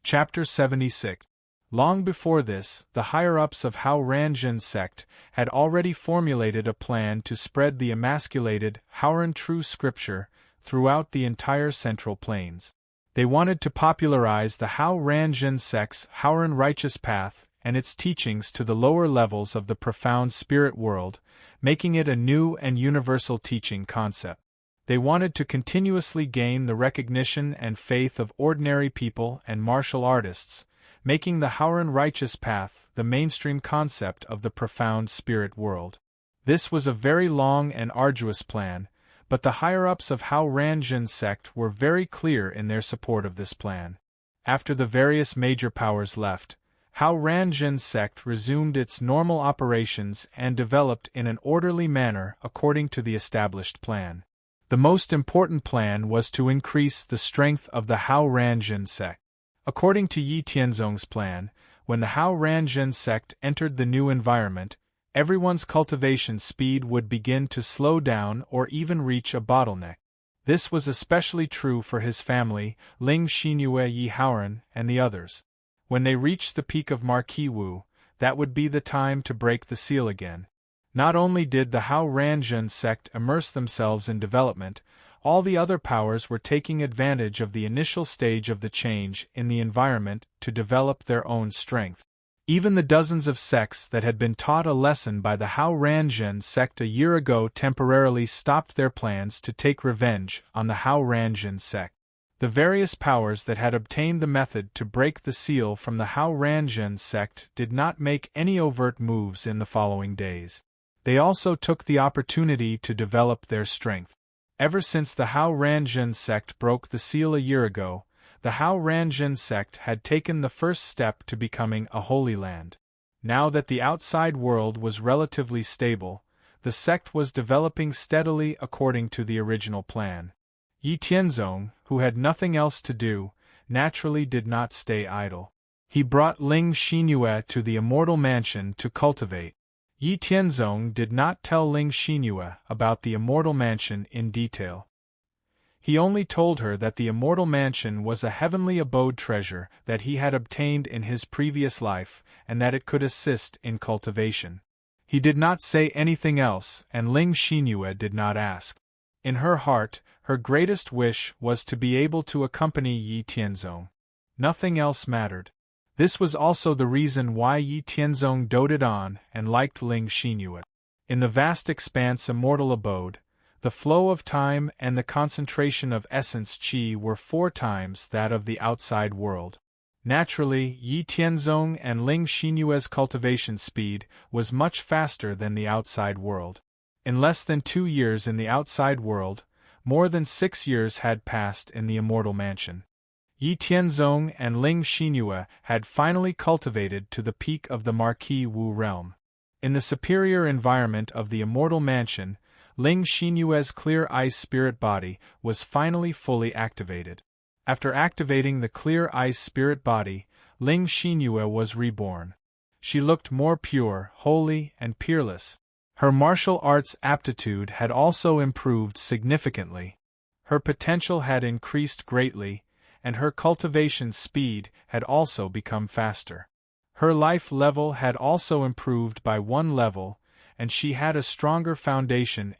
Chapter 76. Long before this, the higher-ups of Hao Ranjin sect had already formulated a plan to spread the emasculated Haoran true scripture throughout the entire Central Plains. They wanted to popularize the Hao Ranjin sect's Haoran righteous path and its teachings to the lower levels of the profound spirit world, making it a new and universal teaching concept. They wanted to continuously gain the recognition and faith of ordinary people and martial artists, making the Haoran righteous path the mainstream concept of the profound spirit world. This was a very long and arduous plan, but the higher-ups of Hao Ranjin sect were very clear in their support of this plan. After the various major powers left, Hao Ranjin sect resumed its normal operations and developed in an orderly manner according to the established plan. The most important plan was to increase the strength of the Hao Ranjin sect. According to Yi Tianzong's plan, when the Hao Ranjin sect entered the new environment, everyone's cultivation speed would begin to slow down or even reach a bottleneck. This was especially true for his family, Ling Xinyue Yi Haoran, and the others. When they reached the peak of Marquis Wu, that would be the time to break the seal again. Not only did the Hao Ranjin sect immerse themselves in development, all the other powers were taking advantage of the initial stage of the change in the environment to develop their own strength. Even the dozens of sects that had been taught a lesson by the Hao Ranjin sect a year ago temporarily stopped their plans to take revenge on the Hao Ranjin sect. The various powers that had obtained the method to break the seal from the Hao Ranjin sect did not make any overt moves in the following days. They also took the opportunity to develop their strength. Ever since the Hao Ranjin sect broke the seal a year ago, the Hao Ranjin sect had taken the first step to becoming a holy land. Now that the outside world was relatively stable, the sect was developing steadily according to the original plan. Yi Tianzong, who had nothing else to do, naturally did not stay idle. He brought Ling Xinyue to the immortal mansion to cultivate. Yi Tianzong did not tell Ling Xinyue about the immortal mansion in detail. He only told her that the immortal mansion was a heavenly abode treasure that he had obtained in his previous life and that it could assist in cultivation. He did not say anything else, and Ling Xinyue did not ask. In her heart, her greatest wish was to be able to accompany Yi Tianzong. Nothing else mattered. This was also the reason why Yi Tianzong doted on and liked Ling Xinyue. In the vast expanse immortal abode, the flow of time and the concentration of essence qi were 4 times that of the outside world. Naturally, Yi Tianzong and Ling Xinyue's cultivation speed was much faster than the outside world. In less than 2 years in the outside world, more than 6 years had passed in the immortal mansion. Yi Tianzong and Ling Xinyue had finally cultivated to the peak of the Marquis Wu realm. In the superior environment of the immortal mansion, Ling Xinyue's clear ice spirit body was finally fully activated. After activating the clear ice spirit body, Ling Xinyue was reborn. She looked more pure, holy, and peerless. Her martial arts aptitude had also improved significantly. Her potential had increased greatly, and her cultivation speed had also become faster. Her life level had also improved by 1 level, and she had a stronger foundation.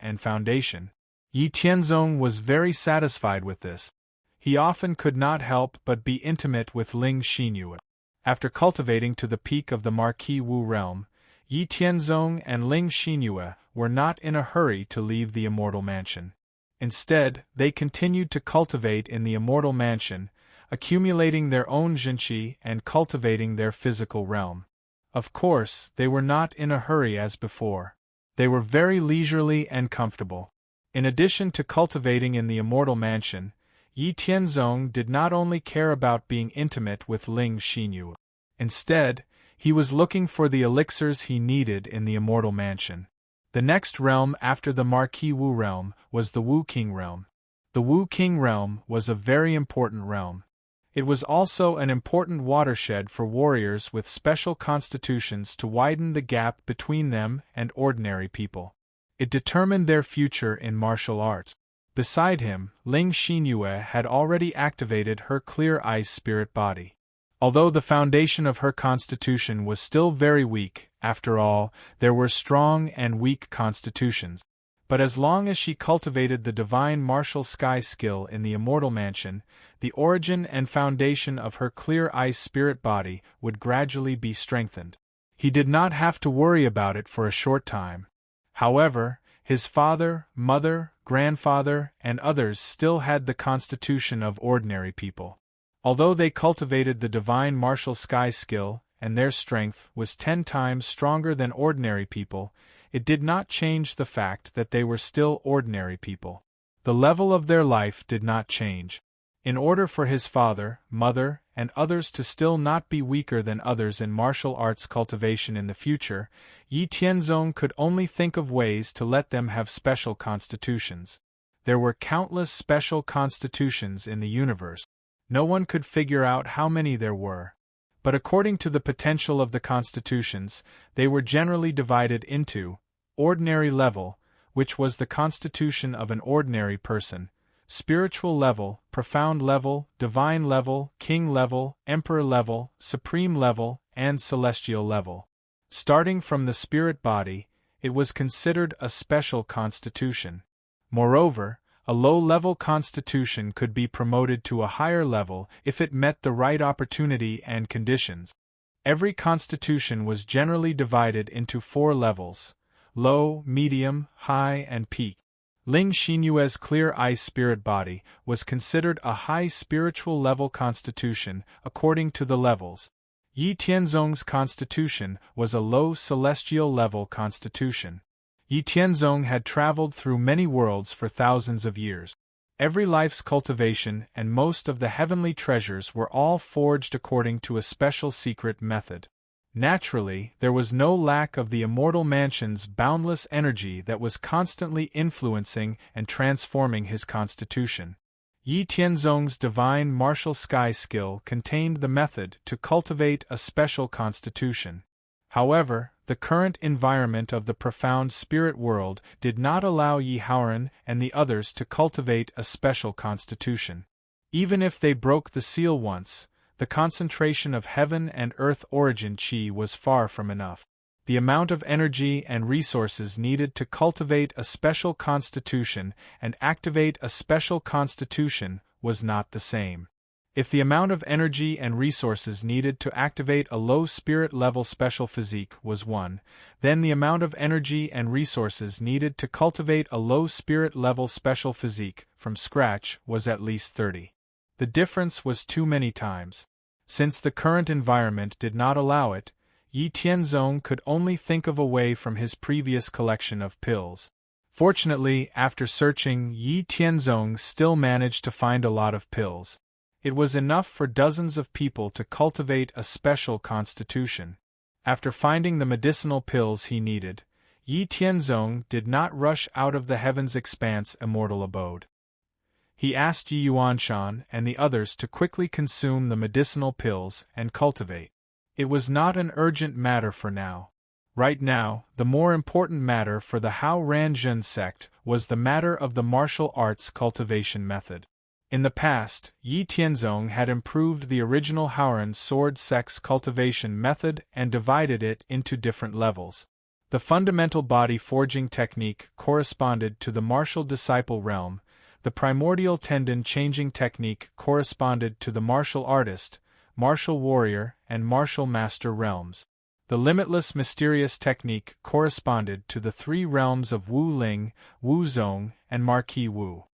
Yi Tianzong was very satisfied with this. He often could not help but be intimate with Ling Xinyue. After cultivating to the peak of the Marquis Wu realm, Yi Tianzong and Ling Xinyue were not in a hurry to leave the immortal mansion. Instead, they continued to cultivate in the immortal mansion, accumulating their own jinqi and cultivating their physical realm. Of course, they were not in a hurry as before. They were very leisurely and comfortable. In addition to cultivating in the immortal mansion, Yi Tianzong did not only care about being intimate with Ling Xinyue. Instead, he was looking for the elixirs he needed in the immortal mansion. The next realm after the Marquis Wu realm was the Wu King realm. The Wu King realm was a very important realm. It was also an important watershed for warriors with special constitutions to widen the gap between them and ordinary people. It determined their future in martial arts. Beside him, Ling Xinyue had already activated her clear ice spirit body. Although the foundation of her constitution was still very weak, after all, there were strong and weak constitutions. But as long as she cultivated the divine martial sky skill in the immortal mansion, the origin and foundation of her clear ice spirit body would gradually be strengthened. He did not have to worry about it for a short time. However, his father, mother, grandfather, and others still had the constitution of ordinary people. Although they cultivated the divine martial sky skill, and their strength was 10 times stronger than ordinary people, it did not change the fact that they were still ordinary people. The level of their life did not change. In order for his father, mother, and others to still not be weaker than others in martial arts cultivation in the future, Yi Tianzong could only think of ways to let them have special constitutions. There were countless special constitutions in the universe. No one could figure out how many there were. But according to the potential of the constitutions, they were generally divided into ordinary level, which was the constitution of an ordinary person, spiritual level, profound level, divine level, king level, emperor level, supreme level, and celestial level. Starting from the spirit body, it was considered a special constitution. Moreover, a low-level constitution could be promoted to a higher level if it met the right opportunity and conditions. Every constitution was generally divided into 4 levels: low, medium, high, and peak. Ling Xinyue's clear ice spirit body was considered a high spiritual level constitution according to the levels. Yi Tianzong's constitution was a low celestial level constitution. Yi Tianzong had traveled through many worlds for thousands of years. Every life's cultivation and most of the heavenly treasures were all forged according to a special secret method. Naturally, there was no lack of the immortal mansion's boundless energy that was constantly influencing and transforming his constitution. Yi Tianzong's divine martial sky skill contained the method to cultivate a special constitution. However, the current environment of the profound spirit world did not allow Yi Haoran and the others to cultivate a special constitution. Even if they broke the seal once, the concentration of heaven and earth origin qi was far from enough. The amount of energy and resources needed to cultivate a special constitution and activate a special constitution was not the same. If the amount of energy and resources needed to activate a low spirit level special physique was 1, then the amount of energy and resources needed to cultivate a low spirit level special physique from scratch was at least 30. The difference was too many times. Since the current environment did not allow it, Yi Tianzong could only think of a way from his previous collection of pills. Fortunately, after searching, Yi Tianzong still managed to find a lot of pills. It was enough for dozens of people to cultivate a special constitution. After finding the medicinal pills he needed, Yi Tianzong did not rush out of the heaven's expanse immortal abode. He asked Yi Yuanshan and the others to quickly consume the medicinal pills and cultivate. It was not an urgent matter for now. Right now, the more important matter for the Hao Ranjun sect was the matter of the martial arts cultivation method. In the past, Yi Tianzong had improved the original Haoran sword sect's cultivation method and divided it into different levels. The fundamental body forging technique corresponded to the martial disciple realm, the primordial tendon changing technique corresponded to the martial artist, martial warrior, and martial master realms. The limitless mysterious technique corresponded to the 3 realms of Wu Ling, Wu Zong, and Marquis Wu.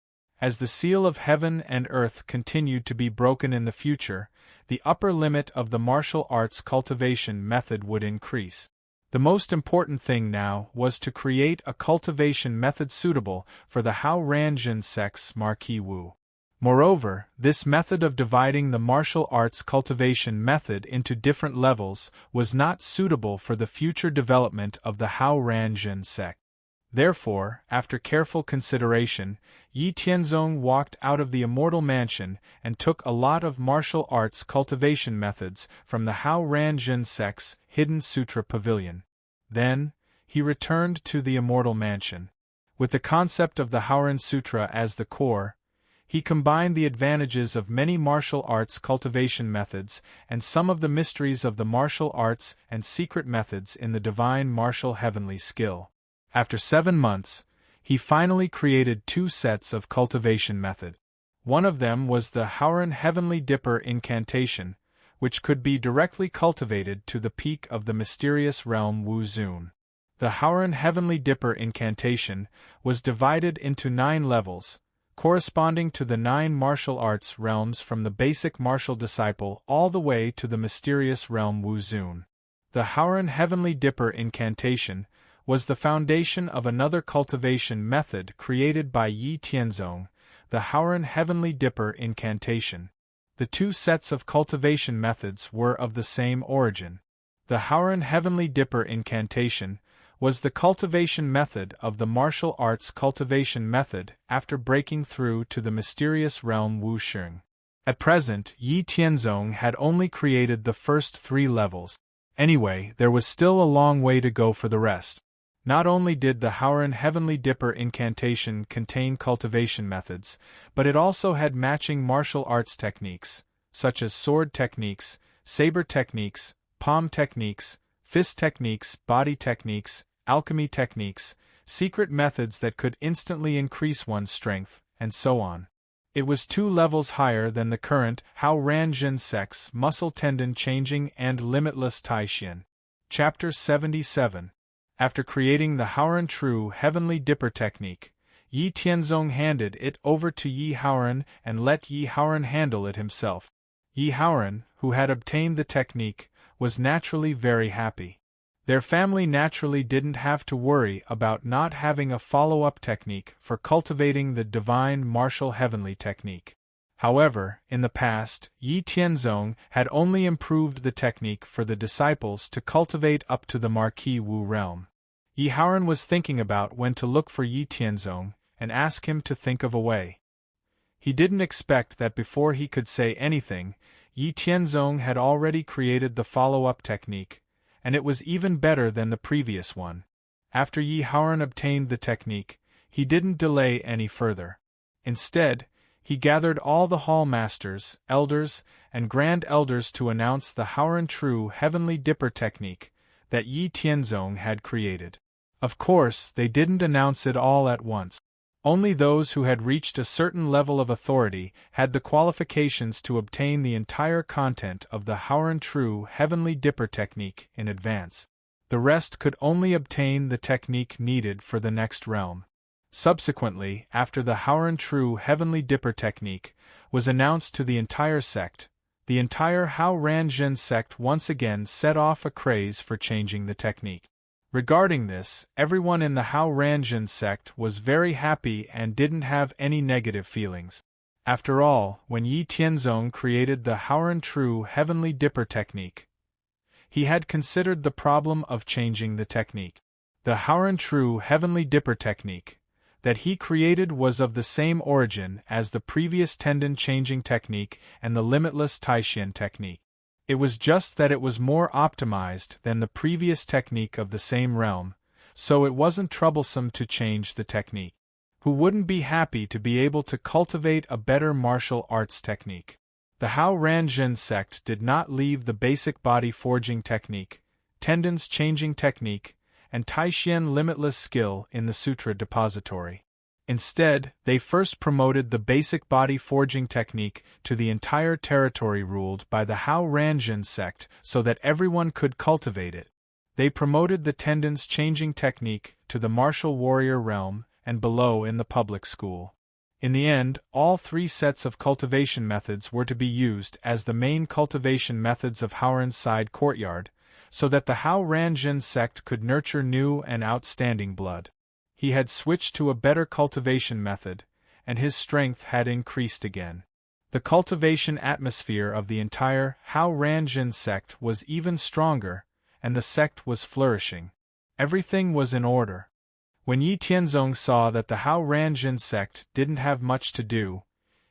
As the seal of heaven and earth continued to be broken in the future, the upper limit of the martial arts cultivation method would increase. The most important thing now was to create a cultivation method suitable for the Hao Ranjun sect's Marquis Wu. Moreover, this method of dividing the martial arts cultivation method into different levels was not suitable for the future development of the Hao Ranjun sect. Therefore, after careful consideration, Yi Tianzong walked out of the immortal mansion and took a lot of martial arts cultivation methods from the Hao Ranjun sect's Hidden Sutra Pavilion. Then, he returned to the immortal mansion. With the concept of the Haoran Sutra as the core, He combined the advantages of many martial arts cultivation methods and some of the mysteries of the martial arts and secret methods in the divine martial heavenly skill. After 7 months, he finally created 2 sets of cultivation method. One of them was the Howren Heavenly Dipper incantation, which could be directly cultivated to the peak of the mysterious realm Wu Zun. The Howren Heavenly Dipper incantation was divided into 9 levels, corresponding to the 9 martial arts realms from the basic martial disciple all the way to the mysterious realm Wu Zun. The Howren Heavenly Dipper incantation was the foundation of another cultivation method created by Yi Tianzong, the Howren Heavenly Dipper incantation. The 2 sets of cultivation methods were of the same origin. The Howren Heavenly Dipper incantation was the cultivation method of the martial arts cultivation method after breaking through to the mysterious realm Wu Sheng. At present, Yi Tianzong had only created the first 3 levels. Anyway, there was still a long way to go for the rest. Not only did the Howren Heavenly Dipper incantation contain cultivation methods, but it also had matching martial arts techniques, such as sword techniques, saber techniques, palm techniques, fist techniques, body techniques, alchemy techniques, secret methods that could instantly increase one's strength, and so on. It was 2 levels higher than the current Hao Ran Jin Sect's muscle tendon changing and limitless Taishan. Chapter 77. After creating the Howren True Heavenly Dipper technique, Yi Tianzong handed it over to Yi Howren and let Yi Howren handle it himself. Yi Howren, who had obtained the technique, was naturally very happy. Their family naturally didn't have to worry about not having a follow-up technique for cultivating the divine martial heavenly technique. However, in the past, Yi Tianzong had only improved the technique for the disciples to cultivate up to the Marquis Wu realm. Yi Howren was thinking about when to look for Yi Tianzong and ask him to think of a way. He didn't expect that before he could say anything, Yi Tianzong had already created the follow-up technique, and it was even better than the previous one. After Yi Howren obtained the technique, he didn't delay any further. Instead, he gathered all the hall masters, elders, and grand elders to announce the Howren True Heavenly Dipper technique that Yi Tianzong had created. Of course, they didn't announce it all at once. Only those who had reached a certain level of authority had the qualifications to obtain the entire content of the Howren True Heavenly Dipper technique in advance. The rest could only obtain the technique needed for the next realm. Subsequently, after the Howren True Heavenly Dipper technique was announced to the entire sect, the entire Hao Ran Jin sect once again set off a craze for changing the technique. Regarding this, everyone in the Hao Ran Jin sect was very happy and didn't have any negative feelings. After all, when Yi Tianzong created the Howren True Heavenly Dipper technique, he had considered the problem of changing the technique. The Howren True Heavenly Dipper technique that he created was of the same origin as the previous tendon-changing technique and the limitless Taishan technique. It was just that it was more optimized than the previous technique of the same realm, so it wasn't troublesome to change the technique. Who wouldn't be happy to be able to cultivate a better martial arts technique? The Hao Ran Jin sect did not leave the basic body forging technique, tendons changing technique, and Taishan limitless skill in the sutra depository. Instead, they first promoted the basic body forging technique to the entire territory ruled by the Hao Ran Jin sect so that everyone could cultivate it. They promoted the tendons changing technique to the martial warrior realm and below in the public school. In the end, all 3 sets of cultivation methods were to be used as the main cultivation methods of Howren's side courtyard, so that the Hao Ran Jin sect could nurture new and outstanding blood. He had switched to a better cultivation method, and his strength had increased again. The cultivation atmosphere of the entire Hao Ran Jin sect was even stronger, and the sect was flourishing. Everything was in order. When Yi Tianzong saw that the Hao Ran Jin sect didn't have much to do,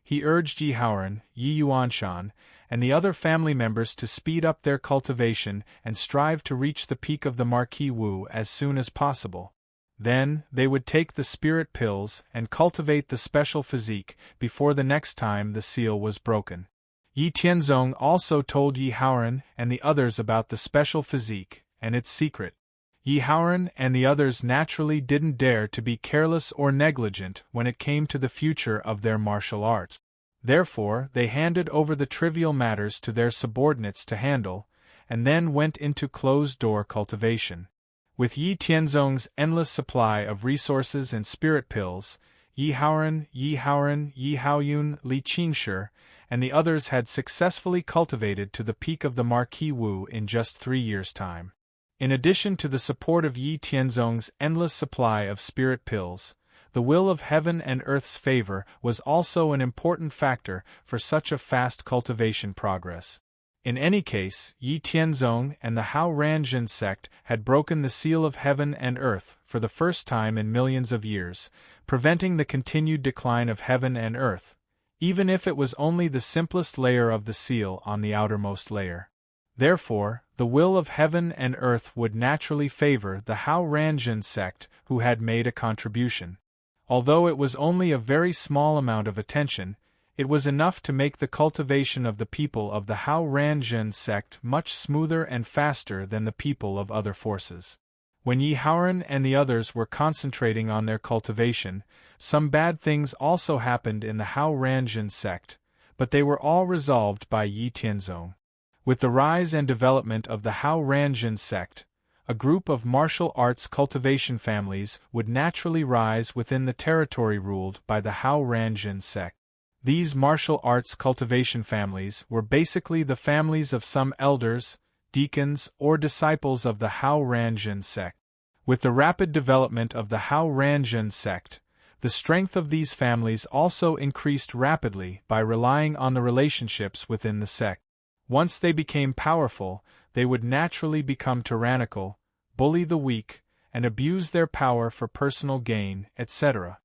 he urged Yi Howren, Yi Yuanshan, and the other family members to speed up their cultivation and strive to reach the peak of the Marquis Wu as soon as possible. Then, they would take the spirit pills and cultivate the special physique before the next time the seal was broken. Yi Tianzong also told Yi Haoran and the others about the special physique and its secret. Yi Haoran and the others naturally didn't dare to be careless or negligent when it came to the future of their martial arts. Therefore, they handed over the trivial matters to their subordinates to handle, and then went into closed-door cultivation. With Yi Tianzong's endless supply of resources and spirit pills, Yi Haoran, Yi Haoyun, Li Qingshi, and the others had successfully cultivated to the peak of the Marquis Wu in just 3 years' time. In addition to the support of Yi Tianzong's endless supply of spirit pills, the will of heaven and earth's favor was also an important factor for such a fast cultivation progress. In any case, Yi Tianzong and the Hao Ranjin sect had broken the seal of heaven and earth for the first time in millions of years, preventing the continued decline of heaven and earth, even if it was only the simplest layer of the seal on the outermost layer. Therefore, the will of heaven and earth would naturally favor the Hao Ranjin sect who had made a contribution. Although it was only a very small amount of attention, it was enough to make the cultivation of the people of the Hao Ranjin sect much smoother and faster than the people of other forces. When Yi Haoran and the others were concentrating on their cultivation, some bad things also happened in the Hao Ranjin sect, but they were all resolved by Yi Tianzong. With the rise and development of the Hao Ranjin sect, a group of martial arts cultivation families would naturally rise within the territory ruled by the Hao Ranjin sect. These martial arts cultivation families were basically the families of some elders, deacons, or disciples of the Hao Ranjin sect. With the rapid development of the Hao Ranjin sect, the strength of these families also increased rapidly by relying on the relationships within the sect. Once they became powerful, they would naturally become tyrannical, bully the weak, and abuse their power for personal gain, etc.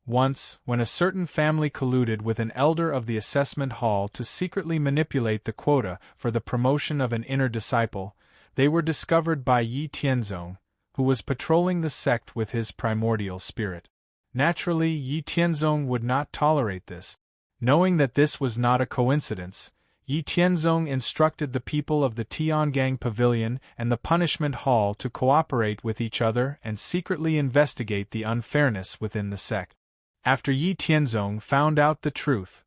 Once, when a certain family colluded with an elder of the assessment hall to secretly manipulate the quota for the promotion of an inner disciple, they were discovered by Yi Tianzong, who was patrolling the sect with his primordial spirit. Naturally, Yi Tianzong would not tolerate this. Knowing that this was not a coincidence, Yi Tianzong instructed the people of the Tiangang Pavilion and the Punishment Hall to cooperate with each other and secretly investigate the unfairness within the sect. After Yi Tianzong found out the truth,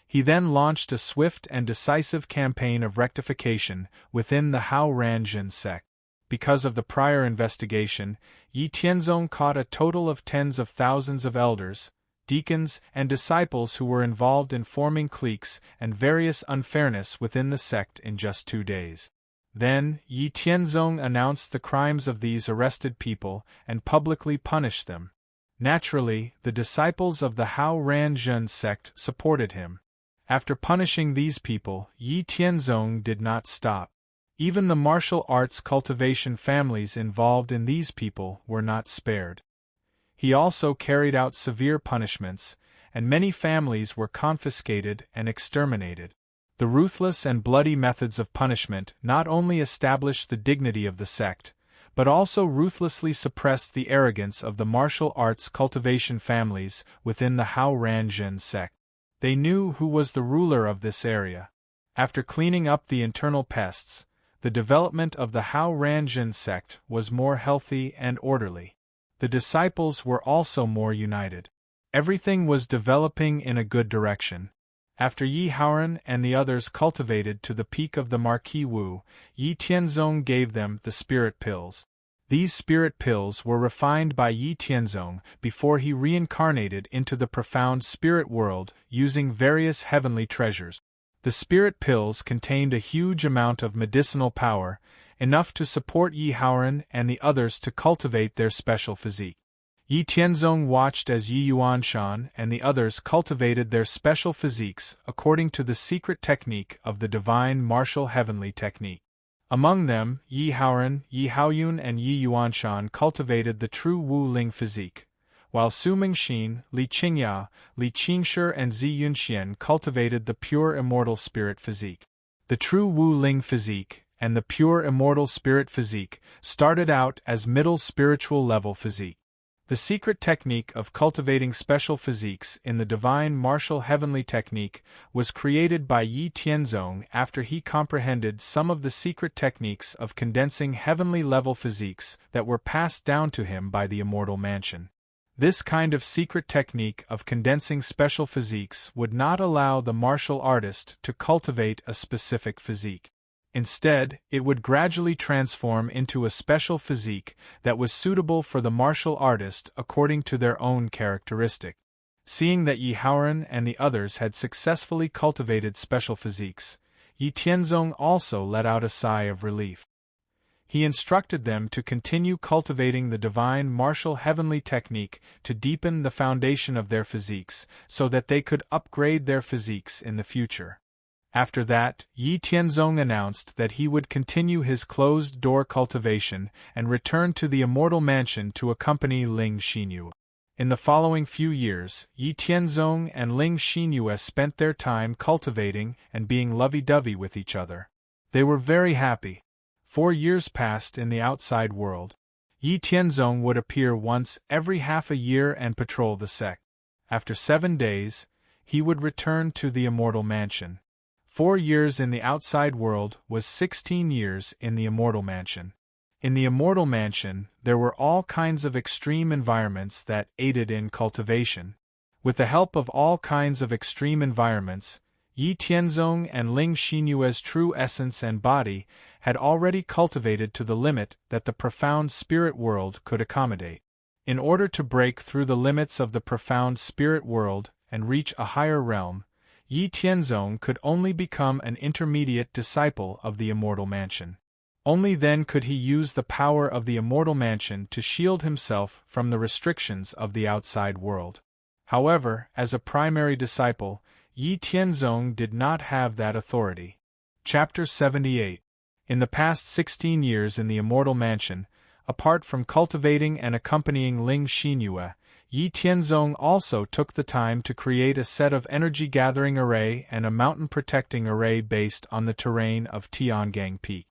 he then launched a swift and decisive campaign of rectification within the Hao Ranjin sect. Because of the prior investigation, Yi Tianzong caught a total of tens of thousands of elders, deacons, and disciples who were involved in forming cliques and various unfairness within the sect in just 2 days. Then, Yi Tianzong announced the crimes of these arrested people and publicly punished them. Naturally, the disciples of the Hao Ranjin sect supported him. After punishing these people, Yi Tianzong did not stop. Even the martial arts cultivation families involved in these people were not spared. He also carried out severe punishments, and many families were confiscated and exterminated. The ruthless and bloody methods of punishment not only established the dignity of the sect, but also ruthlessly suppressed the arrogance of the martial arts cultivation families within the Hao Ranjin sect. They knew who was the ruler of this area. After cleaning up the internal pests, the development of the Hao Ranjin sect was more healthy and orderly. The disciples were also more united. Everything was developing in a good direction. After Yi Haoran and the others cultivated to the peak of the Marquis Wu, Yi Tianzong gave them the spirit pills. These spirit pills were refined by Yi Tianzong before he reincarnated into the profound spirit world using various heavenly treasures. The spirit pills contained a huge amount of medicinal power, enough to support Yi Haoran and the others to cultivate their special physique. Yi Tianzong watched as Yi Yuanshan and the others cultivated their special physiques according to the secret technique of the divine martial heavenly technique. Among them, Yi Haoran, Yi Haoyun and Yi Yuanshan cultivated the true Wu Ling physique, while Su Mingxin, Li Qingya, Li Qingshi and Zi Yunxian cultivated the pure immortal spirit physique. The true Wu Ling physique and the pure immortal spirit physique started out as middle spiritual level physique. The secret technique of cultivating special physiques in the divine martial heavenly technique was created by Yi Tianzong after he comprehended some of the secret techniques of condensing heavenly level physiques that were passed down to him by the immortal mansion. This kind of secret technique of condensing special physiques would not allow the martial artist to cultivate a specific physique. Instead, it would gradually transform into a special physique that was suitable for the martial artist according to their own characteristic. Seeing that Yi Haoran and the others had successfully cultivated special physiques, Yi Tianzong also let out a sigh of relief. He instructed them to continue cultivating the divine martial heavenly technique to deepen the foundation of their physiques so that they could upgrade their physiques in the future. After that, Yi Tianzong announced that he would continue his closed-door cultivation and return to the immortal mansion to accompany Ling Xinyue. In the following few years, Yi Tianzong and Ling Xinyue spent their time cultivating and being lovey-dovey with each other. They were very happy. 4 years passed in the outside world. Yi Tianzong would appear once every half a year and patrol the sect. After 7 days, he would return to the immortal mansion. 4 years in the outside world was 16 years in the immortal mansion. In the immortal mansion, there were all kinds of extreme environments that aided in cultivation. With the help of all kinds of extreme environments, Yi Tianzong and Ling Xinyue's true essence and body had already cultivated to the limit that the profound spirit world could accommodate. In order to break through the limits of the profound spirit world and reach a higher realm, Yi Tianzong could only become an intermediate disciple of the immortal mansion. Only then could he use the power of the immortal mansion to shield himself from the restrictions of the outside world. However, as a primary disciple, Yi Tianzong did not have that authority. Chapter 78. In the past 16 years in the immortal mansion, apart from cultivating and accompanying Ling Xinyue, Yi Tianzong also took the time to create a set of energy-gathering array and a mountain-protecting array based on the terrain of Tiangang Peak.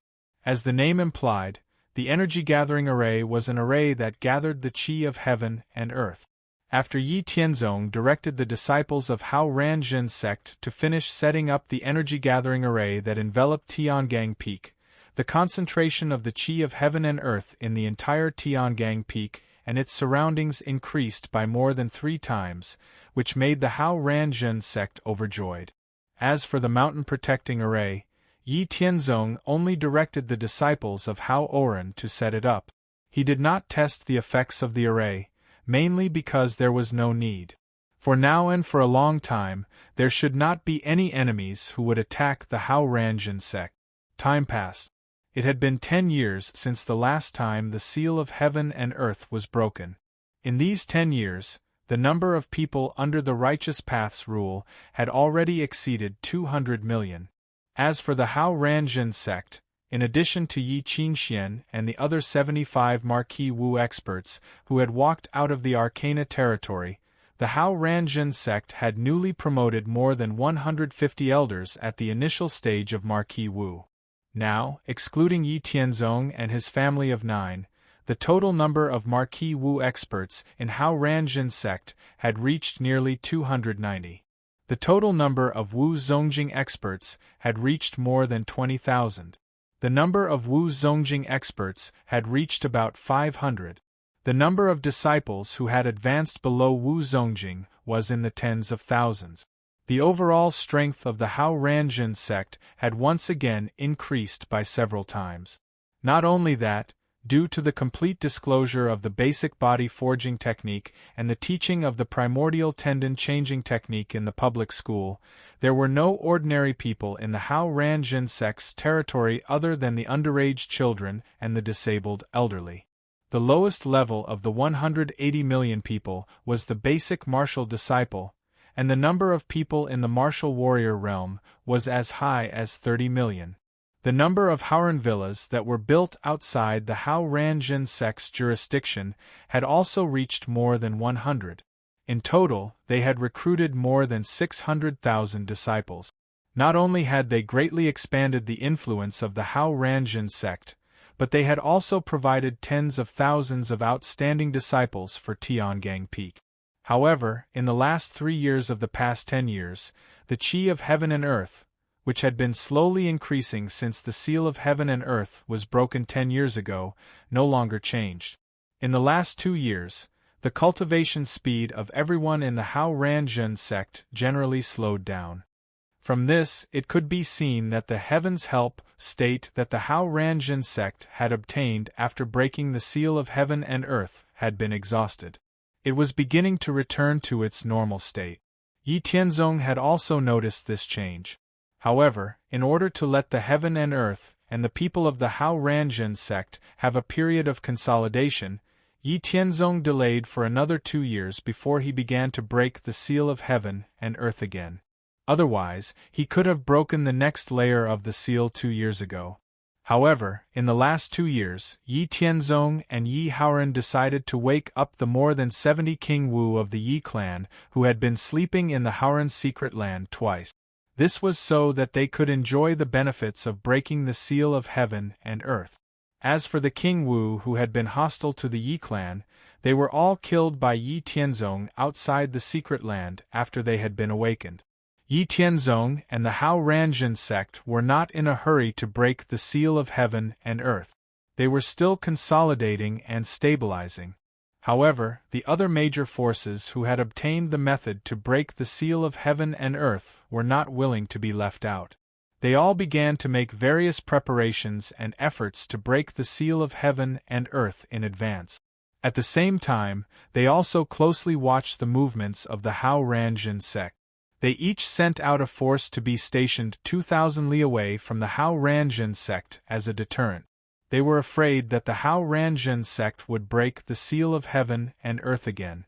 As the name implied, the energy-gathering array was an array that gathered the qi of heaven and earth. After Yi Tianzong directed the disciples of Hao Ranjin sect to finish setting up the energy-gathering array that enveloped Tiangang Peak, the concentration of the qi of heaven and earth in the entire Tiangang Peak and its surroundings increased by more than 3 times, which made the Hao Ranjin sect overjoyed. As for the mountain-protecting array, Yi Tianzong only directed the disciples of Hao Oran to set it up. He did not test the effects of the array, mainly because there was no need. For now and for a long time, there should not be any enemies who would attack the Hao Ranjin sect. Time passed. It had been 10 years since the last time the seal of heaven and earth was broken. In these 10 years, the number of people under the righteous path's rule had already exceeded 200 million. As for the Hao Ranjin sect, in addition to Yi Qingxian and the other 75 Marquis Wu experts who had walked out of the Arcana territory, the Hao Ranjin sect had newly promoted more than 150 elders at the initial stage of Marquis Wu. Now, excluding Yi Tianzong and his family of 9, the total number of Marquis Wu experts in Hao Ranjin sect had reached nearly 290. The total number of Wu Zongjing experts had reached more than 20,000. The number of Wu Zongjing experts had reached about 500. The number of disciples who had advanced below Wu Zongjing was in the tens of thousands. The overall strength of the Hao Ranjin sect had once again increased by several times. Not only that, due to the complete disclosure of the basic body forging technique and the teaching of the primordial tendon changing technique in the public school, there were no ordinary people in the Hao Ranjin sect's territory other than the underage children and the disabled elderly. The lowest level of the 180 million people was the basic martial disciple, and the number of people in the martial warrior realm was as high as 30 million. The number of Haoran villas that were built outside the Hao Ranjin sect's jurisdiction had also reached more than 100. In total, they had recruited more than 600,000 disciples. Not only had they greatly expanded the influence of the Hao Ranjin sect, but they had also provided tens of thousands of outstanding disciples for Tiangang Peak. However, in the last 3 years of the past 10 years, the qi of heaven and earth, which had been slowly increasing since the seal of heaven and earth was broken 10 years ago, no longer changed. In the last 2 years, the cultivation speed of everyone in the Hao Ranjun sect generally slowed down. From this, it could be seen that the Heaven's Help state that the Hao Ranjun sect had obtained after breaking the seal of heaven and earth had been exhausted. It was beginning to return to its normal state. Yi Tianzong had also noticed this change. However, in order to let the heaven and earth and the people of the Hao Ranjun sect have a period of consolidation, Yi Tianzong delayed for another 2 years before he began to break the seal of heaven and earth again. Otherwise, he could have broken the next layer of the seal 2 years ago. However, in the last 2 years, Yi Tianzong and Yi Haoran decided to wake up the more than 70 King Wu of the Yi clan who had been sleeping in the Haoran secret land twice. This was so that they could enjoy the benefits of breaking the seal of heaven and earth. As for the King Wu who had been hostile to the Yi clan, they were all killed by Yi Tianzong outside the secret land after they had been awakened. Yi Tianzong and the Hao Ranjun sect were not in a hurry to break the seal of heaven and earth. They were still consolidating and stabilizing. However, the other major forces who had obtained the method to break the seal of heaven and earth were not willing to be left out. They all began to make various preparations and efforts to break the seal of heaven and earth in advance. At the same time, they also closely watched the movements of the Hao Ranjun sect. They each sent out a force to be stationed 2,000 li away from the Hao Ranjun sect as a deterrent. They were afraid that the Hao Ranjun sect would break the seal of heaven and earth again.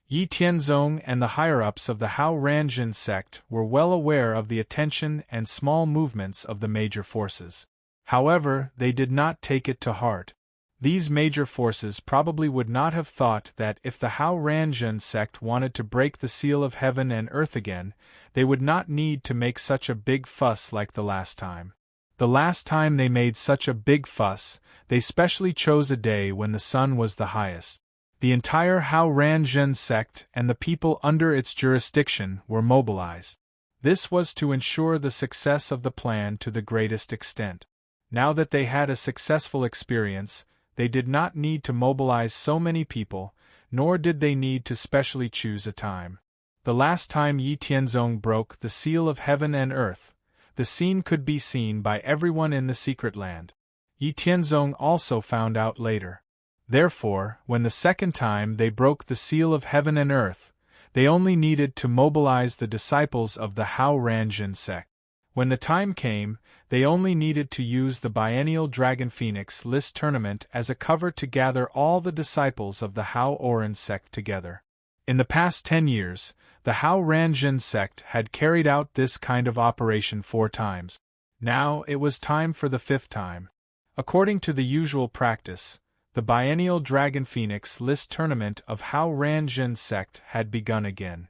Yi Tianzong and the higher-ups of the Hao Ranjun sect were well aware of the attention and small movements of the major forces. However, they did not take it to heart. These major forces probably would not have thought that if the Hao Ranjun sect wanted to break the seal of heaven and earth again, they would not need to make such a big fuss like the last time. The last time they made such a big fuss, they specially chose a day when the sun was the highest. The entire Hao Ranjun sect and the people under its jurisdiction were mobilized. This was to ensure the success of the plan to the greatest extent. Now that they had a successful experience, they did not need to mobilize so many people, nor did they need to specially choose a time. The last time Yi Tianzong broke the seal of heaven and earth, the scene could be seen by everyone in the secret land. Yi Tianzong also found out later. Therefore, when the second time they broke the seal of heaven and earth, they only needed to mobilize the disciples of the Hao Ranjun sect. When the time came, they only needed to use the biennial Dragon Phoenix list tournament as a cover to gather all the disciples of the Hao Oran sect together. In the past 10 years, the Hao Ranjun sect had carried out this kind of operation 4 times. Now it was time for the 5th time. According to the usual practice, the biennial Dragon Phoenix list tournament of Hao Ranjun sect had begun again.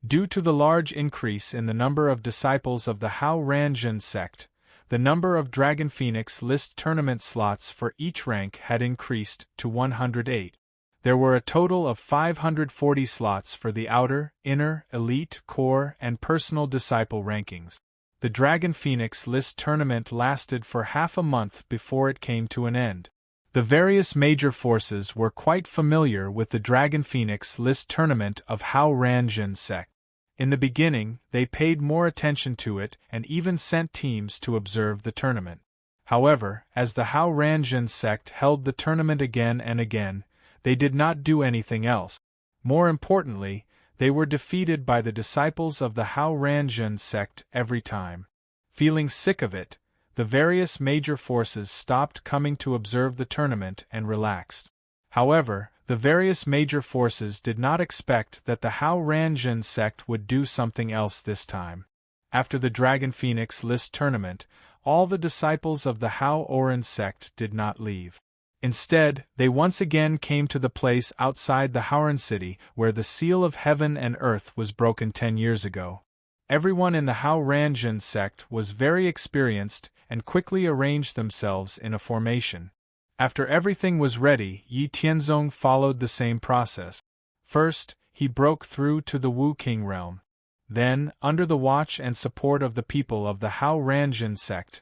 Due to the large increase in the number of disciples of the Hao Ranjun sect, the number of Dragon Phoenix list tournament slots for each rank had increased to 108. There were a total of 540 slots for the outer, inner, elite, core, and personal disciple rankings. The Dragon Phoenix list tournament lasted for half a month before it came to an end. The various major forces were quite familiar with the Dragon Phoenix list tournament of Hao Ranjun sect. In the beginning, they paid more attention to it and even sent teams to observe the tournament. However, as the Hao Ranjun sect held the tournament again and again, they did not do anything else. More importantly, they were defeated by the disciples of the Hao Ranjun sect every time. Feeling sick of it, the various major forces stopped coming to observe the tournament and relaxed. However, the various major forces did not expect that the Hao Ranjun sect would do something else this time. After the Dragon Phoenix list tournament, all the disciples of the Hao Oran sect did not leave. Instead, they once again came to the place outside the Haoran city where the seal of heaven and earth was broken 10 years ago. Everyone in the Hao Ranjun sect was very experienced and quickly arranged themselves in a formation. After everything was ready, Yi Tianzong followed the same process. First, he broke through to the Wu King realm. Then, under the watch and support of the people of the Hao Ranjin sect,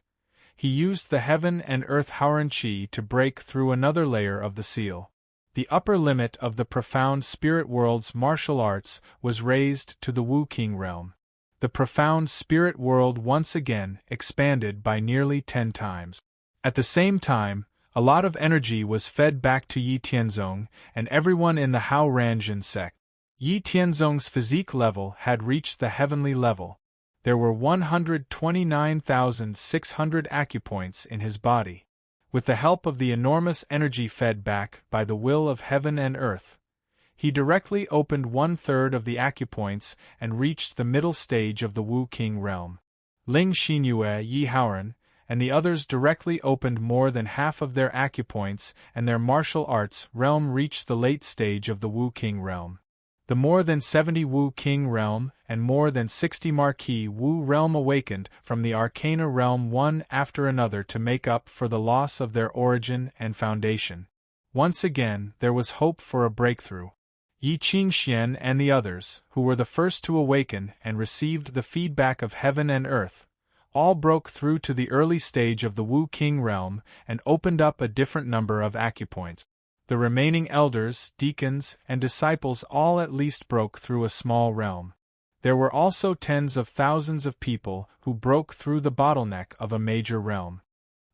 he used the heaven and earth Haoran Qi to break through another layer of the seal. The upper limit of the profound spirit world's martial arts was raised to the Wu King realm. The profound spirit world once again expanded by nearly 10 times. At the same time, a lot of energy was fed back to Yi Tianzong and everyone in the Hao Ranjin sect. Yi Tianzong's physique level had reached the heavenly level. There were 129,600 acupoints in his body. With the help of the enormous energy fed back by the will of heaven and earth, he directly opened 1/3 of the acupoints and reached the middle stage of the Wu King realm. Ling Xinyue Yi Haoran and the others directly opened more than half of their acupoints, and their martial arts realm reached the late stage of the Wu King realm. The more than 70 Wu King realm and more than 60 Marquis Wu realm awakened from the Arcana realm one after another to make up for the loss of their origin and foundation. Once again, there was hope for a breakthrough. Yi Qingxian and the others, who were the first to awaken and received the feedback of heaven and earth, all broke through to the early stage of the Wu King realm and opened up a different number of acupoints. The remaining elders, deacons, and disciples all at least broke through a small realm. There were also tens of thousands of people who broke through the bottleneck of a major realm.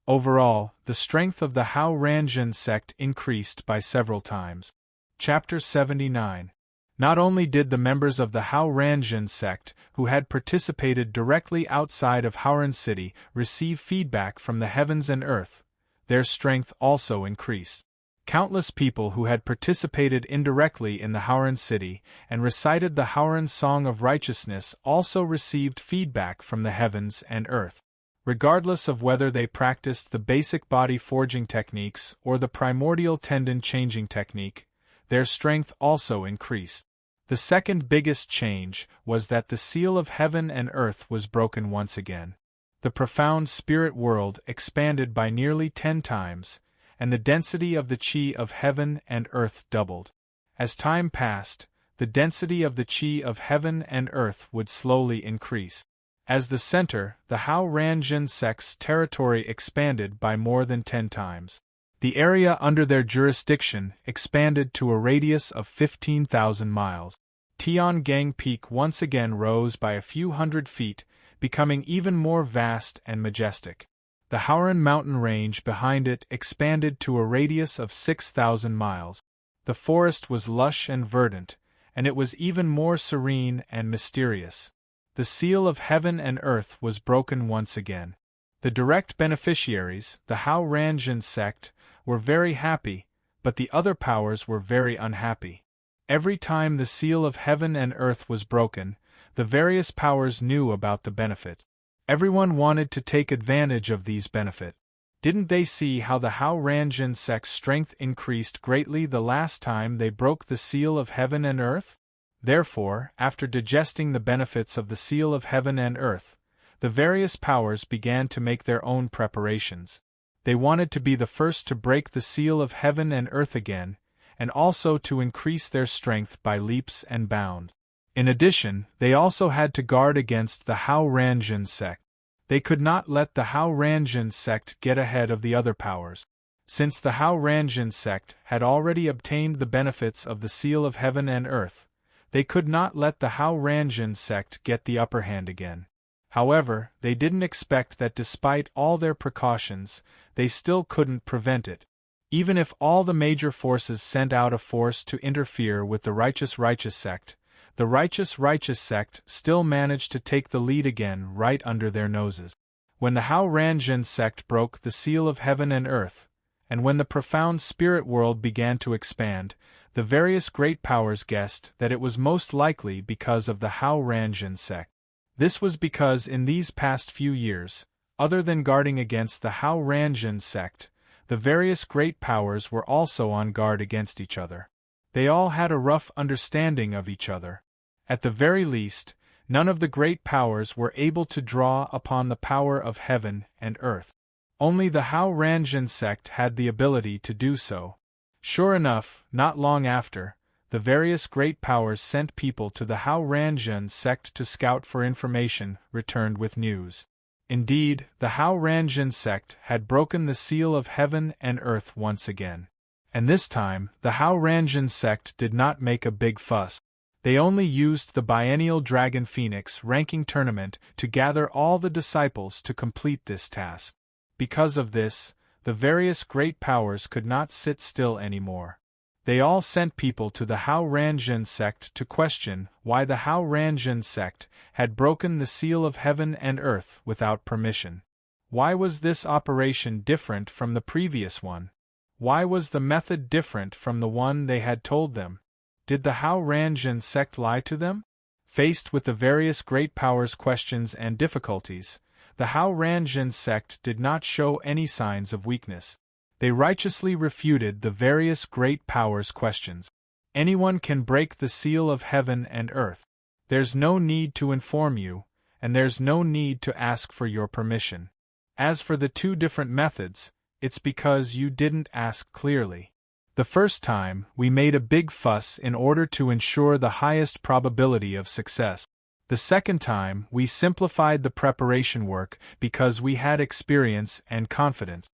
Overall, the strength of the Hao Ranjin sect increased by several times. Chapter 79. Not only did the members of the Hao Ranjin sect, who had participated directly outside of Haoran City, receive feedback from the heavens and earth, their strength also increased. Countless people who had participated indirectly in the Haoran City and recited the Haoran Song of Righteousness also received feedback from the heavens and earth. Regardless of whether they practiced the basic body forging techniques or the primordial tendon changing technique, their strength also increased. The second biggest change was that the seal of heaven and earth was broken once again. The profound spirit world expanded by nearly 10 times, and the density of the qi of heaven and earth doubled. As time passed, the density of the qi of heaven and earth would slowly increase. As the center, the Hao Ranjin sect's territory expanded by more than 10 times. The area under their jurisdiction expanded to a radius of 15,000 miles. Tiangang Peak once again rose by a few hundred feet, becoming even more vast and majestic. The Haoran mountain range behind it expanded to a radius of 6,000 miles. The forest was lush and verdant, and it was even more serene and mysterious. The seal of heaven and earth was broken once again. The direct beneficiaries, the Hao Ranjin sect, were very happy, but the other powers were very unhappy. Every time the seal of heaven and earth was broken, the various powers knew about the benefit. Everyone wanted to take advantage of these benefits. Didn't they see how the Hao Ranjin sect's strength increased greatly the last time they broke the seal of heaven and earth? Therefore, after digesting the benefits of the seal of heaven and earth, the various powers began to make their own preparations. They wanted to be the first to break the seal of heaven and earth again, and also to increase their strength by leaps and bounds. In addition, they also had to guard against the Hao Ranjin sect. They could not let the Hao Ranjin sect get ahead of the other powers. Since the Hao Ranjin sect had already obtained the benefits of the seal of heaven and earth, they could not let the Hao Ranjin sect get the upper hand again. However, they didn't expect that despite all their precautions, they still couldn't prevent it. Even if all the major forces sent out a force to interfere with the righteous sect, the righteous sect still managed to take the lead again right under their noses. When the Hao Ranjin sect broke the seal of heaven and earth, and when the profound spirit world began to expand, the various great powers guessed that it was most likely because of the Hao Ranjin sect. This was because in these past few years, other than guarding against the Hao Ranjin sect, the various great powers were also on guard against each other. They all had a rough understanding of each other. At the very least, none of the great powers were able to draw upon the power of heaven and earth. Only the Hao Ranjin sect had the ability to do so. Sure enough, not long after, the various great powers sent people to the Hao Ranjin sect to scout for information, returned with news. Indeed, the Hao Ranjin sect had broken the seal of heaven and earth once again. And this time, the Hao Ranjin sect did not make a big fuss. They only used the biennial Dragon Phoenix ranking tournament to gather all the disciples to complete this task. Because of this, the various great powers could not sit still anymore. They all sent people to the Hao Ranjin sect to question why the Hao Ranjin sect had broken the seal of heaven and earth without permission. Why was this operation different from the previous one? Why was the method different from the one they had told them? Did the Hao Ranjin sect lie to them? Faced with the various great powers' questions and difficulties, the Hao Ranjin sect did not show any signs of weakness. They righteously refuted the various great powers' questions. Anyone can break the seal of heaven and earth. There's no need to inform you, and there's no need to ask for your permission. As for the two different methods, it's because you didn't ask clearly. The first time, we made a big fuss in order to ensure the highest probability of success. The second time, we simplified the preparation work because we had experience and confidence.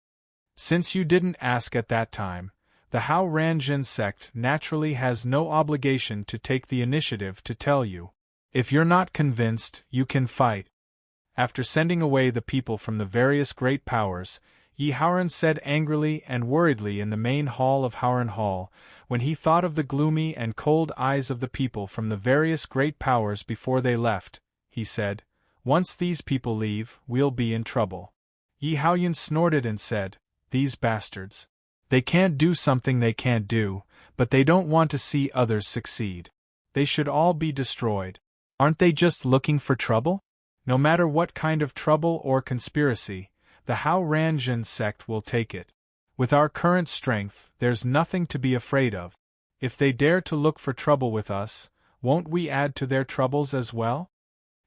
Since you didn't ask at that time, the Hao Ranjin sect naturally has no obligation to take the initiative to tell you. If you're not convinced, you can fight. After sending away the people from the various great powers, Yi Haoran said angrily and worriedly in the main hall of Haoran Hall, when he thought of the gloomy and cold eyes of the people from the various great powers before they left, he said, "Once these people leave, we'll be in trouble." Yi Haoyan snorted and said, "These bastards. They can't do something they can't do, but they don't want to see others succeed. They should all be destroyed. Aren't they just looking for trouble? No matter what kind of trouble or conspiracy, the Hao Ranjin sect will take it. With our current strength, there's nothing to be afraid of. If they dare to look for trouble with us, won't we add to their troubles as well?"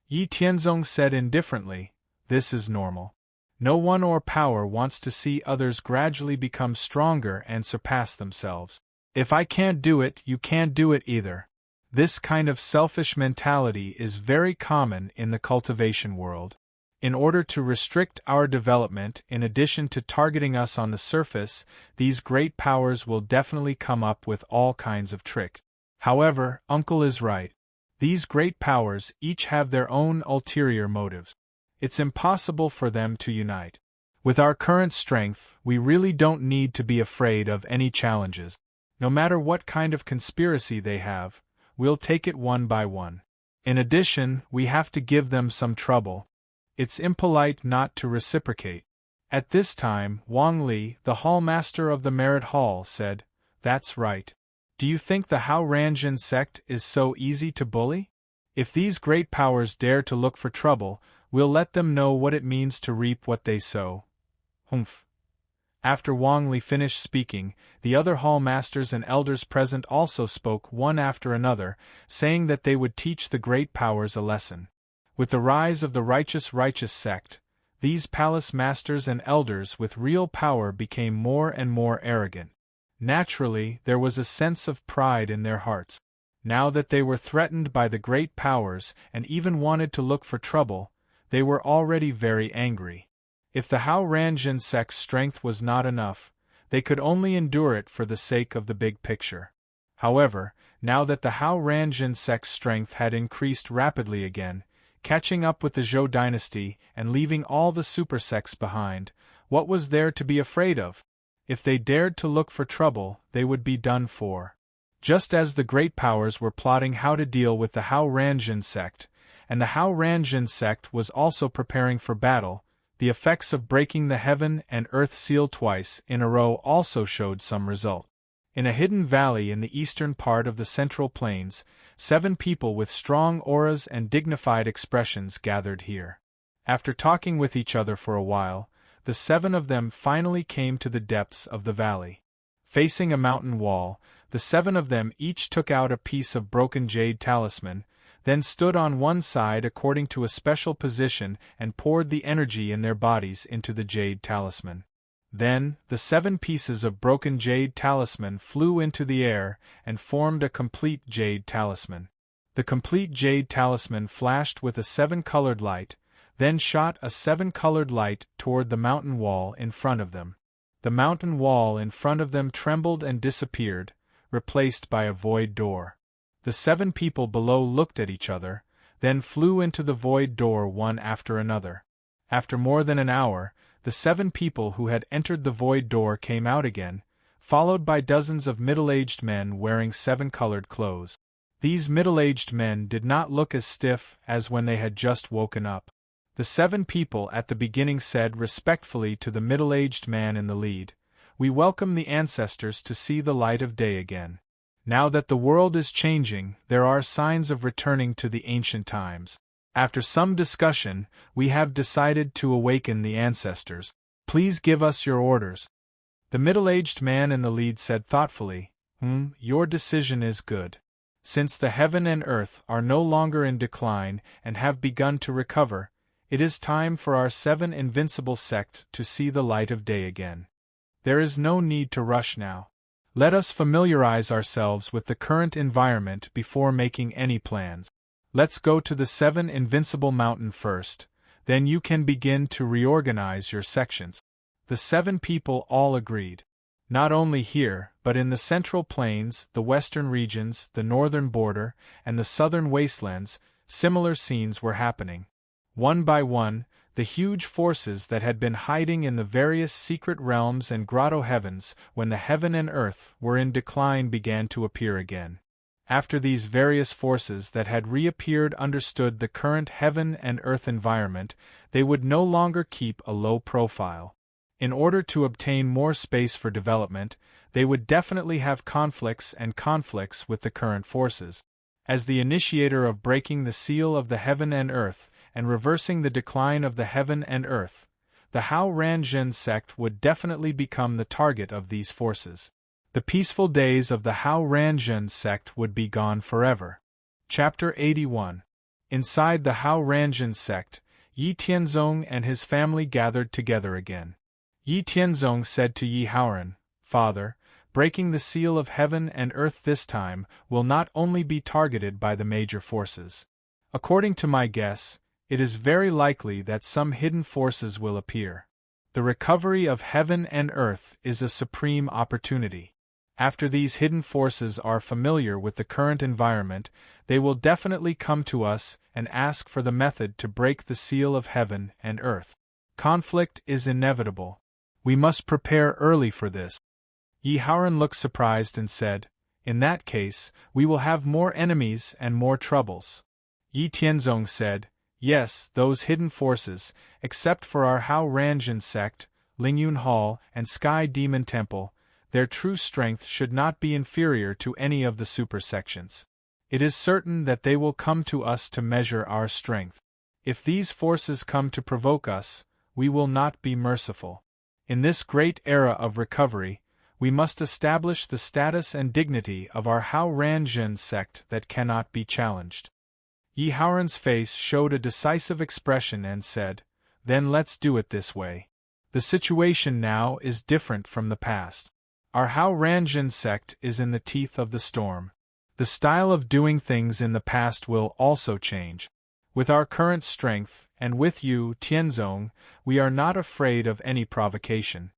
Yi Tianzong said indifferently, "This is normal. No one or power wants to see others gradually become stronger and surpass themselves. If I can't do it, you can't do it either." This kind of selfish mentality is very common in the cultivation world. In order to restrict our development, in addition to targeting us on the surface, these great powers will definitely come up with all kinds of tricks. However, Uncle is right. These great powers each have their own ulterior motives. It's impossible for them to unite. With our current strength, we really don't need to be afraid of any challenges. No matter what kind of conspiracy they have, we'll take it one by one. In addition, we have to give them some trouble. It's impolite not to reciprocate. At this time, Wang Li, the hallmaster of the Merit Hall, said, "That's right. Do you think the Hao Ranjin sect is so easy to bully? If these great powers dare to look for trouble, we'll let them know what it means to reap what they sow." Humph. After Wang Li finished speaking, the other hall masters and elders present also spoke one after another, saying that they would teach the great powers a lesson. With the rise of the righteous sect, these palace masters and elders with real power became more and more arrogant. Naturally, there was a sense of pride in their hearts. Now that they were threatened by the great powers and even wanted to look for trouble, they were already very angry. If the Hao Ranjin sect's strength was not enough, they could only endure it for the sake of the big picture. However, now that the Hao Ranjin sect's strength had increased rapidly again, catching up with the Zhou dynasty and leaving all the super sects behind, what was there to be afraid of? If they dared to look for trouble, they would be done for. Just as the great powers were plotting how to deal with the Hao Ranjin sect, and the Hao Ranjin sect was also preparing for battle, the effects of breaking the heaven and earth seal twice in a row also showed some result. In a hidden valley in the eastern part of the Central Plains, 7 people with strong auras and dignified expressions gathered here. After talking with each other for a while, the 7 of them finally came to the depths of the valley. Facing a mountain wall, the 7 of them each took out a piece of broken jade talisman, then stood on one side according to a special position and poured the energy in their bodies into the jade talisman. Then, the 7 pieces of broken jade talisman flew into the air and formed a complete jade talisman. The complete jade talisman flashed with a 7-colored light, then shot a 7-colored light toward the mountain wall in front of them. The mountain wall in front of them trembled and disappeared, replaced by a void door. The 7 people below looked at each other, then flew into the void door one after another. After more than an hour, the 7 people who had entered the void door came out again, followed by dozens of middle-aged men wearing 7-colored clothes. These middle-aged men did not look as stiff as when they had just woken up. The 7 people at the beginning said respectfully to the middle-aged man in the lead, "We welcome the ancestors to see the light of day again. Now that the world is changing, there are signs of returning to the ancient times. After some discussion, we have decided to awaken the ancestors. Please give us your orders." The middle-aged man in the lead said thoughtfully, Your decision is good. Since the heaven and earth are no longer in decline and have begun to recover, it is time for our 7 invincible sect to see the light of day again. There is no need to rush now. Let us familiarize ourselves with the current environment before making any plans. Let's go to the 7 invincible mountain first, then you can begin to reorganize your sections. The 7 people all agreed. Not only here, but in the central plains, the western regions, the northern border, and the southern wastelands, similar scenes were happening. One by one, the huge forces that had been hiding in the various secret realms and grotto heavens when the heaven and earth were in decline began to appear again. After these various forces that had reappeared understood the current heaven and earth environment, they would no longer keep a low profile. In order to obtain more space for development, they would definitely have conflicts with the current forces. As the initiator of breaking the seal of the heaven and earth, and reversing the decline of the heaven and earth, the Hao Ranzhen sect would definitely become the target of these forces. The peaceful days of the Hao Ranzhen sect would be gone forever. Chapter 81. Inside the Hao Ranzhen sect, Yi Tianzong and his family gathered together again. Yi Tianzong said to Yi Haoran, "Father, breaking the seal of heaven and earth this time will not only be targeted by the major forces. According to my guess, it is very likely that some hidden forces will appear. The recovery of heaven and earth is a supreme opportunity. After these hidden forces are familiar with the current environment, they will definitely come to us and ask for the method to break the seal of heaven and earth. Conflict is inevitable. We must prepare early for this." Yi Haoran looked surprised and said, "In that case, we will have more enemies and more troubles." Yi Tianzong said, "Yes, those hidden forces, except for our Hao Ranzhen sect, Lingyun Hall, and Sky Demon Temple, their true strength should not be inferior to any of the super sections. It is certain that they will come to us to measure our strength. If these forces come to provoke us, we will not be merciful. In this great era of recovery, we must establish the status and dignity of our Hao Ranzhen sect that cannot be challenged." Yi Haoran's face showed a decisive expression and said, "Then let's do it this way. The situation now is different from the past. Our Hao Ranzhen sect is in the teeth of the storm. The style of doing things in the past will also change. With our current strength, and with you, Tianzong, we are not afraid of any provocation."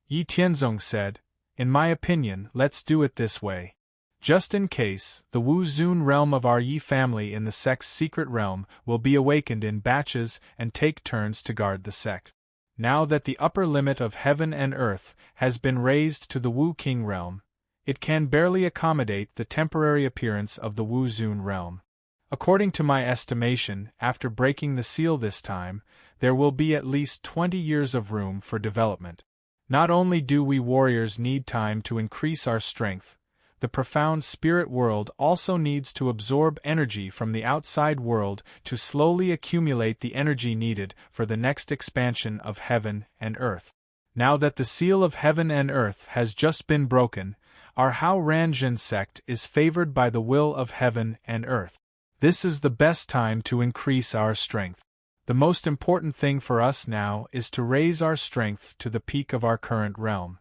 Yi Tianzong said, "In my opinion, let's do it this way. Just in case, the Wu Zun realm of our Yi family in the sect's secret realm will be awakened in batches and take turns to guard the sect. Now that the upper limit of heaven and earth has been raised to the Wu King realm, it can barely accommodate the temporary appearance of the Wu Zun realm. According to my estimation, after breaking the seal this time, there will be at least 20 years of room for development. Not only do we warriors need time to increase our strength, the profound spirit world also needs to absorb energy from the outside world to slowly accumulate the energy needed for the next expansion of heaven and earth. Now that the seal of heaven and earth has just been broken, our Hao Ranzhen sect is favored by the will of heaven and earth. This is the best time to increase our strength. The most important thing for us now is to raise our strength to the peak of our current realm.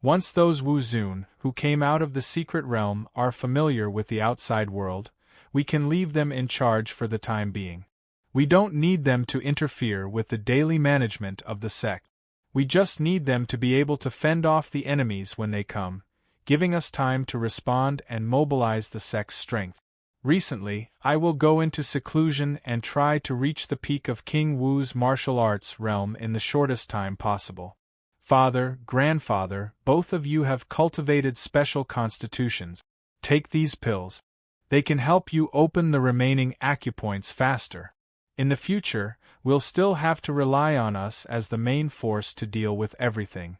Once those Wu-Zun, who came out of the secret realm, are familiar with the outside world, we can leave them in charge for the time being. We don't need them to interfere with the daily management of the sect. We just need them to be able to fend off the enemies when they come, giving us time to respond and mobilize the sect's strength. Recently, I will go into seclusion and try to reach the peak of King Wu's martial arts realm in the shortest time possible. Father, grandfather, both of you have cultivated special constitutions. Take these pills. They can help you open the remaining acupoints faster. In the future, we'll still have to rely on us as the main force to deal with everything.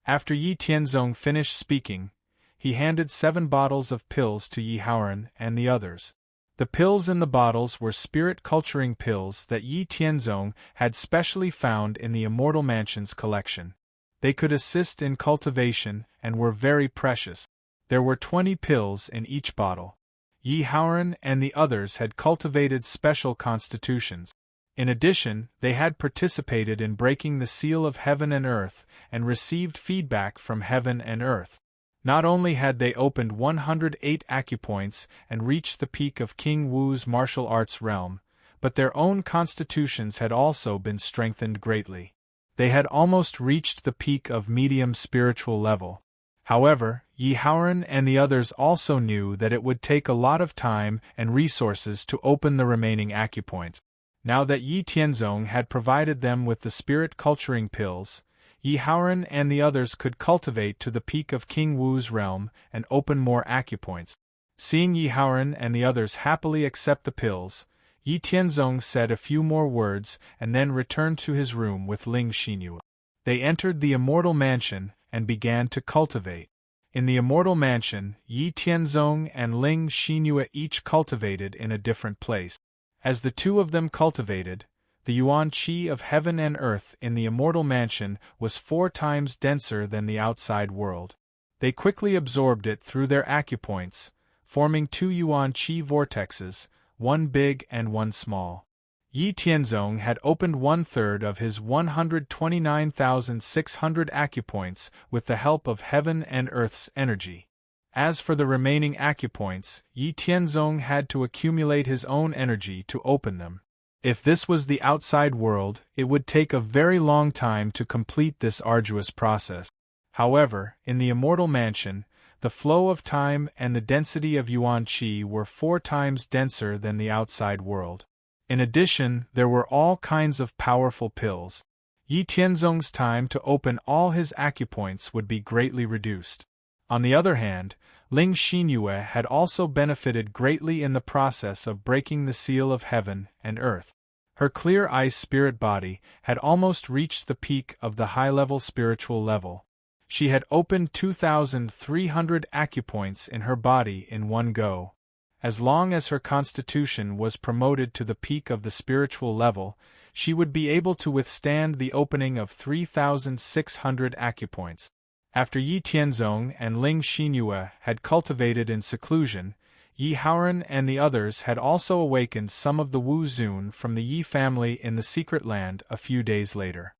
After Yi Tianzong finished speaking, he handed 7 bottles of pills to Yi Haoran and the others. The pills in the bottles were spirit-culturing pills that Yi Tianzong had specially found in the Immortal Mansion's collection. They could assist in cultivation and were very precious. There were 20 pills in each bottle. Yi Haoran and the others had cultivated special constitutions. In addition, they had participated in breaking the seal of heaven and earth and received feedback from heaven and earth. Not only had they opened 108 acupoints and reached the peak of King Wu's martial arts realm, but their own constitutions had also been strengthened greatly. They had almost reached the peak of medium spiritual level. However, Yi Haoran and the others also knew that it would take a lot of time and resources to open the remaining acupoints. Now that Yi Tianzong had provided them with the spirit-culturing pills, Yi Haoran and the others could cultivate to the peak of King Wu's realm and open more acupoints. Seeing Yi Haoran and the others happily accept the pills, Yi Tianzong said a few more words and then returned to his room with Ling Xinyue. They entered the Immortal Mansion and began to cultivate. In the Immortal Mansion, Yi Tianzong and Ling Xinyue each cultivated in a different place. As the two of them cultivated, the yuan qi of heaven and earth in the Immortal Mansion was 4 times denser than the outside world. They quickly absorbed it through their acupoints, forming 2 yuan qi vortexes, one big and one small. Yi Tianzong had opened 1/3 of his 129,600 acupoints with the help of heaven and earth's energy. As for the remaining acupoints, Yi Tianzong had to accumulate his own energy to open them. If this was the outside world, it would take a very long time to complete this arduous process. However, in the Immortal Mansion, the flow of time and the density of yuan qi were 4 times denser than the outside world. In addition, there were all kinds of powerful pills. Yi Tianzong's time to open all his acupoints would be greatly reduced. On the other hand, Ling Xinyue had also benefited greatly in the process of breaking the seal of heaven and earth. Her clear ice spirit body had almost reached the peak of the high-level spiritual level. She had opened 2,300 acupoints in her body in one go. As long as her constitution was promoted to the peak of the spiritual level, she would be able to withstand the opening of 3,600 acupoints. After Yi Tianzong and Ling Xinyue had cultivated in seclusion, Yi Haoran and the others had also awakened some of the Wu-Zun from the Yi family in the secret land a few days later.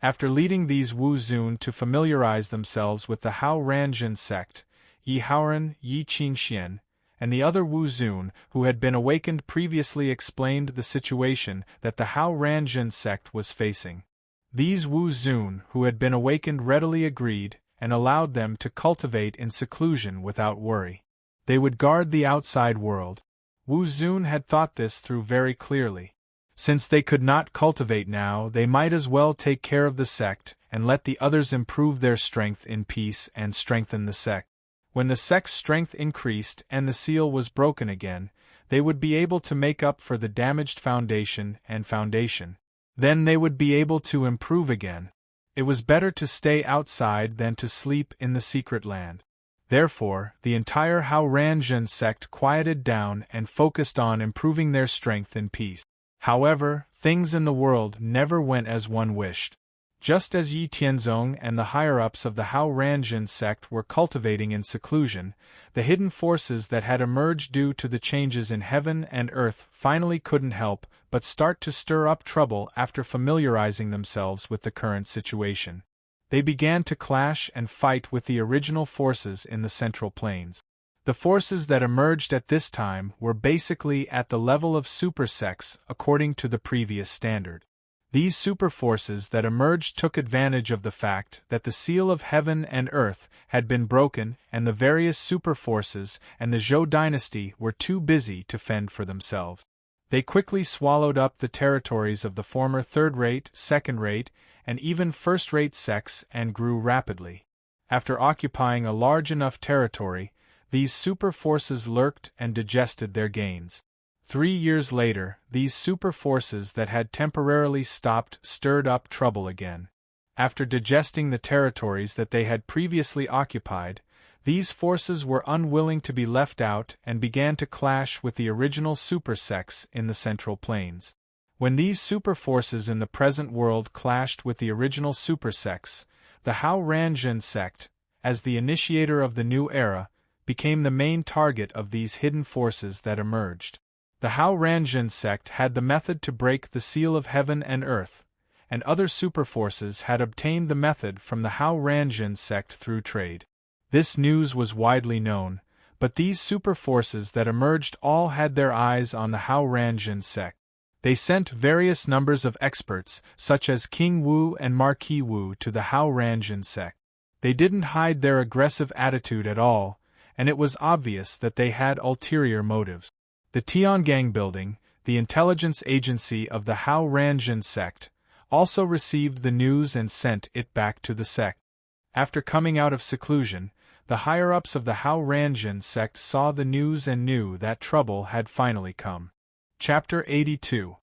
After leading these Wu-Zun to familiarize themselves with the Hao Ranjin sect, Yi Haoran, Yi Qingxian, and the other Wu-Zun who had been awakened previously explained the situation that the Hao Ranjin sect was facing. These Wu-Zun who had been awakened readily agreed and allowed them to cultivate in seclusion without worry. They would guard the outside world. Wu-Zun had thought this through very clearly. Since they could not cultivate now, they might as well take care of the sect and let the others improve their strength in peace and strengthen the sect. When the sect's strength increased and the seal was broken again, they would be able to make up for the damaged foundation and foundation. Then they would be able to improve again. It was better to stay outside than to sleep in the secret land. Therefore, the entire Hao Ranjin sect quieted down and focused on improving their strength in peace. However, things in the world never went as one wished. Just as Yi Tianzong and the higher-ups of the Hao Ranjin sect were cultivating in seclusion, the hidden forces that had emerged due to the changes in heaven and earth finally couldn't help but start to stir up trouble after familiarizing themselves with the current situation. They began to clash and fight with the original forces in the Central Plains. The forces that emerged at this time were basically at the level of super sects according to the previous standard. These super forces that emerged took advantage of the fact that the seal of heaven and earth had been broken and the various super forces and the Zhou dynasty were too busy to fend for themselves. They quickly swallowed up the territories of the former third-rate, second-rate, and even first-rate sects and grew rapidly. After occupying a large enough territory, these super forces lurked and digested their gains. 3 years later, these super forces that had temporarily stopped stirred up trouble again. After digesting the territories that they had previously occupied, these forces were unwilling to be left out and began to clash with the original super sects in the Central Plains. When these super forces in the present world clashed with the original super sects, the Hao Ranjin sect, as the initiator of the new era, became the main target of these hidden forces that emerged. The Hao Ranjin sect had the method to break the seal of heaven and earth, and other superforces had obtained the method from the Hao Ranjin sect through trade. This news was widely known, but these superforces that emerged all had their eyes on the Hao Ranjin sect. They sent various numbers of experts, such as King Wu and Marquis Wu, to the Hao Ranjin sect. They didn't hide their aggressive attitude at all, and it was obvious that they had ulterior motives. The Tiangang Building, the intelligence agency of the Hao Ranjin sect, also received the news and sent it back to the sect. After coming out of seclusion, the higher-ups of the Hao Ranjin sect saw the news and knew that trouble had finally come. Chapter 82.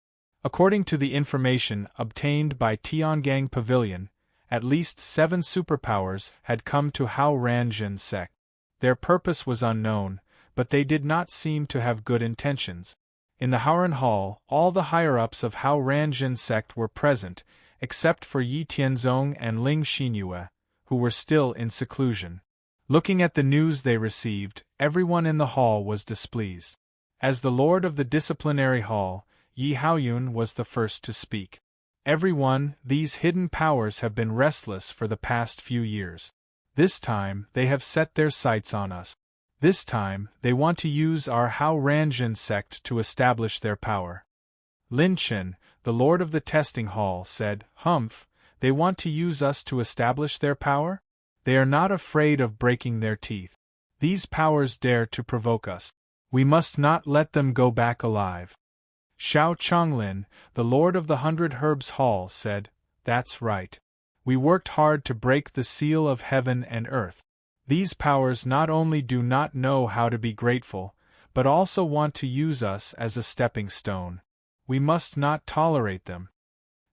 According to the information obtained by Tiangang Pavilion, at least 7 superpowers had come to Hao Ranjin sect. Their purpose was unknown, but they did not seem to have good intentions. In the Haoran Hall, all the higher-ups of Hao Ranjin sect were present, except for Yi Tianzong and Ling Xinyue, who were still in seclusion. Looking at the news they received, everyone in the hall was displeased. As the lord of the disciplinary hall, Yi Haoyun was the first to speak. Everyone, these hidden powers have been restless for the past few years. This time, they have set their sights on us. This time, they want to use our Hao Ranjin sect to establish their power. Lin Chen, the lord of the testing hall, said, "Humph, they want to use us to establish their power? They are not afraid of breaking their teeth. These powers dare to provoke us. We must not let them go back alive." Xiao Chonglin, the lord of the 100 Herbs Hall, said, "That's right. We worked hard to break the seal of heaven and earth. These powers not only do not know how to be grateful, but also want to use us as a stepping stone. We must not tolerate them."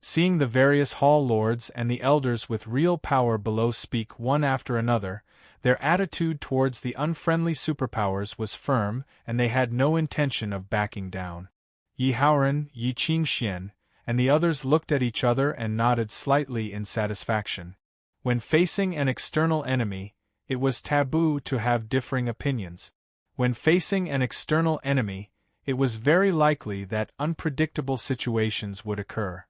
Seeing the various hall lords and the elders with real power below speak one after another, their attitude towards the unfriendly superpowers was firm and they had no intention of backing down. Yi Haoran, Yi Qingxian, and the others looked at each other and nodded slightly in satisfaction. When facing an external enemy, it was taboo to have differing opinions. When facing an external enemy, it was very likely that unpredictable situations would occur.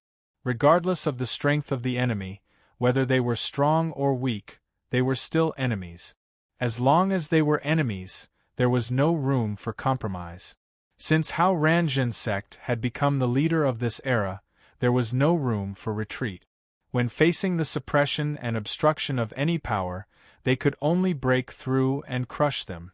Regardless of the strength of the enemy, whether they were strong or weak, they were still enemies. As long as they were enemies, there was no room for compromise. Since Hao Ranjin sect had become the leader of this era, there was no room for retreat. When facing the suppression and obstruction of any power, they could only break through and crush them.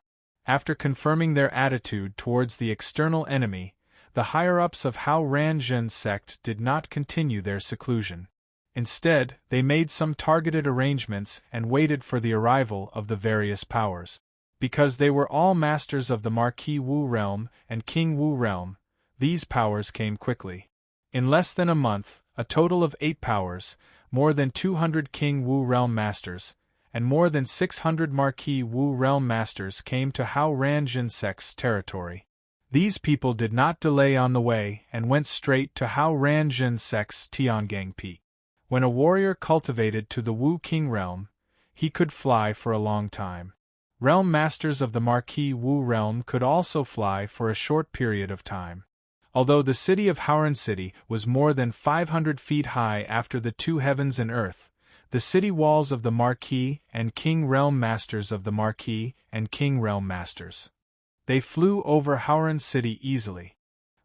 After confirming their attitude towards the external enemy, the higher-ups of Hao Ranjin sect did not continue their seclusion. Instead, they made some targeted arrangements and waited for the arrival of the various powers. Because they were all masters of the Marquis Wu realm and King Wu realm, these powers came quickly. In less than a month, a total of 8 powers, more than 200 King Wu realm masters, and more than 600 Marquis Wu realm masters came to Hao Ranjin sect's territory. These people did not delay on the way and went straight to Hao Ranjin sect's Tiangang Peak. When a warrior cultivated to the Wu King realm, he could fly for a long time. Realm masters of the Marquis Wu realm could also fly for a short period of time. Although the city of Howren City was more than 500 feet high after the two heavens and earth, the city walls of the Marquis and King Realm Masters of the Marquis and King Realm Masters. They flew over Howren City easily.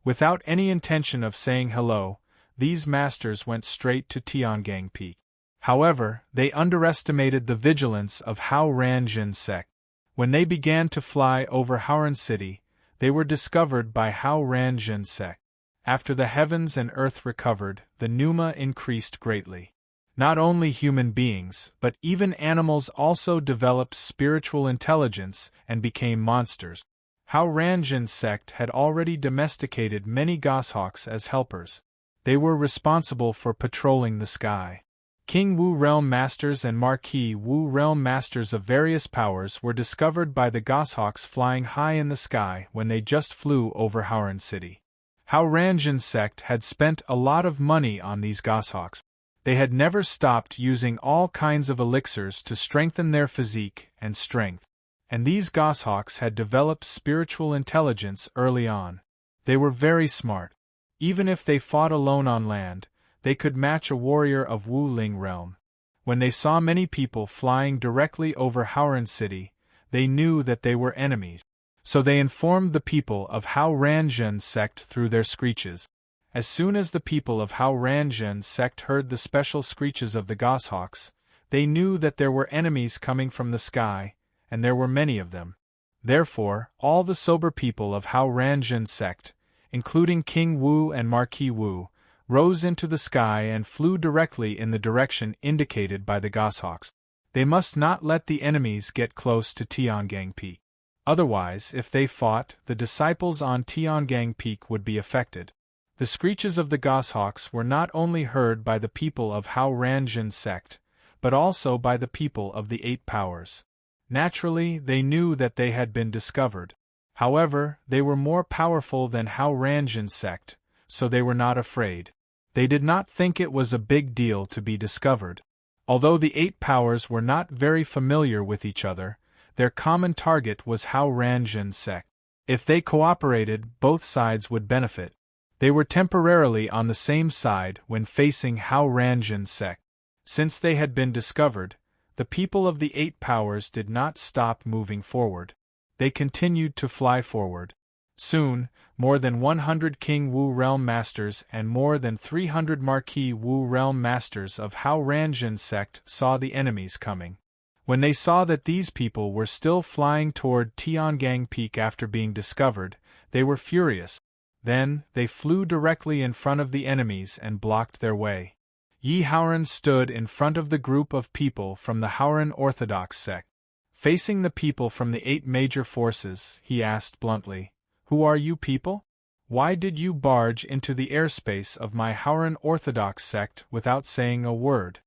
Without any intention of saying hello, these masters went straight to Tiangang Peak. However, they underestimated the vigilance of Hao Ranjin sect. When they began to fly over Howren City, they were discovered by Hao Ranjin sect. After the heavens and earth recovered, the pneuma increased greatly. Not only human beings, but even animals also developed spiritual intelligence and became monsters. Hao Ranjin sect had already domesticated many goshawks as helpers. They were responsible for patrolling the sky. King Wu Realm Masters and Marquis Wu Realm Masters of various powers were discovered by the goshawks flying high in the sky when they just flew over Howren City. Hao Ranjin sect had spent a lot of money on these goshawks. They had never stopped using all kinds of elixirs to strengthen their physique and strength. And these goshawks had developed spiritual intelligence early on. They were very smart. Even if they fought alone on land, they could match a warrior of Wu Ling realm. When they saw many people flying directly over Howren City, they knew that they were enemies. So they informed the people of Hao Ranjin sect through their screeches. As soon as the people of Hao Ranjin sect heard the special screeches of the goshawks, they knew that there were enemies coming from the sky, and there were many of them. Therefore, all the sober people of Hao Ranjin sect, including King Wu and Marquis Wu, rose into the sky and flew directly in the direction indicated by the goshawks. They must not let the enemies get close to Tiangang Peak. Otherwise, if they fought, the disciples on Tiangang Peak would be affected. The screeches of the goshawks were not only heard by the people of Hao Ranjin sect, but also by the people of the Eight Powers. Naturally, they knew that they had been discovered. However, they were more powerful than Hao Ranjin sect, so they were not afraid. They did not think it was a big deal to be discovered. Although the Eight Powers were not very familiar with each other, their common target was Hao Ranjin sect. If they cooperated, both sides would benefit. They were temporarily on the same side when facing Hao Ranjin sect. Since they had been discovered, the people of the Eight Powers did not stop moving forward. They continued to fly forward. Soon, more than 100 King Wu Realm Masters and more than 300 Marquis Wu Realm Masters of Hao Ranjin sect saw the enemies coming. When they saw that these people were still flying toward Tiangang Peak after being discovered, they were furious. Then, they flew directly in front of the enemies and blocked their way. Yi Haoren stood in front of the group of people from the Haoren Orthodox sect. Facing the people from the 8 major forces, he asked bluntly, "Who are you people? Why did you barge into the airspace of my Haoren Orthodox sect without saying a word?"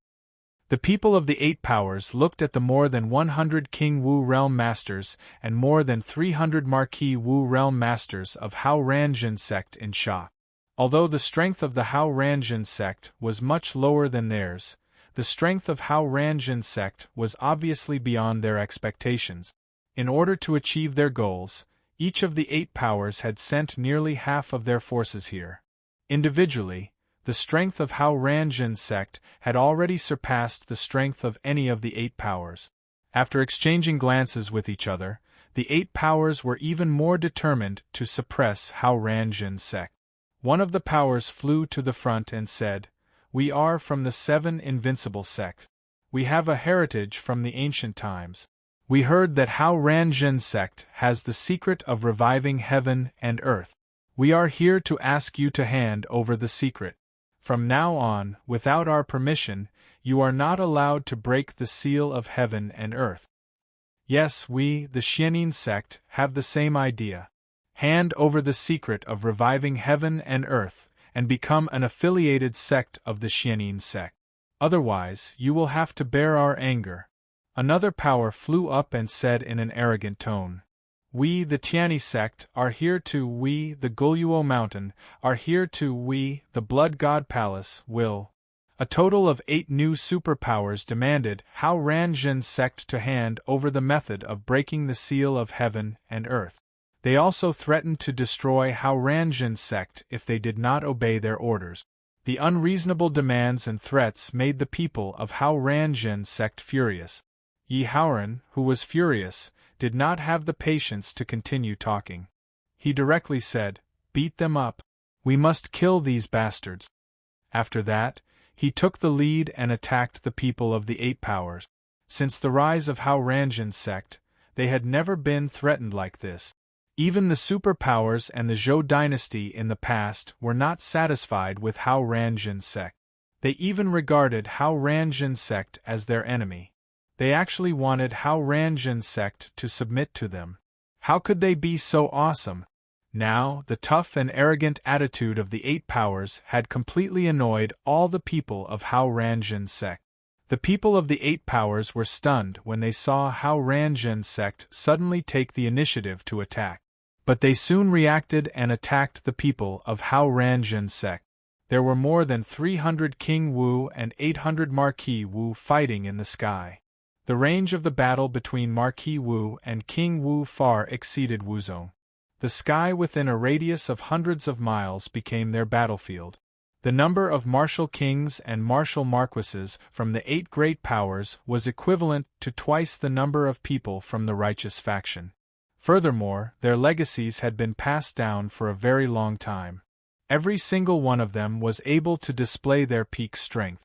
The people of the 8 Powers looked at the more than 100 King Wu Realm Masters and more than 300 Marquis Wu Realm Masters of Hao Ranjin sect in shock. Although the strength of the Hao Ranjin sect was much lower than theirs, the strength of Hao Ranjin sect was obviously beyond their expectations. In order to achieve their goals, each of the 8 Powers had sent nearly half of their forces here. Individually, the strength of Hao Ranjin sect had already surpassed the strength of any of the 8 Powers. After exchanging glances with each other, the 8 Powers were even more determined to suppress Hao Ranjin sect. One of the powers flew to the front and said, "We are from the 7 Invincible sect. We have a heritage from the ancient times. We heard that Hao Ranjin sect has the secret of reviving heaven and earth. We are here to ask you to hand over the secret. From now on, without our permission, you are not allowed to break the seal of heaven and earth." Yes, we, the Xianin sect, have the same idea. Hand over the secret of reviving heaven and earth, and become an affiliated sect of the Xianin sect. Otherwise, you will have to bear our anger. Another power flew up and said in an arrogant tone, "We, the Tiani sect, are here to, we, the Goluo mountain, are here to, we, the Blood God Palace, will." A total of 8 new superpowers demanded Hao Ranjin's sect to hand over the method of breaking the seal of heaven and earth. They also threatened to destroy Hao Ranjin's sect if they did not obey their orders. The unreasonable demands and threats made the people of Hao Ranjin's sect furious. Yi Haoran, who was furious, did not have the patience to continue talking. He directly said, "Beat them up. We must kill these bastards." After that, he took the lead and attacked the people of the 8 powers. Since the rise of Hao Ranjin's sect, they had never been threatened like this. Even the superpowers and the Zhou dynasty in the past were not satisfied with Hao Ranjin's sect. They even regarded Hao Ranjin's sect as their enemy. They actually wanted Hao Ranjin's sect to submit to them. How could they be so awesome? Now, the tough and arrogant attitude of the 8 powers had completely annoyed all the people of Hao Ranjin's sect. The people of the 8 powers were stunned when they saw Hao Ranjin's sect suddenly take the initiative to attack. But they soon reacted and attacked the people of Hao Ranjin's sect. There were more than 300 King Wu and 800 Marquis Wu fighting in the sky. The range of the battle between Marquis Wu and King Wu far exceeded Wuzong. The sky within a radius of hundreds of miles became their battlefield. The number of martial kings and martial marquises from the 8 great powers was equivalent to twice the number of people from the righteous faction. Furthermore, their legacies had been passed down for a very long time. Every single one of them was able to display their peak strength.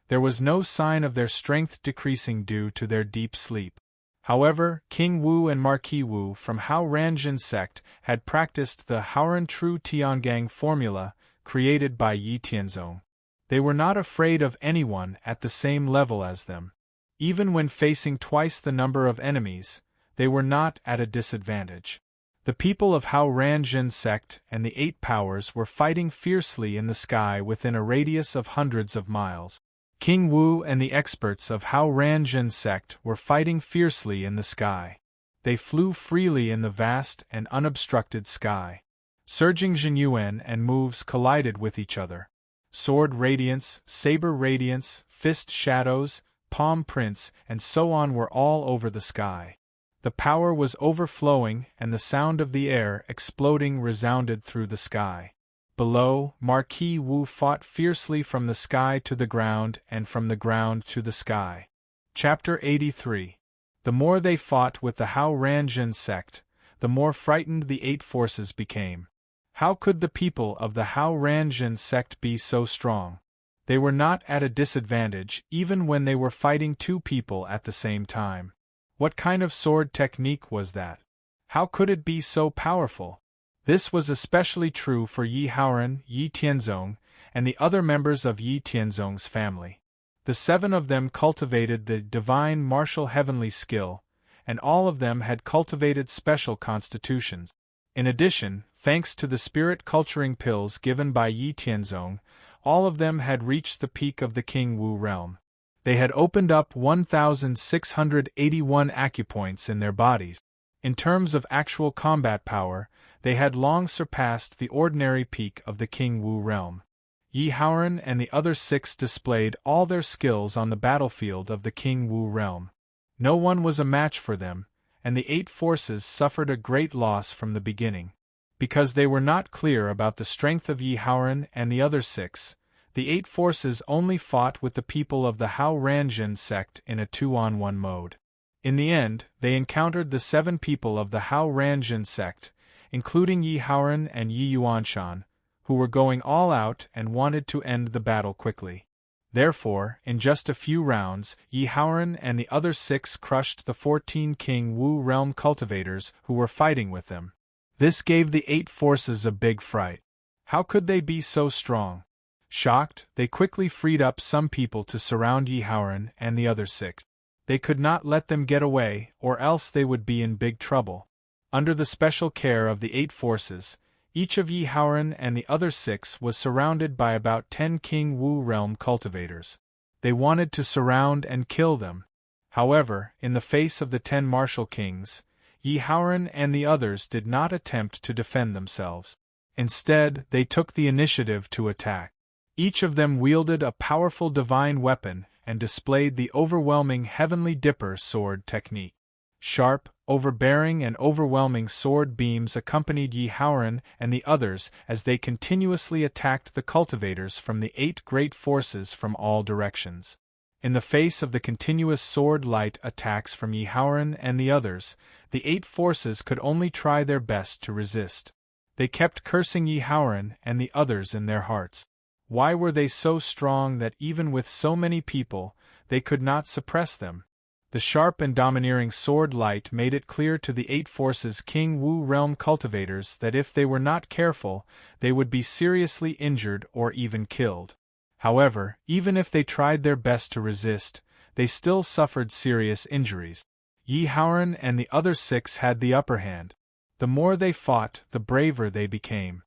There was no sign of their strength decreasing due to their deep sleep. However, King Wu and Marquis Wu from Hao Ranjin's sect had practiced the Haoran True Tiangang formula created by Yi Tianzong. They were not afraid of anyone at the same level as them. Even when facing twice the number of enemies, they were not at a disadvantage. The people of Hao Ranjin's sect and the 8 powers were fighting fiercely in the sky within a radius of hundreds of miles. King Wu and the experts of Hao Ranjin's sect were fighting fiercely in the sky. They flew freely in the vast and unobstructed sky. Surging Zhenyuan and moves collided with each other. Sword radiance, saber radiance, fist shadows, palm prints, and so on were all over the sky. The power was overflowing and the sound of the air exploding resounded through the sky. Below, Marquis Wu fought fiercely from the sky to the ground and from the ground to the sky. Chapter 83. The more they fought with the Hao Ranjin sect, the more frightened the 8 forces became. How could the people of the Hao Ranjin sect be so strong? They were not at a disadvantage even when they were fighting 2 people at the same time. What kind of sword technique was that? How could it be so powerful? This was especially true for Yi Haoran, Yi Tianzong, and the other members of Yi Tianzong's family. The 7 of them cultivated the divine martial heavenly skill, and all of them had cultivated special constitutions. In addition, thanks to the spirit culturing pills given by Yi Tianzong, all of them had reached the peak of the King Wu realm. They had opened up 1,681 acupoints in their bodies. In terms of actual combat power, they had long surpassed the ordinary peak of the King Wu realm. Yi Haoran and the other 6 displayed all their skills on the battlefield of the King Wu realm. No one was a match for them, and the 8 forces suffered a great loss from the beginning. Because they were not clear about the strength of Yi Haoran and the other 6, the 8 forces only fought with the people of the Hao Ranjin sect in a 2-on-1 mode. In the end, they encountered the 7 people of the Hao Ranjin sect, including Yi Haoran and Yi Yuanshan, who were going all out and wanted to end the battle quickly. Therefore, in just a few rounds, Yi Haoran and the other 6 crushed the 14 King Wu realm cultivators who were fighting with them. This gave the 8 forces a big fright. How could they be so strong? Shocked, they quickly freed up some people to surround Yi Haoran and the other 6. They could not let them get away, or else they would be in big trouble. Under the special care of the 8 forces, each of Yi Haoran and the other 6 was surrounded by about 10 King Wu realm cultivators. They wanted to surround and kill them. However, in the face of the 10 martial kings, Yi Haoran and the others did not attempt to defend themselves. Instead, they took the initiative to attack. Each of them wielded a powerful divine weapon and displayed the overwhelming Heavenly Dipper sword technique. Sharp, overbearing and overwhelming sword beams accompanied Yi Haoran and the others as they continuously attacked the cultivators from the 8 great forces from all directions. In the face of the continuous sword light attacks from Yi Haoran and the others, the 8 forces could only try their best to resist. They kept cursing Yi Haoran and the others in their hearts. Why were they so strong that even with so many people, they could not suppress them? The sharp and domineering sword light made it clear to the 8 forces King Wu realm cultivators that if they were not careful, they would be seriously injured or even killed. However, even if they tried their best to resist, they still suffered serious injuries. Yi Haoran and the other 6 had the upper hand. The more they fought, the braver they became.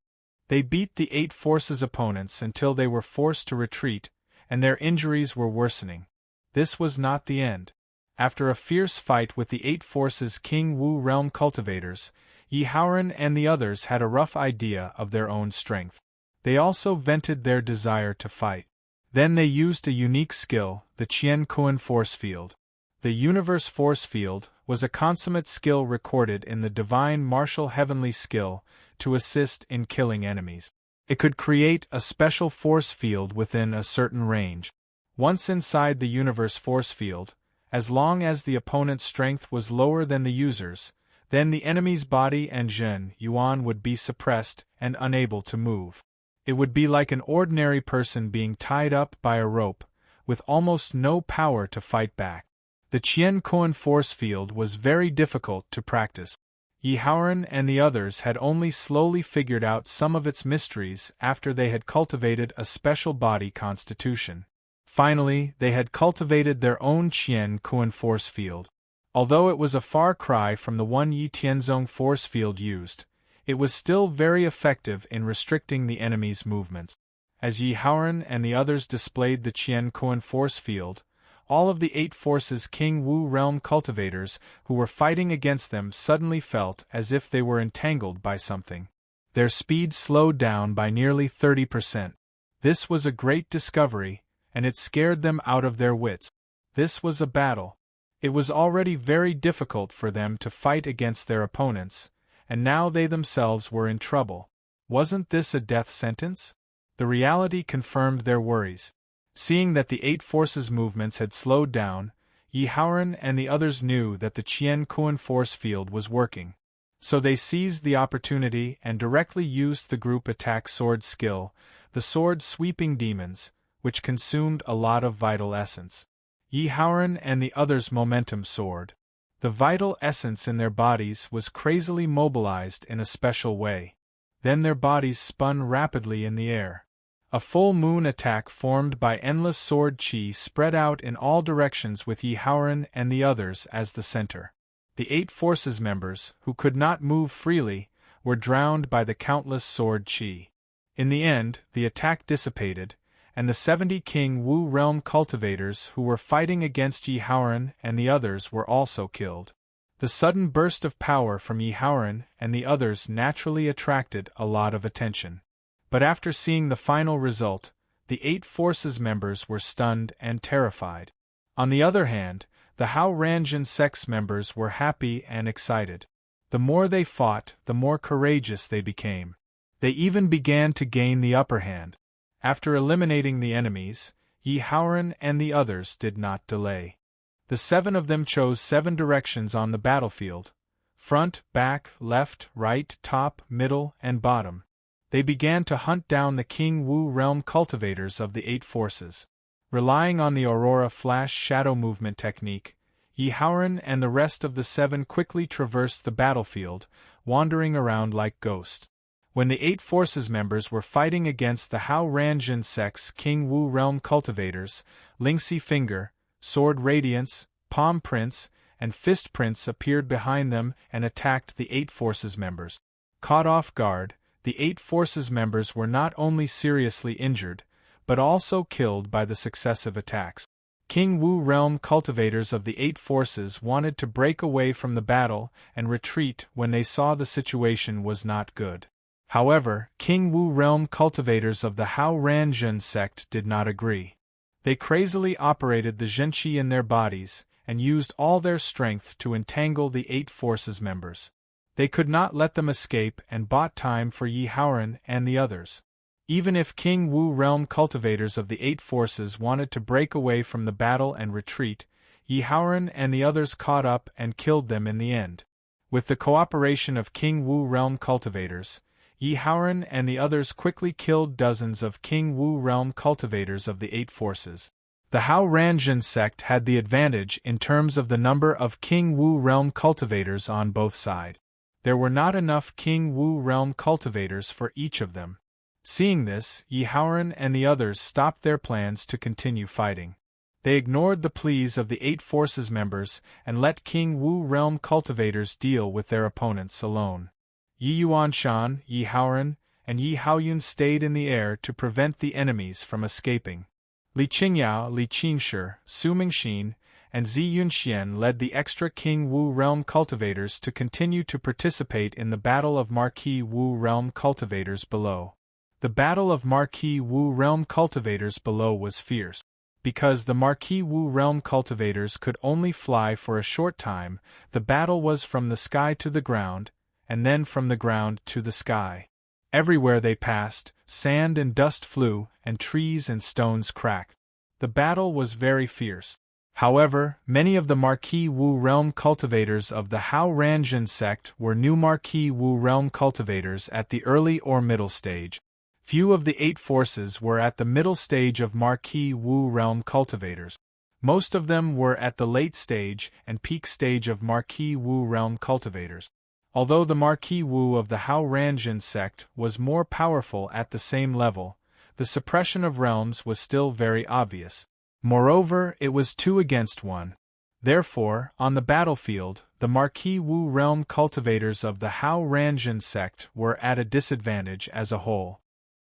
They beat the 8 forces' opponents until they were forced to retreat, and their injuries were worsening. This was not the end. After a fierce fight with the 8 forces King Wu realm cultivators, Yi Haoran and the others had a rough idea of their own strength. They also vented their desire to fight. Then they used a unique skill, the Qian Kuan force field. The universe force field was a consummate skill recorded in the divine martial heavenly skill to assist in killing enemies. It could create a special force field within a certain range. Once inside the universe force field, as long as the opponent's strength was lower than the user's, then the enemy's body and Zhen Yuan would be suppressed and unable to move. It would be like an ordinary person being tied up by a rope, with almost no power to fight back. The Qian Kuan force field was very difficult to practice. Yi Haoran and the others had only slowly figured out some of its mysteries after they had cultivated a special body constitution. Finally, they had cultivated their own Qian Kuan force field. Although it was a far cry from the one Yi Tianzong force field used, it was still very effective in restricting the enemy's movements. As Yi Haoran and the others displayed the Qian Kuan force field, all of the 8 forces King Wu realm cultivators who were fighting against them suddenly felt as if they were entangled by something. Their speed slowed down by nearly 30%. This was a great discovery, and it scared them out of their wits. This was a battle. It was already very difficult for them to fight against their opponents, and now they themselves were in trouble. Wasn't this a death sentence? The reality confirmed their worries. Seeing that the 8 forces' movements had slowed down, Yi Haoran and the others knew that the Qian Kuan force field was working. So they seized the opportunity and directly used the group attack sword skill, the sword sweeping demons, which consumed a lot of vital essence. Yi Haoran and the others' momentum sword. The vital essence in their bodies was crazily mobilized in a special way. Then their bodies spun rapidly in the air. A full moon attack formed by endless sword chi spread out in all directions with Yi Haoran and the others as the center. The 8 forces members, who could not move freely, were drowned by the countless sword chi. In the end, the attack dissipated, and the 70 King Wu realm cultivators who were fighting against Yi Haoran and the others were also killed. The sudden burst of power from Yi Haoran and the others naturally attracted a lot of attention. But after seeing the final result, the 8 forces members were stunned and terrified. On the other hand, the Hao Ranjin sect's members were happy and excited. The more they fought, the more courageous they became. They even began to gain the upper hand. After eliminating the enemies, Yi Haoran and the others did not delay. The 7 of them chose 7 directions on the battlefield: front, back, left, right, top, middle, and bottom. They began to hunt down the King Wu realm cultivators of the 8 forces. Relying on the Aurora Flash shadow movement technique, Yi Haoran and the rest of the 7 quickly traversed the battlefield, wandering around like ghosts. When the 8 forces members were fighting against the Hao Ranjin sect's King Wu realm cultivators, Lingxi Finger, Sword Radiance, Palm Prince, and Fist Prince appeared behind them and attacked the 8 forces members. Caught off guard, the 8 forces members were not only seriously injured, but also killed by the successive attacks. King Wu realm cultivators of the 8 forces wanted to break away from the battle and retreat when they saw the situation was not good. However, King Wu realm cultivators of the Hao Ranjun sect did not agree. They crazily operated the Zhenqi in their bodies, and used all their strength to entangle the 8 forces members. They could not let them escape and bought time for Yi Haoran and the others. Even if King Wu realm cultivators of the 8 forces wanted to break away from the battle and retreat, Yi Haoran and the others caught up and killed them in the end. With the cooperation of King Wu realm cultivators, Yi Haoran and the others quickly killed dozens of King Wu realm cultivators of the 8 forces. The Hao Ranjun sect had the advantage in terms of the number of King Wu realm cultivators on both sides. There were not enough King Wu realm cultivators for each of them. Seeing this, Yi Haoran and the others stopped their plans to continue fighting. They ignored the pleas of the 8 forces members and let King Wu realm cultivators deal with their opponents alone. Yi Yuanshan, Yi Haoran, and Yi Haoyun stayed in the air to prevent the enemies from escaping. Li Qingyao, Li Qingshi, Su Mingxin, and Zi Yunxian led the extra King Wu realm cultivators to continue to participate in the Battle of Marquis Wu realm cultivators below. The Battle of Marquis Wu realm cultivators below was fierce. Because the Marquis Wu realm cultivators could only fly for a short time, the battle was from the sky to the ground, and then from the ground to the sky. Everywhere they passed, sand and dust flew, and trees and stones cracked. The battle was very fierce. However, many of the Marquis Wu realm cultivators of the Hao Ranjun sect were new Marquis Wu realm cultivators at the early or middle stage. Few of the 8 forces were at the middle stage of Marquis Wu realm cultivators. Most of them were at the late stage and peak stage of Marquis Wu realm cultivators. Although the Marquis Wu of the Hao Ranjun sect was more powerful at the same level, the suppression of realms was still very obvious. Moreover, it was 2 against 1. Therefore, on the battlefield, the Marquis Wu realm cultivators of the Hao Ranjun sect were at a disadvantage as a whole.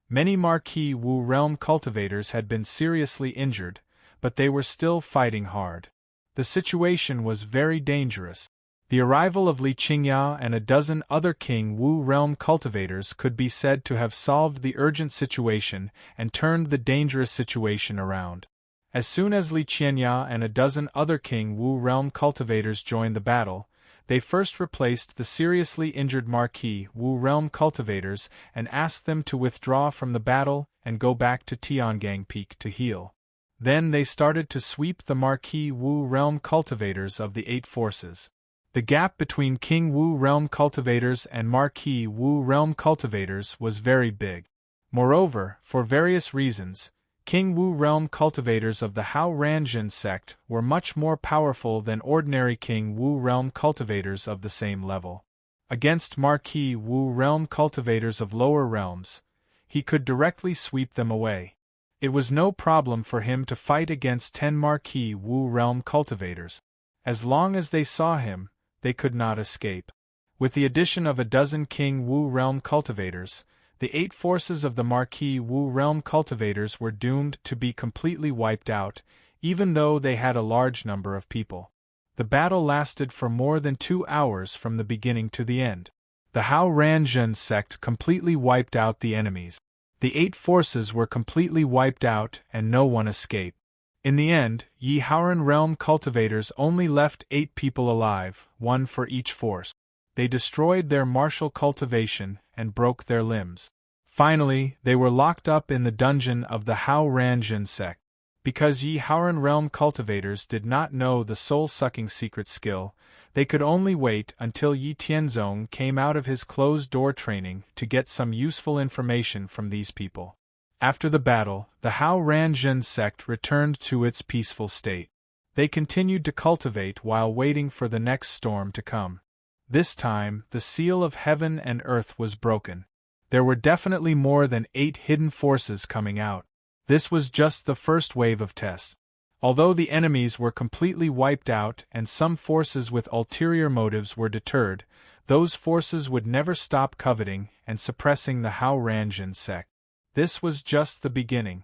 Many Marquis Wu realm cultivators had been seriously injured, but they were still fighting hard. The situation was very dangerous. The arrival of Li Qingyao and a dozen other King Wu realm cultivators could be said to have solved the urgent situation and turned the dangerous situation around. As soon as Li Qingyao and a dozen other King Wu realm cultivators joined the battle, they first replaced the seriously injured Marquis Wu realm cultivators and asked them to withdraw from the battle and go back to Tiangang Peak to heal. Then they started to sweep the Marquis Wu realm cultivators of the 8 forces. The gap between King Wu realm cultivators and Marquis Wu realm cultivators was very big. Moreover, for various reasons, King Wu realm cultivators of the Hao Ranjun sect were much more powerful than ordinary King Wu realm cultivators of the same level. Against Marquis Wu realm cultivators of lower realms, he could directly sweep them away. It was no problem for him to fight against 10 Marquis Wu realm cultivators. As long as they saw him, they could not escape. With the addition of a dozen King Wu realm cultivators, the 8 forces of the Marquis Wu realm cultivators were doomed to be completely wiped out, even though they had a large number of people. The battle lasted for more than 2 hours from the beginning to the end. The Hao Ranjun sect completely wiped out the enemies. The 8 forces were completely wiped out and no one escaped. In the end, Yi Haoran realm cultivators only left 8 people alive, 1 for each force. They destroyed their martial cultivation and broke their limbs. Finally, they were locked up in the dungeon of the Hao Ranjun sect. Because Yi Haoran realm cultivators did not know the soul-sucking secret skill, they could only wait until Yi Tianzong came out of his closed-door training to get some useful information from these people. After the battle, the Hao Ranjun sect returned to its peaceful state. They continued to cultivate while waiting for the next storm to come. This time, the seal of heaven and earth was broken. There were definitely more than 8 hidden forces coming out. This was just the first wave of tests. Although the enemies were completely wiped out and some forces with ulterior motives were deterred, those forces would never stop coveting and suppressing the Hao Ranjun sect. This was just the beginning.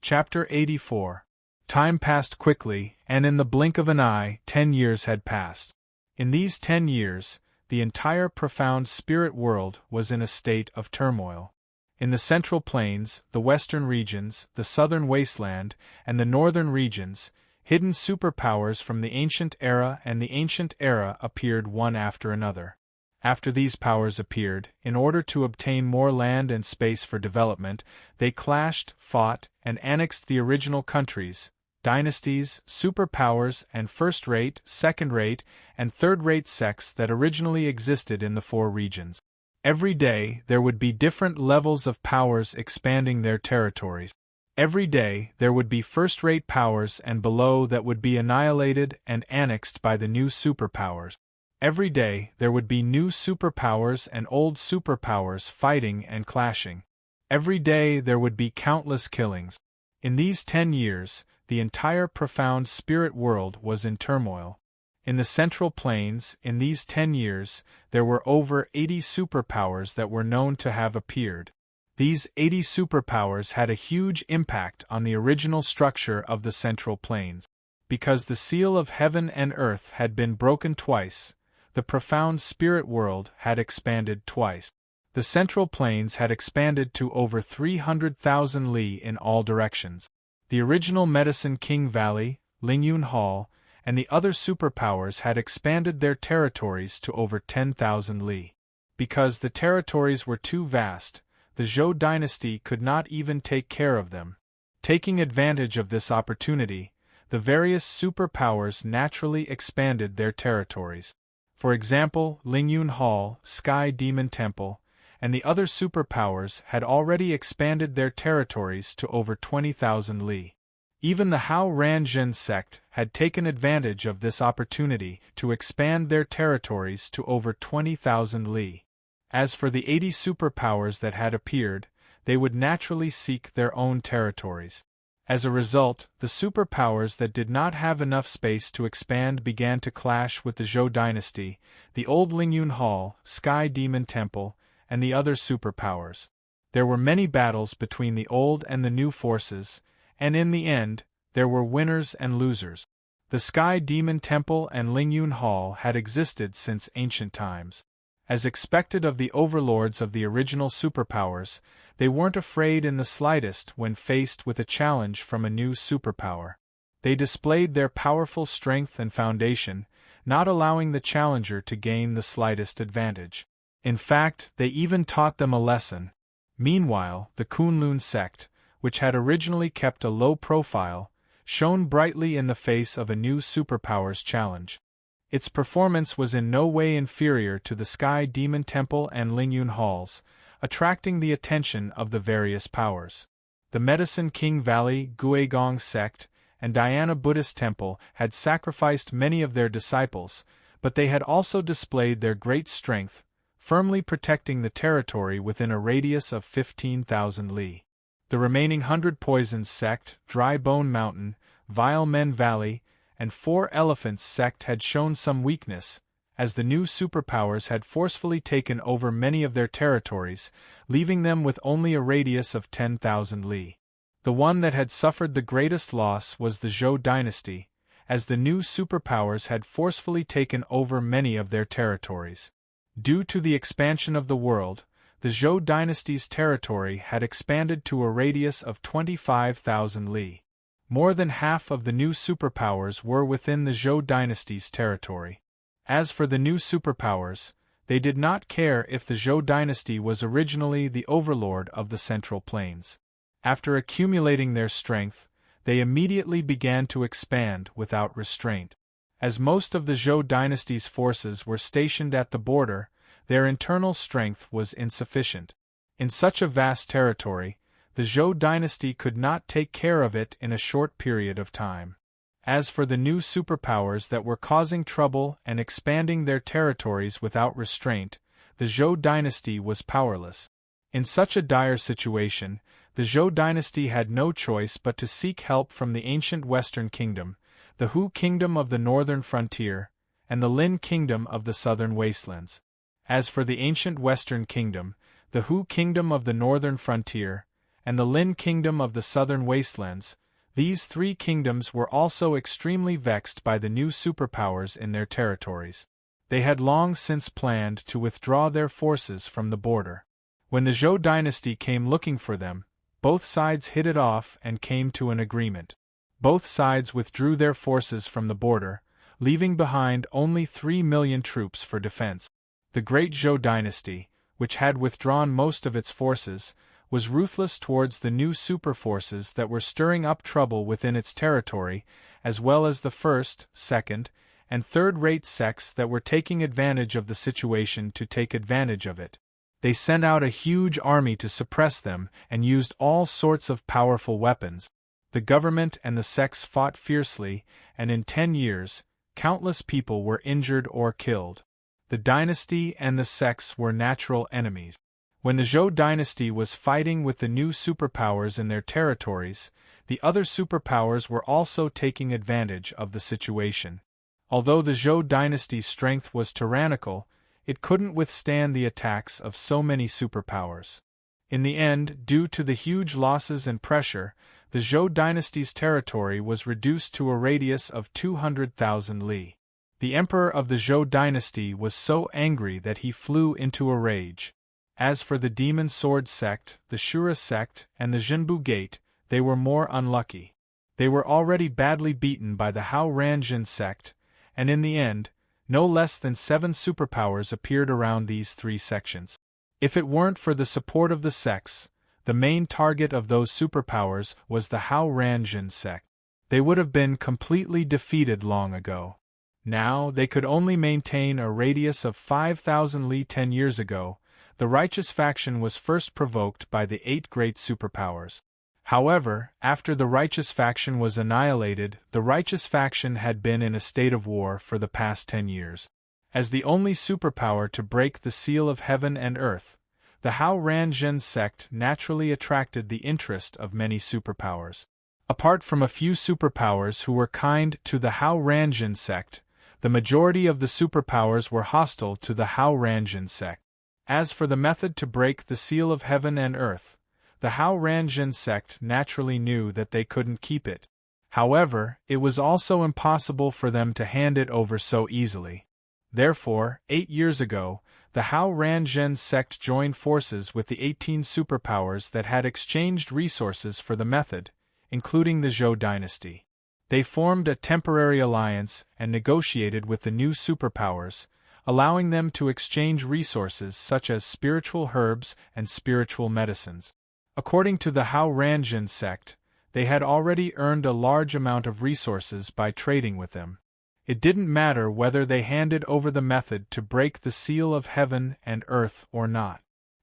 Chapter 84. Time passed quickly, and in the blink of an eye, 10 years had passed. In these 10 years, the entire profound spirit world was in a state of turmoil. In the central plains, the western regions, the southern wasteland, and the northern regions, hidden superpowers from the ancient era and the ancient era appeared one after another. After these powers appeared, in order to obtain more land and space for development, they clashed, fought, and annexed the original countries, dynasties, superpowers, and first-rate, second-rate, and third-rate sects that originally existed in the four regions. Every day there would be different levels of powers expanding their territories. Every day there would be first-rate powers and below that would be annihilated and annexed by the new superpowers. Every day there would be new superpowers and old superpowers fighting and clashing. Every day there would be countless killings. In these 10 years, the entire profound spirit world was in turmoil. In the Central Plains, in these 10 years, there were over 80 superpowers that were known to have appeared. These 80 superpowers had a huge impact on the original structure of the Central Plains. Because the seal of heaven and earth had been broken twice, the profound spirit world had expanded twice. The Central Plains had expanded to over 300,000 li in all directions. The original Medicine King Valley, Lingyun Hall, and the other superpowers had expanded their territories to over 10,000 li. Because the territories were too vast, the Zhou dynasty could not even take care of them. Taking advantage of this opportunity, the various superpowers naturally expanded their territories. For example, Lingyun Hall, Sky Demon Temple, and the other superpowers had already expanded their territories to over 20,000 li. Even the Hao Ranzhen sect had taken advantage of this opportunity to expand their territories to over 20,000 li. As for the 80 superpowers that had appeared, they would naturally seek their own territories. As a result, the superpowers that did not have enough space to expand began to clash with the Zhou dynasty, the old Lingyun Hall, Sky Demon Temple, and the other superpowers. There were many battles between the old and the new forces, and in the end, there were winners and losers. The Sky Demon Temple and Lingyun Hall had existed since ancient times. As expected of the overlords of the original superpowers, they weren't afraid in the slightest when faced with a challenge from a new superpower. They displayed their powerful strength and foundation, not allowing the challenger to gain the slightest advantage. In fact, they even taught them a lesson. Meanwhile, the Kunlun sect, which had originally kept a low profile, shone brightly in the face of a new superpower's challenge. Its performance was in no way inferior to the Sky Demon Temple and Lingyun Halls, attracting the attention of the various powers. The Medicine King Valley Guigong sect and Diana Buddhist Temple had sacrificed many of their disciples, but they had also displayed their great strength, firmly protecting the territory within a radius of 15,000 li. The remaining 100 Poisons sect, Dry Bone Mountain, Vile Men Valley, and Four Elephants sect had shown some weakness, as the new superpowers had forcefully taken over many of their territories, leaving them with only a radius of 10,000 li. The one that had suffered the greatest loss was the Zhou dynasty, as the new superpowers had forcefully taken over many of their territories. Due to the expansion of the world, the Zhou dynasty's territory had expanded to a radius of 25,000 li. More than half of the new superpowers were within the Zhou dynasty's territory. As for the new superpowers, they did not care if the Zhou dynasty was originally the overlord of the Central Plains. After accumulating their strength, they immediately began to expand without restraint. As most of the Zhou dynasty's forces were stationed at the border, their internal strength was insufficient. In such a vast territory, the Zhou dynasty could not take care of it in a short period of time. As for the new superpowers that were causing trouble and expanding their territories without restraint, the Zhou dynasty was powerless. In such a dire situation, the Zhou dynasty had no choice but to seek help from the ancient Western Kingdom, the Hu Kingdom of the northern frontier, and the Lin Kingdom of the southern wastelands. As for the ancient Western Kingdom, the Hu Kingdom of the northern frontier, and the Lin Kingdom of the southern wastelands, these three kingdoms were also extremely vexed by the new superpowers in their territories. They had long since planned to withdraw their forces from the border. When the Zhou dynasty came looking for them, both sides hit it off and came to an agreement. Both sides withdrew their forces from the border, leaving behind only 3 million troops for defense. The great Zhou dynasty, which had withdrawn most of its forces, was ruthless towards the new superforces that were stirring up trouble within its territory, as well as the first, second, and third-rate sects that were taking advantage of the situation to take advantage of it. They sent out a huge army to suppress them and used all sorts of powerful weapons. The government and the sects fought fiercely, and in 10 years, countless people were injured or killed. The dynasty and the sects were natural enemies. When the Zhou dynasty was fighting with the new superpowers in their territories, the other superpowers were also taking advantage of the situation. Although the Zhou dynasty's strength was tyrannical, it couldn't withstand the attacks of so many superpowers. In the end, due to the huge losses and pressure, the Zhou dynasty's territory was reduced to a radius of 200,000 li. The emperor of the Zhou dynasty was so angry that he flew into a rage. As for the Demon Sword sect, the Shura sect, and the Jinbu Gate, they were more unlucky. They were already badly beaten by the Hao Ranjin sect, and in the end, no less than 7 superpowers appeared around these 3 sections. If it weren't for the support of the sects, the main target of those superpowers was the Hao Ranjin sect. They would have been completely defeated long ago. Now, they could only maintain a radius of 5,000 li 10 years ago. The righteous faction was first provoked by the 8 great superpowers. However, after the righteous faction was annihilated, the righteous faction had been in a state of war for the past 10 years. As the only superpower to break the seal of heaven and earth, the Hao Ranjin sect naturally attracted the interest of many superpowers. Apart from a few superpowers who were kind to the Hao Ranjin sect, the majority of the superpowers were hostile to the Hao Ranjin sect. As for the method to break the seal of heaven and earth, the Hao Ranjin sect naturally knew that they couldn't keep it. However, it was also impossible for them to hand it over so easily. Therefore, 8 years ago, the Hao Ranjin sect joined forces with the 18 superpowers that had exchanged resources for the method, including the Zhou dynasty. They formed a temporary alliance and negotiated with the new superpowers, allowing them to exchange resources such as spiritual herbs and spiritual medicines. According to the Hao Ranjin sect, they had already earned a large amount of resources by trading with them. It didn't matter whether they handed over the method to break the seal of heaven and earth or not.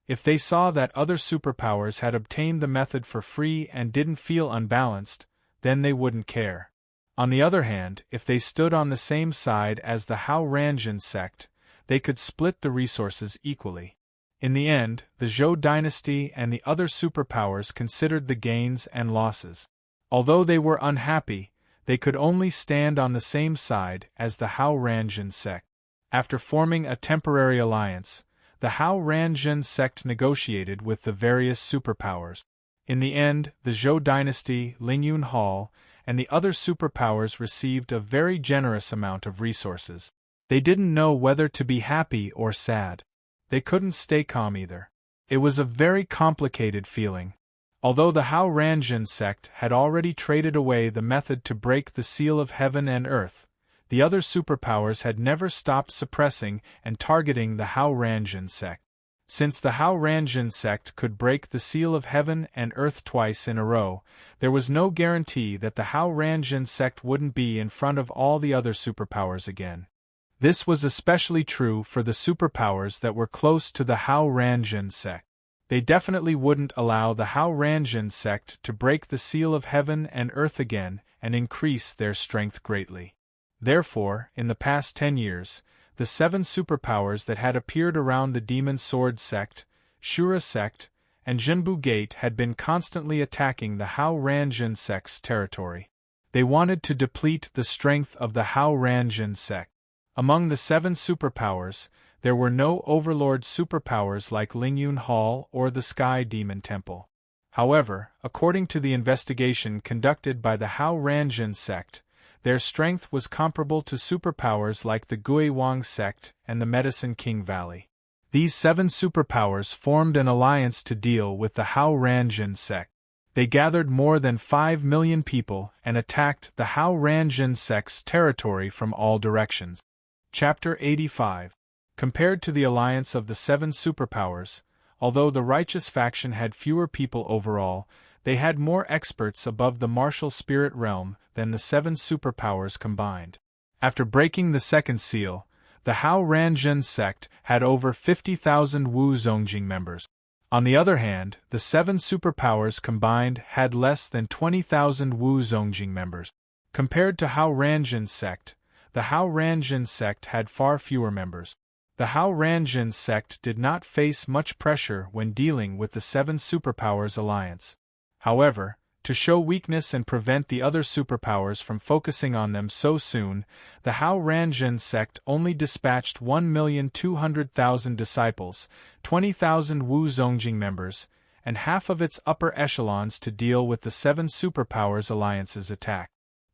If they saw that other superpowers had obtained the method for free and didn't feel unbalanced, then they wouldn't care. On the other hand, if they stood on the same side as the Hao Ranjin sect, they could split the resources equally. In the end, the Zhou dynasty and the other superpowers considered the gains and losses. Although they were unhappy, they could only stand on the same side as the Hao Ranjin sect. After forming a temporary alliance, the Hao Ranjin sect negotiated with the various superpowers. In the end, the Zhou dynasty, Lingyun Hall, and the other superpowers received a very generous amount of resources. They didn't know whether to be happy or sad. They couldn't stay calm either. It was a very complicated feeling. Although the Hao Ranjin sect had already traded away the method to break the seal of heaven and earth, the other superpowers had never stopped suppressing and targeting the Hao Ranjin sect. Since the Hao Ranjin sect could break the seal of heaven and earth twice in a row, there was no guarantee that the Hao Ranjin sect wouldn't be in front of all the other superpowers again. This was especially true for the superpowers that were close to the Hao Ranjin sect. They definitely wouldn't allow the Hao Ranjin sect to break the seal of heaven and earth again and increase their strength greatly. Therefore, in the past 10 years, the 7 superpowers that had appeared around the Demon Sword sect, Shura sect, and Jinbu Gate had been constantly attacking the Hao Ranjin sect's territory. They wanted to deplete the strength of the Hao Ranjin sect. Among the 7 superpowers, there were no overlord superpowers like Lingyun Hall or the Sky Demon Temple. However, according to the investigation conducted by the Hao Ranjin sect, Their strength was comparable to superpowers like the Gui Wang sect and the Medicine King Valley. These 7 superpowers formed an alliance to deal with the Hao Ranjin sect. They gathered more than 5 million people and attacked the Hao Ranjin sect's territory from all directions. Chapter 85. Compared to the alliance of the 7 superpowers, although the righteous faction had fewer people overall, they had more experts above the martial spirit realm than the 7 superpowers combined. After breaking the second seal, the Hao Ranjin sect had over 50,000 Wu Zongjing members. On the other hand, the 7 superpowers combined had less than 20,000 Wu Zongjing members. Compared to Hao Ranjin sect, the Hao Ranjin sect had far fewer members. The Hao Ranjin sect did not face much pressure when dealing with the 7 superpowers alliance. However, to show weakness and prevent the other superpowers from focusing on them so soon, the Hao Ranjin sect only dispatched 1,200,000 disciples, 20,000 Wu Zongjing members, and half of its upper echelons to deal with the 7 superpowers alliance's attack.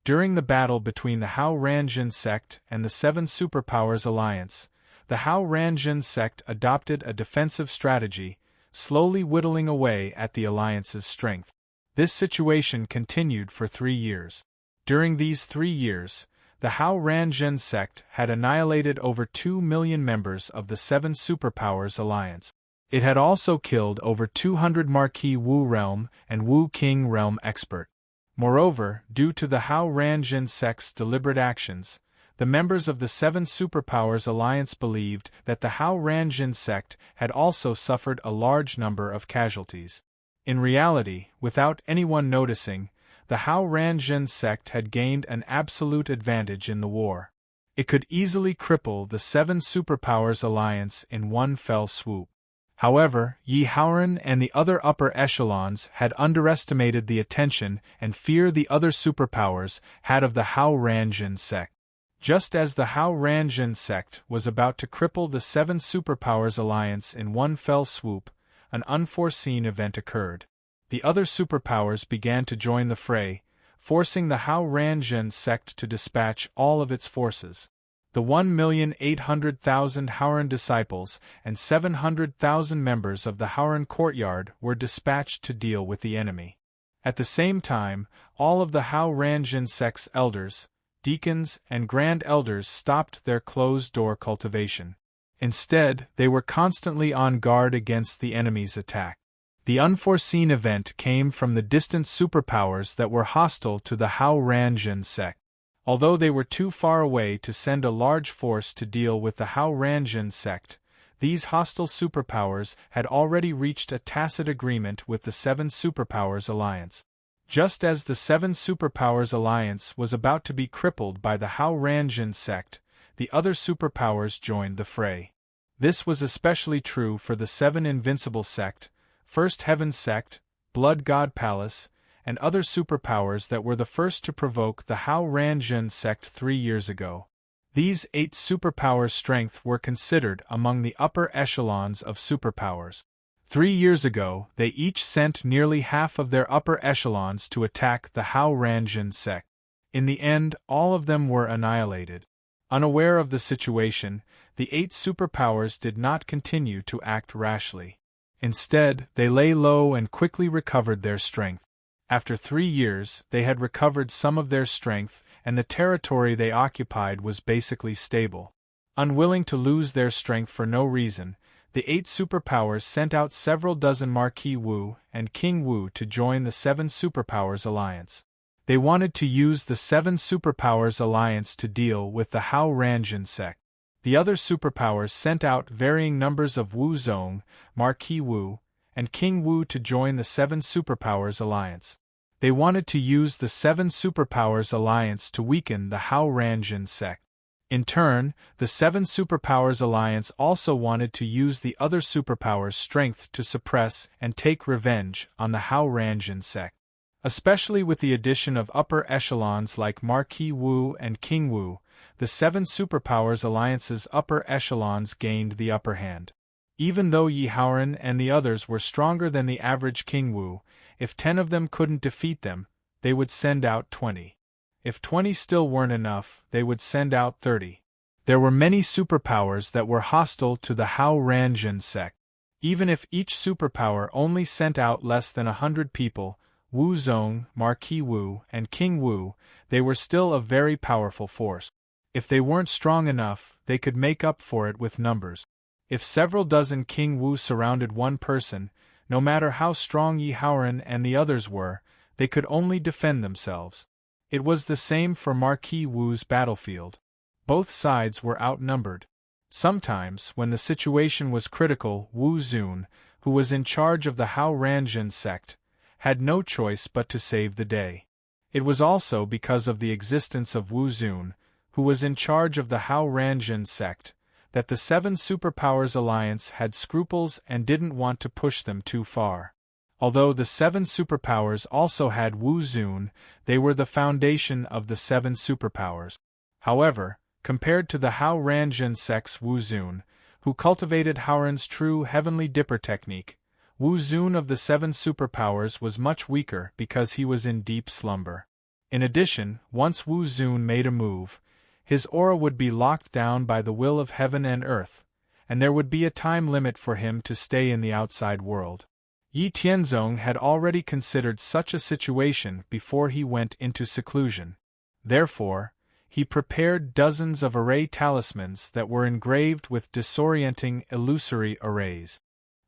During the battle between the Hao Ranjin sect and the 7 superpowers alliance, the Hao Ranjin sect adopted a defensive strategy, slowly whittling away at the alliance's strength. This situation continued for 3 years. During these 3 years, the Hao Ranjin sect had annihilated over 2 million members of the 7 superpowers alliance. It had also killed over 200 Marquis Wu Realm and Wu King Realm expert. Moreover, due to the Hao Ranjin sect's deliberate actions, the members of the 7 superpowers alliance believed that the Hao Ranjin sect had also suffered a large number of casualties. In reality, without anyone noticing, the Hao Ranjin sect had gained an absolute advantage in the war. It could easily cripple the 7 superpowers alliance in one fell swoop. However, Yi Haoran and the other upper echelons had underestimated the attention and fear the other superpowers had of the Hao Ranjin sect. Just as the Hao Ranjin sect was about to cripple the 7 superpowers alliance in one fell swoop, an unforeseen event occurred. The other superpowers began to join the fray, forcing the Hao Ranjin sect to dispatch all of its forces. The 1,800,000 Haoran disciples and 700,000 members of the Haoran courtyard were dispatched to deal with the enemy. At the same time, all of the Hao Ranjin sect's elders, deacons, and grand elders stopped their closed-door cultivation. Instead, they were constantly on guard against the enemy's attack. The unforeseen event came from the distant superpowers that were hostile to the Hao Ranjin sect. Although they were too far away to send a large force to deal with the Hao Ranjin sect, these hostile superpowers had already reached a tacit agreement with the 7 superpowers alliance. Just as the 7 superpowers alliance was about to be crippled by the Hao Ranjin sect, the other superpowers joined the fray. This was especially true for the 7 invincible sect, First Heaven sect, Blood God Palace, and other superpowers that were the first to provoke the Hao Ranjin sect 3 years ago. These 8 superpowers' strength were considered among the upper echelons of superpowers. 3 years ago, they each sent nearly half of their upper echelons to attack the Hao Ranjin sect. In the end, all of them were annihilated. Unaware of the situation, the 8 superpowers did not continue to act rashly. Instead, they lay low and quickly recovered their strength. After 3 years, they had recovered some of their strength, and the territory they occupied was basically stable. Unwilling to lose their strength for no reason, the 8 superpowers sent out several dozen Marquis Wu and King Wu to join the 7 superpowers alliance. They wanted to use the 7 superpowers alliance to deal with the Hao Ranjin sect. The other superpowers sent out varying numbers of Wu Zong, Marquis Wu, and King Wu to join the 7 superpowers alliance. They wanted to use the 7 superpowers alliance to weaken the Hao Ranjin sect. In turn, the 7 superpowers alliance also wanted to use the other superpowers' strength to suppress and take revenge on the Hao Ranjin sect. Especially with the addition of upper echelons like Marquis Wu and King Wu, the 7 superpowers alliance's upper echelons gained the upper hand. Even though Yi Haoran and the others were stronger than the average King Wu, if 10 of them couldn't defeat them, they would send out 20. If 20 still weren't enough, they would send out 30. There were many superpowers that were hostile to the Hao Ranjin sect. Even if each superpower only sent out less than 100 people, Wu Zong, Marquis Wu, and King Wu, they were still a very powerful force. If they weren't strong enough, they could make up for it with numbers. If several dozen King Wu surrounded one person, no matter how strong Yi Haoran and the others were, they could only defend themselves. It was the same for Marquis Wu's battlefield. Both sides were outnumbered. Sometimes, when the situation was critical, Wu Zun, who was in charge of the Hao Ranjin sect, had no choice but to save the day. It was also because of the existence of Wu Zun, who was in charge of the Hao Ranjin sect, that the Seven Superpowers Alliance had scruples and didn't want to push them too far. Although the Seven Superpowers also had Wu Zun, they were the foundation of the Seven Superpowers. However, compared to the Hao Ranjin sect's Wu Zun, who cultivated Haoran's true heavenly dipper technique, Wu Zun of the Seven Superpowers was much weaker because he was in deep slumber. In addition, once Wu Zun made a move, his aura would be locked down by the will of heaven and earth, and there would be a time limit for him to stay in the outside world. Yi Tianzong had already considered such a situation before he went into seclusion. Therefore, he prepared dozens of array talismans that were engraved with disorienting illusory arrays.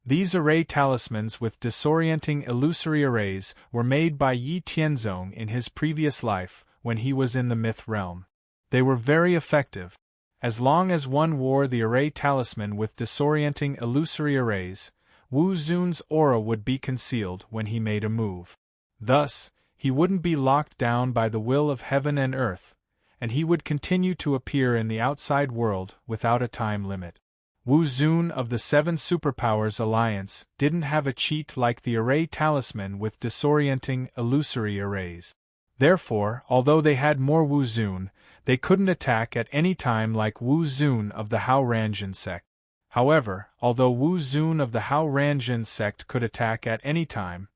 These array talismans with disorienting illusory arrays were made by Yi Tianzong in his previous life when he was in the myth realm. They were very effective. As long as one wore the array talisman with disorienting illusory arrays, Wu Zun's aura would be concealed when he made a move. Thus, he wouldn't be locked down by the will of heaven and earth, and he would continue to appear in the outside world without a time limit. Wu Zun of the Seven Superpowers Alliance didn't have a cheat like the array talisman with disorienting illusory arrays. Therefore, although they had more Wu Zun, they couldn't attack at any time like Wu Zun of the Hao Ranjin sect. However, although Wu Zun of the Hao Ranjin sect could attack at any time,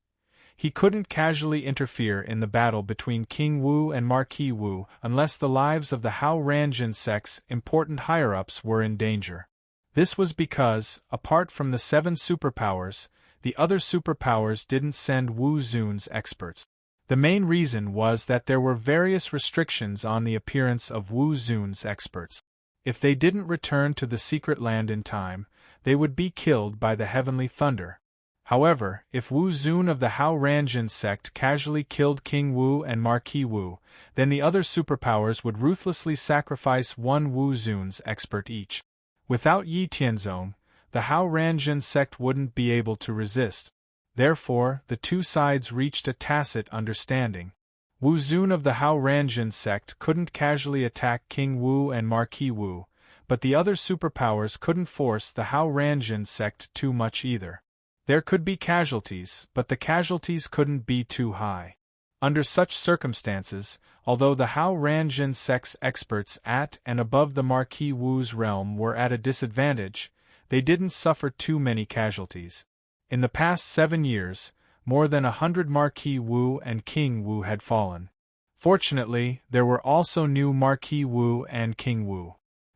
he couldn't casually interfere in the battle between King Wu and Marquis Wu unless the lives of the Hao Ranjin sect's important higher-ups were in danger. This was because, apart from the Seven Superpowers, the other superpowers didn't send Wu Zun's experts. The main reason was that there were various restrictions on the appearance of Wu Zun's experts. If they didn't return to the secret land in time, they would be killed by the heavenly thunder. However, if Wu Zun of the Hao Ranjin sect casually killed King Wu and Marquis Wu, then the other superpowers would ruthlessly sacrifice one Wu Zun's expert each. Without Yi Tianzong, the Hao Ranjin sect wouldn't be able to resist. Therefore, the two sides reached a tacit understanding. Wu Zun of the Hao Ranjin sect couldn't casually attack King Wu and Marquis Wu, but the other superpowers couldn't force the Hao Ranjin sect too much either. There could be casualties, but the casualties couldn't be too high. Under such circumstances, although the Hao Ranjin sect's experts at and above the Marquis Wu's realm were at a disadvantage, they didn't suffer too many casualties. In the past 7 years, more than 100 Marquis Wu and King Wu had fallen. Fortunately, there were also new Marquis Wu and King Wu.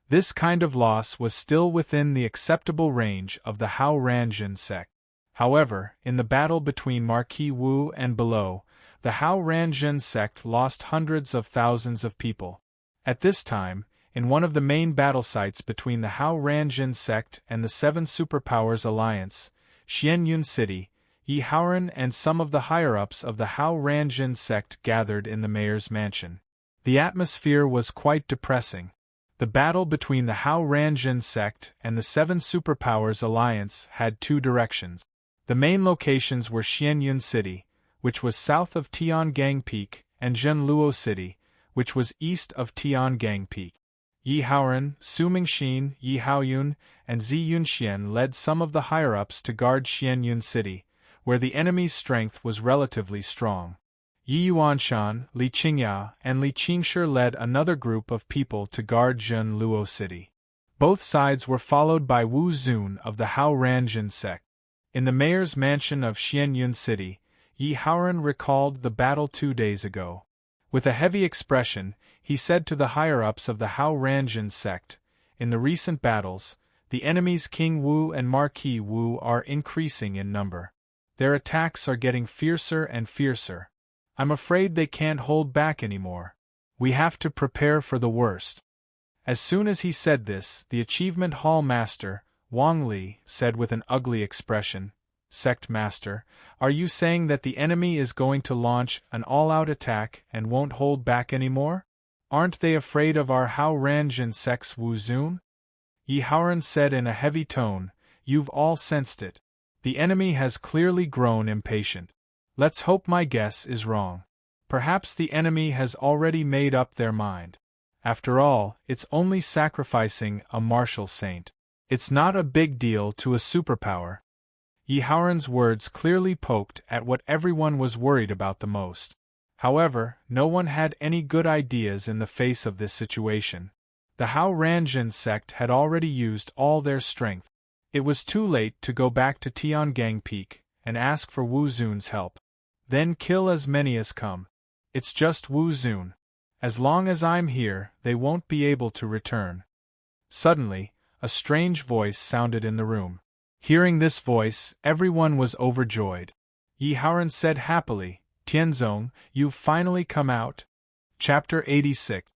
This kind of loss was still within the acceptable range of the Hao Ranjin sect. However, in the battle between Marquis Wu and below, the Hao Ranjin sect lost hundreds of thousands of people. At this time, in one of the main battle sites between the Hao Ranjin sect and the Seven Superpowers Alliance, Xianyun City, Yi Haoran and some of the higher-ups of the Hao Ranjin sect gathered in the mayor's mansion. The atmosphere was quite depressing. The battle between the Hao Ranjin sect and the Seven Superpowers Alliance had two directions. The main locations were Xianyun City, which was south of Tiangang Peak, and Zhenluo City, which was east of Tiangang Peak. Yi Haoran, Su Mingxin, Yi Haoyun, and Zi Yunxian led some of the higher-ups to guard Xianyun City, where the enemy's strength was relatively strong. Yi Yuanshan, Li Qingya, and Li Qingshi led another group of people to guard Zhenluo City. Both sides were followed by Wu Zun of the Hao Ranjin sect. In the mayor's mansion of Xianyun City, Yi Haoran recalled the battle 2 days ago. With a heavy expression, he said to the higher-ups of the Hao Ranjin sect, "In the recent battles, the enemies King Wu and Marquis Wu are increasing in number. Their attacks are getting fiercer and fiercer. I'm afraid they can't hold back anymore. We have to prepare for the worst." As soon as he said this, the Achievement Hall Master, Wang Li, said with an ugly expression, "Sect Master, are you saying that the enemy is going to launch an all-out attack and won't hold back anymore? Aren't they afraid of our Hao Ranjin sect's Wu Zun?" Yi Haoran said in a heavy tone, "You've all sensed it. The enemy has clearly grown impatient. Let's hope my guess is wrong. Perhaps the enemy has already made up their mind. After all, it's only sacrificing a martial saint. It's not a big deal to a superpower." Yi Haoran's words clearly poked at what everyone was worried about the most. However, no one had any good ideas in the face of this situation. The Hao Ranjin sect had already used all their strength. It was too late to go back to Tiangang Peak and ask for Wu Zun's help. Then kill as many as come. It's just Wu Zun. As long as I'm here, they won't be able to return. Suddenly, a strange voice sounded in the room. Hearing this voice, everyone was overjoyed. Yi Haoran said happily, "Tianzong, you've finally come out." Chapter 86.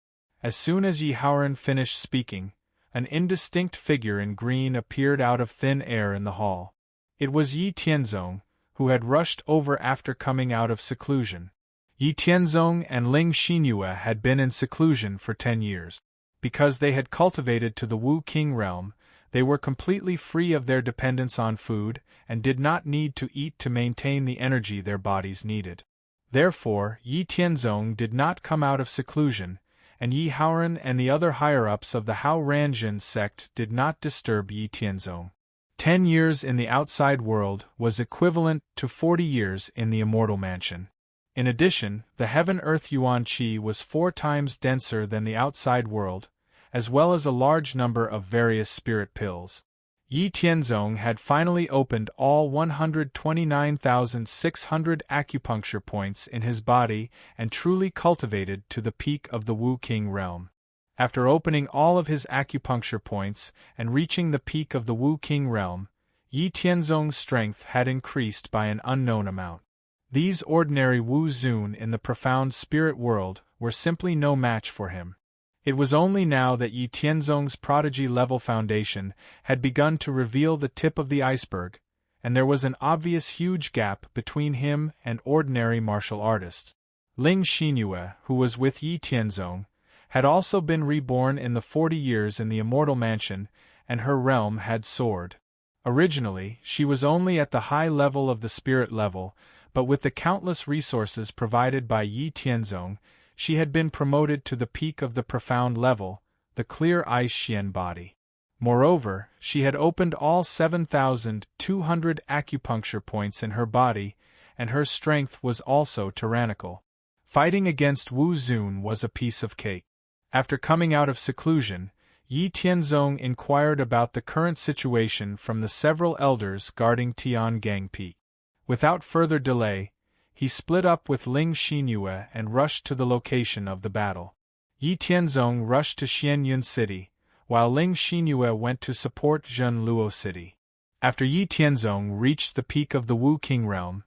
As soon as Yi Haoran finished speaking, an indistinct figure in green appeared out of thin air in the hall. It was Yi Tianzong, who had rushed over after coming out of seclusion. Yi Tianzong and Ling Xinyue had been in seclusion for 10 years. Because they had cultivated to the Wu King realm, they were completely free of their dependence on food and did not need to eat to maintain the energy their bodies needed. Therefore, Yi Tianzong did not come out of seclusion, and Yi Haoran and the other higher-ups of the Hao Ranjin sect did not disturb Yi Tianzong. 10 years in the outside world was equivalent to 40 years in the immortal mansion. In addition, the heaven-earth yuan qi was 4 times denser than the outside world, as well as a large number of various spirit pills. Yi Tianzong had finally opened all 129,600 acupuncture points in his body and truly cultivated to the peak of the Wu King realm. After opening all of his acupuncture points and reaching the peak of the Wu King realm, Yi Tianzong's strength had increased by an unknown amount. These ordinary Wu Zun in the profound spirit world were simply no match for him. It was only now that Yi Tianzong's prodigy-level foundation had begun to reveal the tip of the iceberg, and there was an obvious huge gap between him and ordinary martial artists. Ling Xinyue, who was with Yi Tianzong, had also been reborn in the 40 years in the immortal mansion, and her realm had soared. Originally, she was only at the high level of the spirit level, but with the countless resources provided by Yi Tianzong, she had been promoted to the peak of the profound level, the clear ice Xian body. Moreover, she had opened all 7,200 acupuncture points in her body, and her strength was also tyrannical. Fighting against Wu Zun was a piece of cake. After coming out of seclusion, Yi Tianzong inquired about the current situation from the several elders guarding Tiangang Peak. Without further delay, he split up with Ling Xinyue and rushed to the location of the battle. Yi Tianzong rushed to Xianyun City, while Ling Xinyue went to support Zhenluo City. After Yi Tianzong reached the peak of the Wu King realm,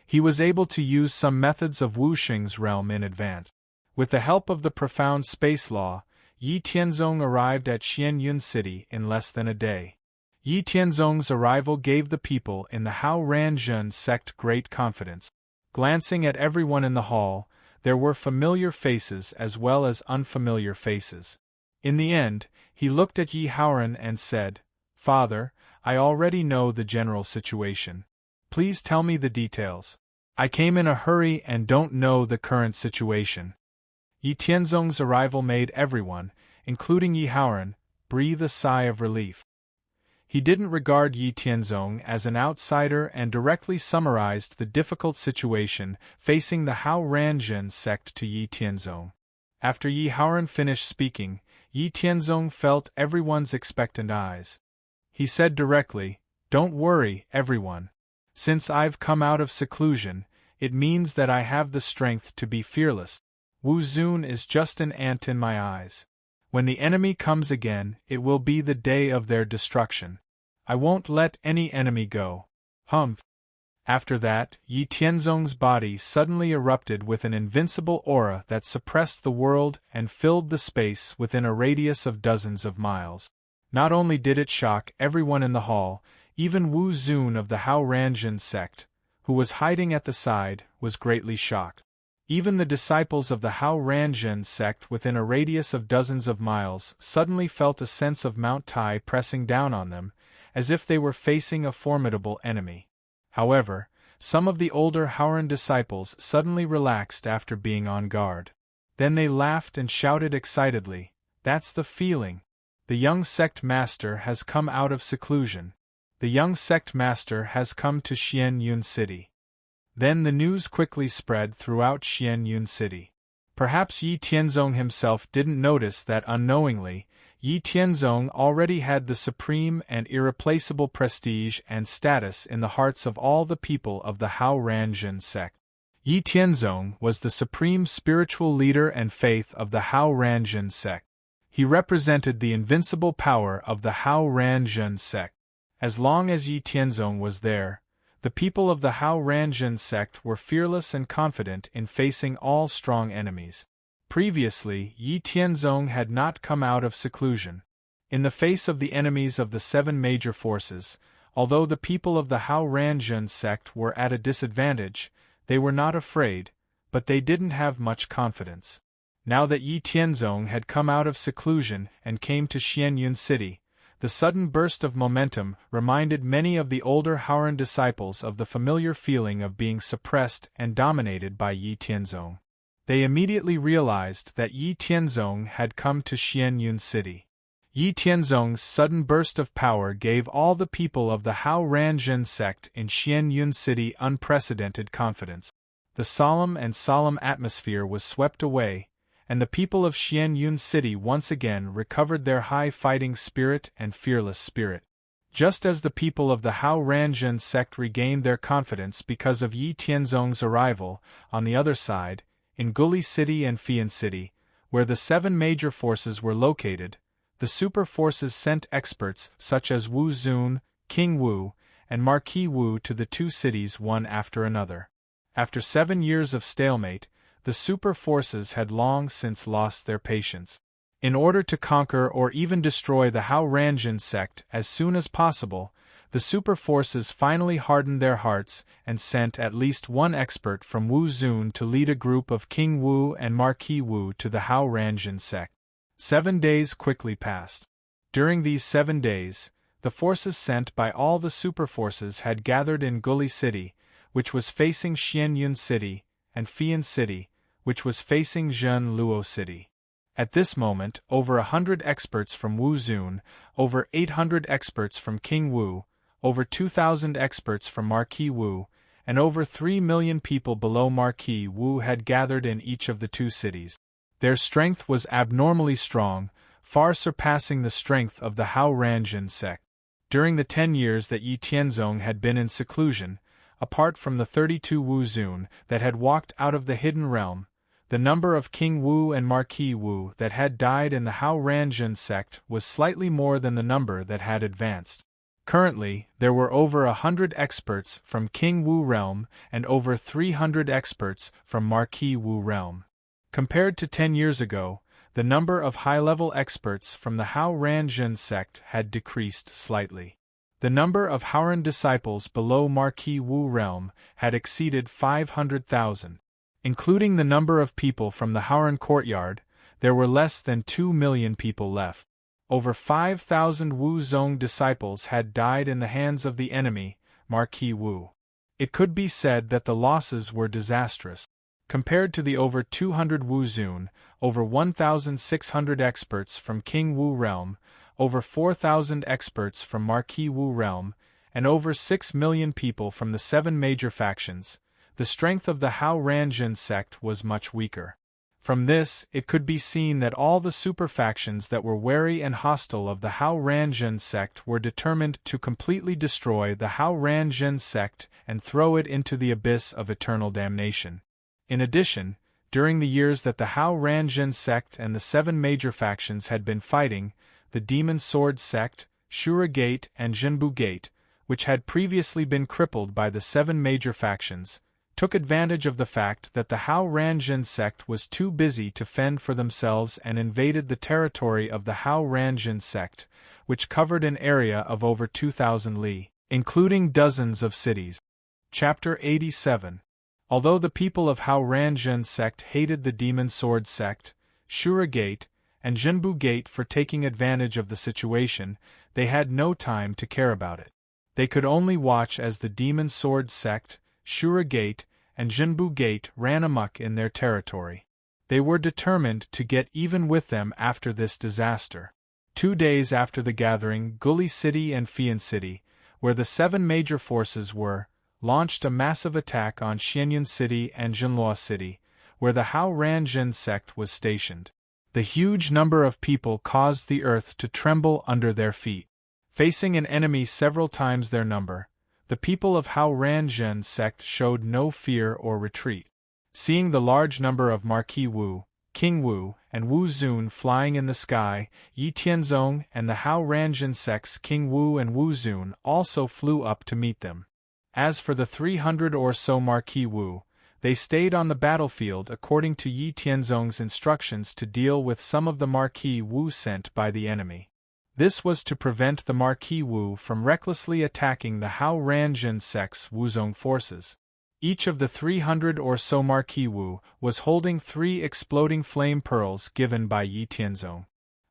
he was able to use some methods of Wu Xing's realm in advance. With the help of the profound space law, Yi Tianzong arrived at Xianyun City in less than a day. Yi Tianzong's arrival gave the people in the Hao Ranjin sect great confidence. Glancing at everyone in the hall, there were familiar faces as well as unfamiliar faces. In the end, he looked at Yi Haoran and said, "Father, I already know the general situation. Please tell me the details. I came in a hurry and don't know the current situation." Yi Tianzong's arrival made everyone, including Yi Haoran, breathe a sigh of relief. He didn't regard Yi Tianzong as an outsider and directly summarized the difficult situation facing the Hao Ranjin sect to Yi Tianzong. After Yi Haoran finished speaking, Yi Tianzong felt everyone's expectant eyes. He said directly, "Don't worry, everyone. Since I've come out of seclusion, it means that I have the strength to be fearless. Wu Zun is just an ant in my eyes. When the enemy comes again, it will be the day of their destruction. I won't let any enemy go. Humph. After that, Yi Tianzong's body suddenly erupted with an invincible aura that suppressed the world and filled the space within a radius of dozens of miles. Not only did it shock everyone in the hall, even Wu Zun of the Hao Ranjin sect, who was hiding at the side, was greatly shocked. Even the disciples of the Hao Ranjin sect within a radius of dozens of miles suddenly felt a sense of Mount Tai pressing down on them, as if they were facing a formidable enemy. However, some of the older Haoran disciples suddenly relaxed after being on guard. Then they laughed and shouted excitedly, "That's the feeling! The young sect master has come out of seclusion. The young sect master has come to Xianyun City." Then the news quickly spread throughout Xianyun City. Perhaps Yi Tianzong himself didn't notice that unknowingly, Yi Tianzong already had the supreme and irreplaceable prestige and status in the hearts of all the people of the Hao Ranjin sect. Yi Tianzong was the supreme spiritual leader and faith of the Hao Ranjin sect. He represented the invincible power of the Hao Ranjin sect. As long as Yi Tianzong was there, the people of the Hao Ranjin sect were fearless and confident in facing all strong enemies. Previously, Yi Tianzong had not come out of seclusion. In the face of the enemies of the seven major forces, although the people of the Hao Ranjin sect were at a disadvantage, they were not afraid, but they didn't have much confidence. Now that Yi Tianzong had come out of seclusion and came to Xianyun City, the sudden burst of momentum reminded many of the older Haoran disciples of the familiar feeling of being suppressed and dominated by Yi Tianzong. They immediately realized that Yi Tianzong had come to Xianyun City. Yi Tianzong's sudden burst of power gave all the people of the Hao Ranjin sect in Xianyun City unprecedented confidence. The solemn atmosphere was swept away, and the people of Xianyun City once again recovered their high fighting spirit and fearless spirit. Just as the people of the Hao Ranjin sect regained their confidence because of Yi Tianzong's arrival, on the other side, in Guli City and Fian City, where the seven major forces were located, the super forces sent experts such as Wu Zun, King Wu, and Marquis Wu to the two cities one after another. After 7 years of stalemate, the super forces had long since lost their patience. In order to conquer or even destroy the Hao Ranjin sect as soon as possible, the super forces finally hardened their hearts and sent at least one expert from Wu Zun to lead a group of King Wu and Marquis Wu to the Hao Ranjin sect. 7 days quickly passed. During these 7 days, the forces sent by all the super forces had gathered in Guli City, which was facing Xianyun City, and Fian City, which was facing Zhenluo City. At this moment, over 100 experts from Wu Zun, over 800 experts from King Wu, over 2,000 experts from Marquis Wu, and over 3 million people below Marquis Wu had gathered in each of the two cities. Their strength was abnormally strong, far surpassing the strength of the Hao Ranjin sect. During the 10 years that Yi Tianzong had been in seclusion, apart from the 32 Wu Zun that had walked out of the hidden realm, the number of King Wu and Marquis Wu that had died in the Hao Ranjin sect was slightly more than the number that had advanced. Currently, there were over 100 experts from King Wu realm and over 300 experts from Marquis Wu realm. Compared to 10 years ago, the number of high-level experts from the Hao Ranjin sect had decreased slightly. The number of Haoran disciples below Marquis Wu realm had exceeded 500,000. Including the number of people from the Haoran courtyard, there were less than 2 million people left. Over 5,000 Wu Zong disciples had died in the hands of the enemy, Marquis Wu. It could be said that the losses were disastrous. Compared to the over 200 Wu Zun, over 1,600 experts from King Wu realm, over 4,000 experts from Marquis Wu realm, and over 6 million people from the 7 major factions, the strength of the Hao Ranjin sect was much weaker. From this, it could be seen that all the super factions that were wary and hostile of the Hao Ranjin sect were determined to completely destroy the Hao Ranjin sect and throw it into the abyss of eternal damnation. In addition, during the years that the Hao Ranjin sect and the 7 major factions had been fighting, the Demon Sword sect, Shura Gate and Jinbu Gate, which had previously been crippled by the 7 major factions, took advantage of the fact that the Hao Ranjin sect was too busy to fend for themselves and invaded the territory of the Hao Ranjin sect, which covered an area of over 2,000 li, including dozens of cities. Chapter 87. Although the people of Hao Ranjin sect hated the Demon Sword sect, Shura Gate, and Jinbu Gate for taking advantage of the situation, they had no time to care about it. They could only watch as the Demon Sword sect, Shura Gate, and Jinbu Gate ran amok in their territory. They were determined to get even with them after this disaster. 2 days after the gathering, Guli City and Fian City, where the 7 major forces were, launched a massive attack on Xianyun City and Jinluo City, where the Hao Ranjin sect was stationed. The huge number of people caused the earth to tremble under their feet. Facing an enemy several times their number, the people of Hao Ranjin sect showed no fear or retreat. Seeing the large number of Marquis Wu, King Wu, and Wu Zun flying in the sky, Yi Tianzong and the Hao Ranjin sect's King Wu and Wu Zun also flew up to meet them. As for the 300 or so Marquis Wu, they stayed on the battlefield according to Yi Tianzong's instructions to deal with some of the Marquis Wu sent by the enemy. This was to prevent the Marquis Wu from recklessly attacking the Hao Ranjin sect's Wuzong forces. Each of the 300 or so Marquis Wu was holding 3 exploding flame pearls given by Yi Tianzong.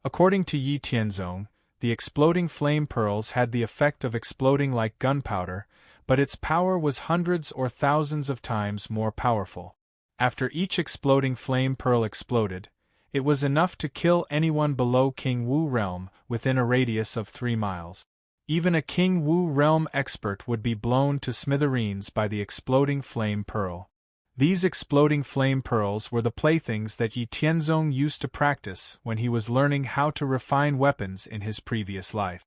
According to Yi Tianzong, the exploding flame pearls had the effect of exploding like gunpowder, but its power was hundreds or thousands of times more powerful. After each exploding flame pearl exploded, it was enough to kill anyone below King Wu realm within a radius of 3 miles. Even a King Wu realm expert would be blown to smithereens by the exploding flame pearl. These exploding flame pearls were the playthings that Yi Tianzong used to practice when he was learning how to refine weapons in his previous life.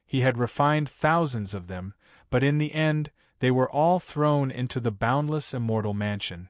He had refined thousands of them, but in the end, they were all thrown into the boundless immortal mansion.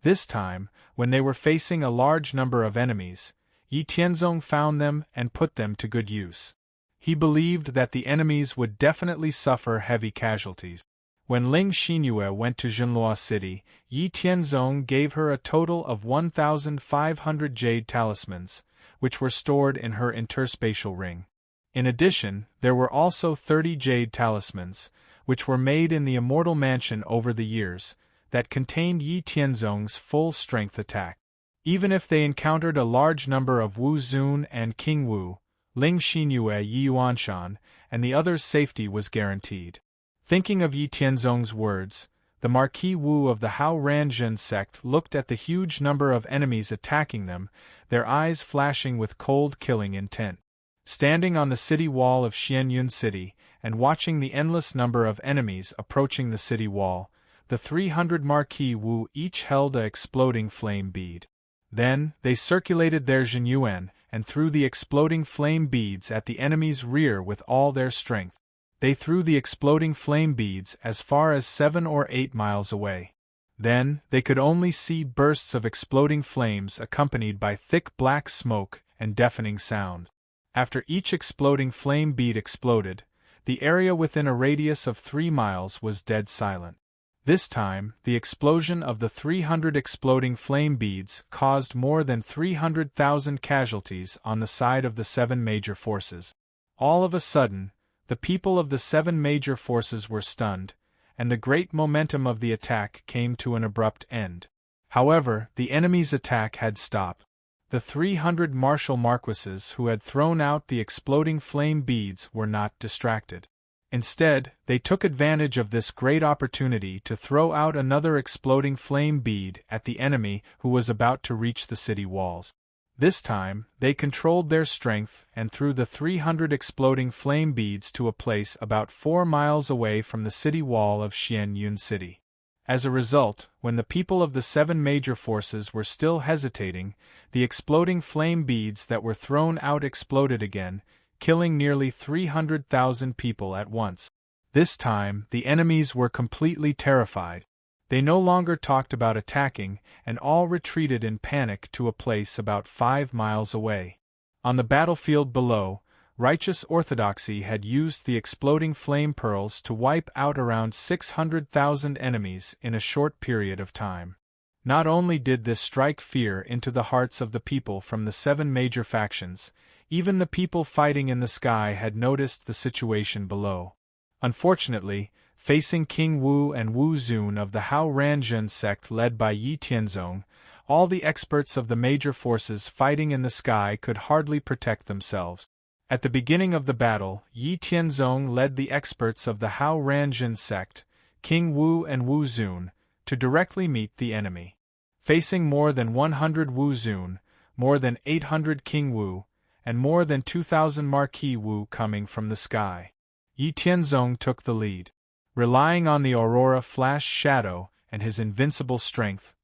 This time, when they were facing a large number of enemies, Yi Tianzong found them and put them to good use. He believed that the enemies would definitely suffer heavy casualties. When Ling Xinyue went to Jinluo City, Yi Tianzong gave her a total of 1,500 jade talismans, which were stored in her interspatial ring. In addition, there were also 30 jade talismans, which were made in the immortal mansion over the years, that contained Yi Tianzong's full-strength attack. Even if they encountered a large number of Wu Zun and King Wu, Ling Xinyue Yi Yuanshan, and the others' safety was guaranteed. Thinking of Yi Tianzong's words, the Marquis Wu of the Hao Ranjin sect looked at the huge number of enemies attacking them, their eyes flashing with cold killing intent. Standing on the city wall of Xianyun City, and watching the endless number of enemies approaching the city wall, the 300 Marquis Wu each held a exploding flame bead. Then, they circulated their Jinyuan and threw the exploding flame beads at the enemy's rear with all their strength. They threw the exploding flame beads as far as 7 or 8 miles away. Then, they could only see bursts of exploding flames accompanied by thick black smoke and deafening sound. After each exploding flame bead exploded, the area within a radius of 3 miles was dead silent. This time, the explosion of the 300 exploding flame beads caused more than 300,000 casualties on the side of the 7 major forces. All of a sudden, the people of the 7 major forces were stunned, and the great momentum of the attack came to an abrupt end. However, the enemy's attack had stopped. The 300 martial marquises who had thrown out the exploding flame beads were not distracted. Instead, they took advantage of this great opportunity to throw out another exploding flame bead at the enemy who was about to reach the city walls. This time, they controlled their strength and threw the 300 exploding flame beads to a place about 4 miles away from the city wall of Xianyun City. As a result, when the people of the 7 major forces were still hesitating, the exploding flame beads that were thrown out exploded again, killing nearly 300,000 people at once. This time, the enemies were completely terrified. They no longer talked about attacking, and all retreated in panic to a place about 5 miles away. On the battlefield below, righteous orthodoxy had used the exploding flame pearls to wipe out around 600,000 enemies in a short period of time. Not only did this strike fear into the hearts of the people from the 7 major factions, even the people fighting in the sky had noticed the situation below. Unfortunately, facing King Wu and Wu Zun of the Hao Ranjun sect led by Yi Tianzong, all the experts of the major forces fighting in the sky could hardly protect themselves. At the beginning of the battle, Yi Tianzong led the experts of the Hao Ranjun sect, King Wu and Wu Zun, to directly meet the enemy. Facing more than 100 Wu Zun, more than 800 King Wu, and more than 2,000 Marquis Wu coming from the sky, Yi Tianzong took the lead. Relying on the Aurora Flash Shadow and his invincible strength,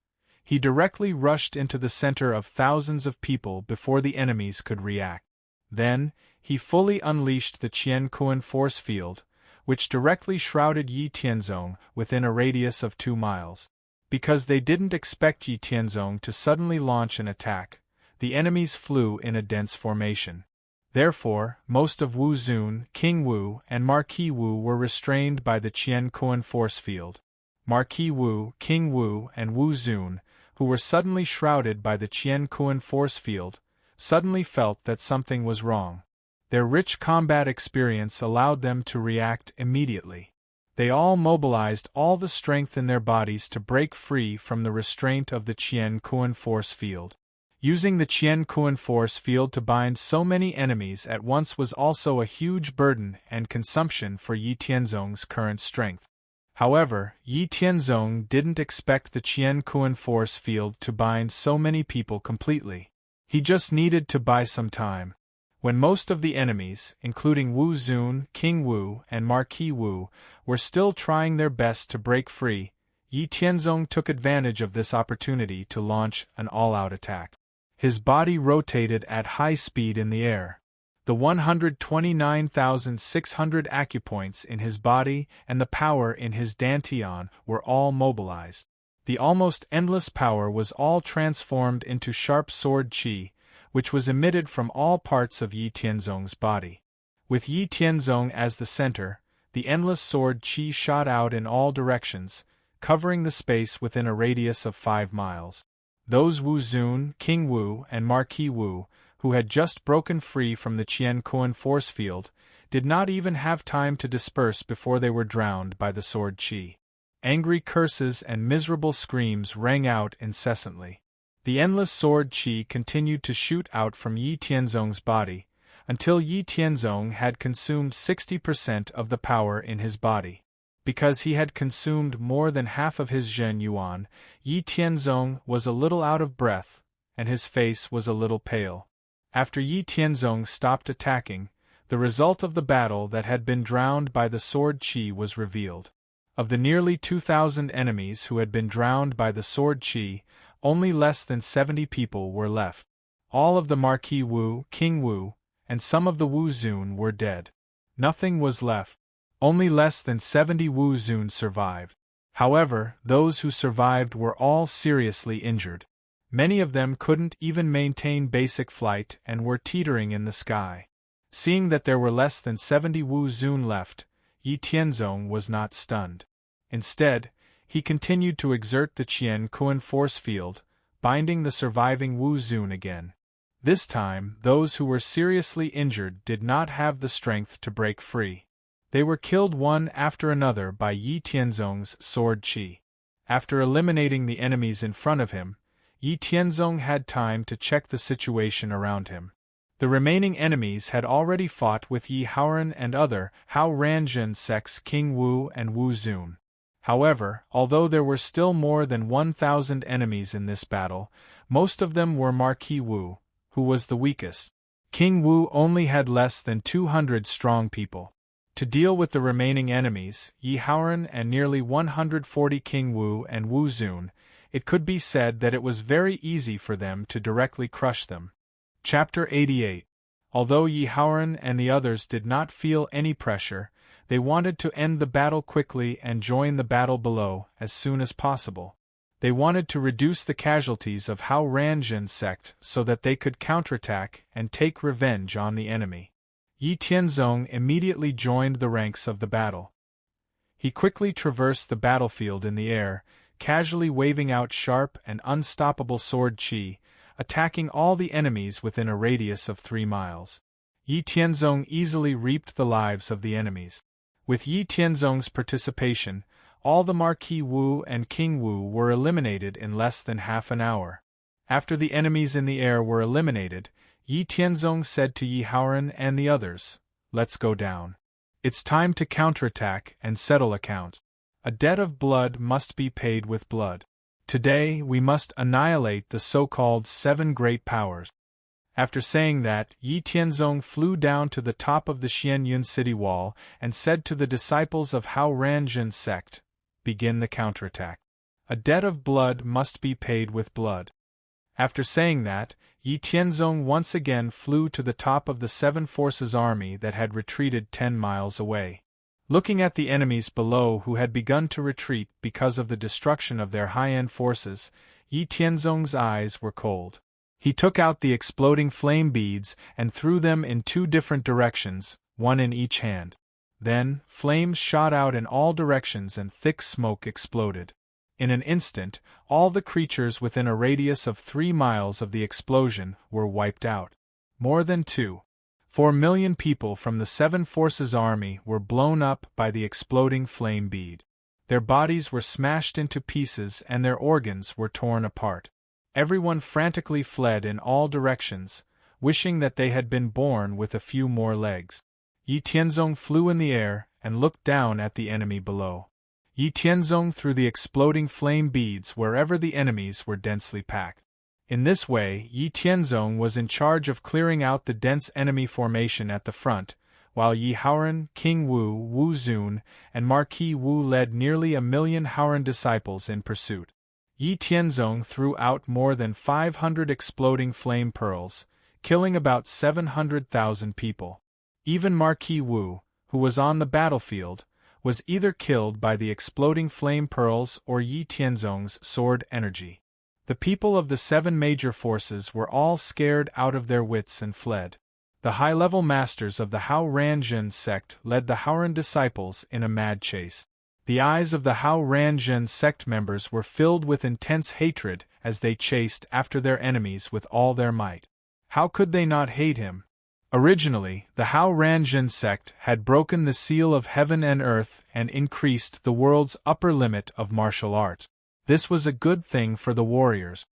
he directly rushed into the center of thousands of people before the enemies could react. Then, he fully unleashed the Qian Kuan force field, which directly shrouded Yi Tianzong within a radius of 2 miles. Because they didn't expect Yi Tianzong to suddenly launch an attack, the enemies flew in a dense formation. Therefore, most of Wu Zun, King Wu, and Marquis Wu were restrained by the Qian Kuan force field. Marquis Wu, King Wu, and Wu Zun, who were suddenly shrouded by the Qian Kuan force field, suddenly felt that something was wrong. Their rich combat experience allowed them to react immediately. They all mobilized all the strength in their bodies to break free from the restraint of the Qian Kuan force field. Using the Qian Kuan force field to bind so many enemies at once was also a huge burden and consumption for Yi Tianzong's current strength. However, Yi Tianzong didn't expect the Qian Kuan force field to bind so many people completely. He just needed to buy some time. When most of the enemies, including Wu Zun, King Wu, and Marquis Wu, were still trying their best to break free, Yi Tianzong took advantage of this opportunity to launch an all-out attack. His body rotated at high speed in the air. The 129,600 acupoints in his body and the power in his dantian were all mobilized. The almost endless power was all transformed into sharp sword qi, which was emitted from all parts of Yi Tianzong's body. With Yi Tianzong as the center, the endless sword qi shot out in all directions, covering the space within a radius of 5 miles. Those Wu Zun, King Wu, and Marquis Wu, who had just broken free from the Qian Kuan force field, did not even have time to disperse before they were drowned by the sword qi. Angry curses and miserable screams rang out incessantly. The endless sword qi continued to shoot out from Yi Tianzong's body, until Yi Tianzong had consumed 60% of the power in his body. Because he had consumed more than half of his Zhen Yuan, Yi Tianzong was a little out of breath, and his face was a little pale. After Yi Tianzong stopped attacking, the result of the battle that had been drowned by the sword qi was revealed. Of the nearly 2,000 enemies who had been drowned by the sword qi, only less than 70 people were left. All of the Marquis Wu, King Wu, and some of the Wu Zun were dead. Nothing was left. Only less than 70 Wu Zun survived. However, those who survived were all seriously injured. Many of them couldn't even maintain basic flight and were teetering in the sky. Seeing that there were less than 70 Wu Zun left, Yi Tianzong was not stunned. Instead, he continued to exert the Qian Kuan force field, binding the surviving Wu Zun again. This time, those who were seriously injured did not have the strength to break free. They were killed one after another by Yi Tianzong's sword qi. After eliminating the enemies in front of him, Yi Tianzong had time to check the situation around him. The remaining enemies had already fought with Yi Haoran and other Hao Ranjun sects King Wu and Wu Zun. However, although there were still more than 1,000 enemies in this battle, most of them were Marquis Wu, who was the weakest. King Wu only had less than 200 strong people. To deal with the remaining enemies, Yi Haoran and nearly 140 King Wu and Wu Zun, it could be said that it was very easy for them to directly crush them. Chapter 88. Although Yi Haoran and the others did not feel any pressure, They wanted to end the battle quickly and join the battle below as soon as possible. They wanted to reduce the casualties of Hao Ranjin sect so that they could counterattack and take revenge on the enemy. Yi Tianzong immediately joined the ranks of the battle. He quickly traversed the battlefield in the air, casually waving out sharp and unstoppable sword qi, attacking all the enemies within a radius of 3 miles. Yi Tianzong easily reaped the lives of the enemies. With Yi Tianzong's participation, all the Marquis Wu and King Wu were eliminated in less than half an hour. After the enemies in the air were eliminated, Yi Tianzong said to Yi Haoran and the others, "Let's go down. It's time to counterattack and settle accounts. A debt of blood must be paid with blood. Today we must annihilate the so-called 7 great powers." After saying that, Yi Tianzong flew down to the top of the Xianyun city wall and said to the disciples of Hao Ranjin sect, "Begin the counterattack. A debt of blood must be paid with blood." After saying that, Yi Tianzong once again flew to the top of the 7 forces army that had retreated 10 miles away. Looking at the enemies below who had begun to retreat because of the destruction of their high-end forces, Yi Tianzong's eyes were cold. He took out the exploding flame beads and threw them in 2 different directions, one in each hand. Then, flames shot out in all directions and thick smoke exploded. In an instant, all the creatures within a radius of 3 miles of the explosion were wiped out. More than 2.4 million people from the 7 forces army were blown up by the exploding flame bead. Their bodies were smashed into pieces and their organs were torn apart. Everyone frantically fled in all directions, wishing that they had been born with a few more legs. Yi Tianzong flew in the air and looked down at the enemy below. Yi Tianzong threw the exploding flame beads wherever the enemies were densely packed. In this way, Yi Tianzong was in charge of clearing out the dense enemy formation at the front, while Yi Haoran, King Wu, Wu Zun, and Marquis Wu led nearly 1 million Haoran disciples in pursuit. Yi Tianzong threw out more than 500 exploding flame pearls, killing about 700,000 people. Even Marquis Wu, who was on the battlefield, was either killed by the exploding flame pearls or Yi Tianzong's sword energy. The people of the 7 major forces were all scared out of their wits and fled. The high-level masters of the Hao Ranjin sect led the Haoran disciples in a mad chase. The eyes of the Hao Ranjin sect members were filled with intense hatred as they chased after their enemies with all their might. How could they not hate him? Originally, the Hao Ranjin sect had broken the seal of heaven and earth and increased the world's upper limit of martial arts. This was a good thing for the warriors.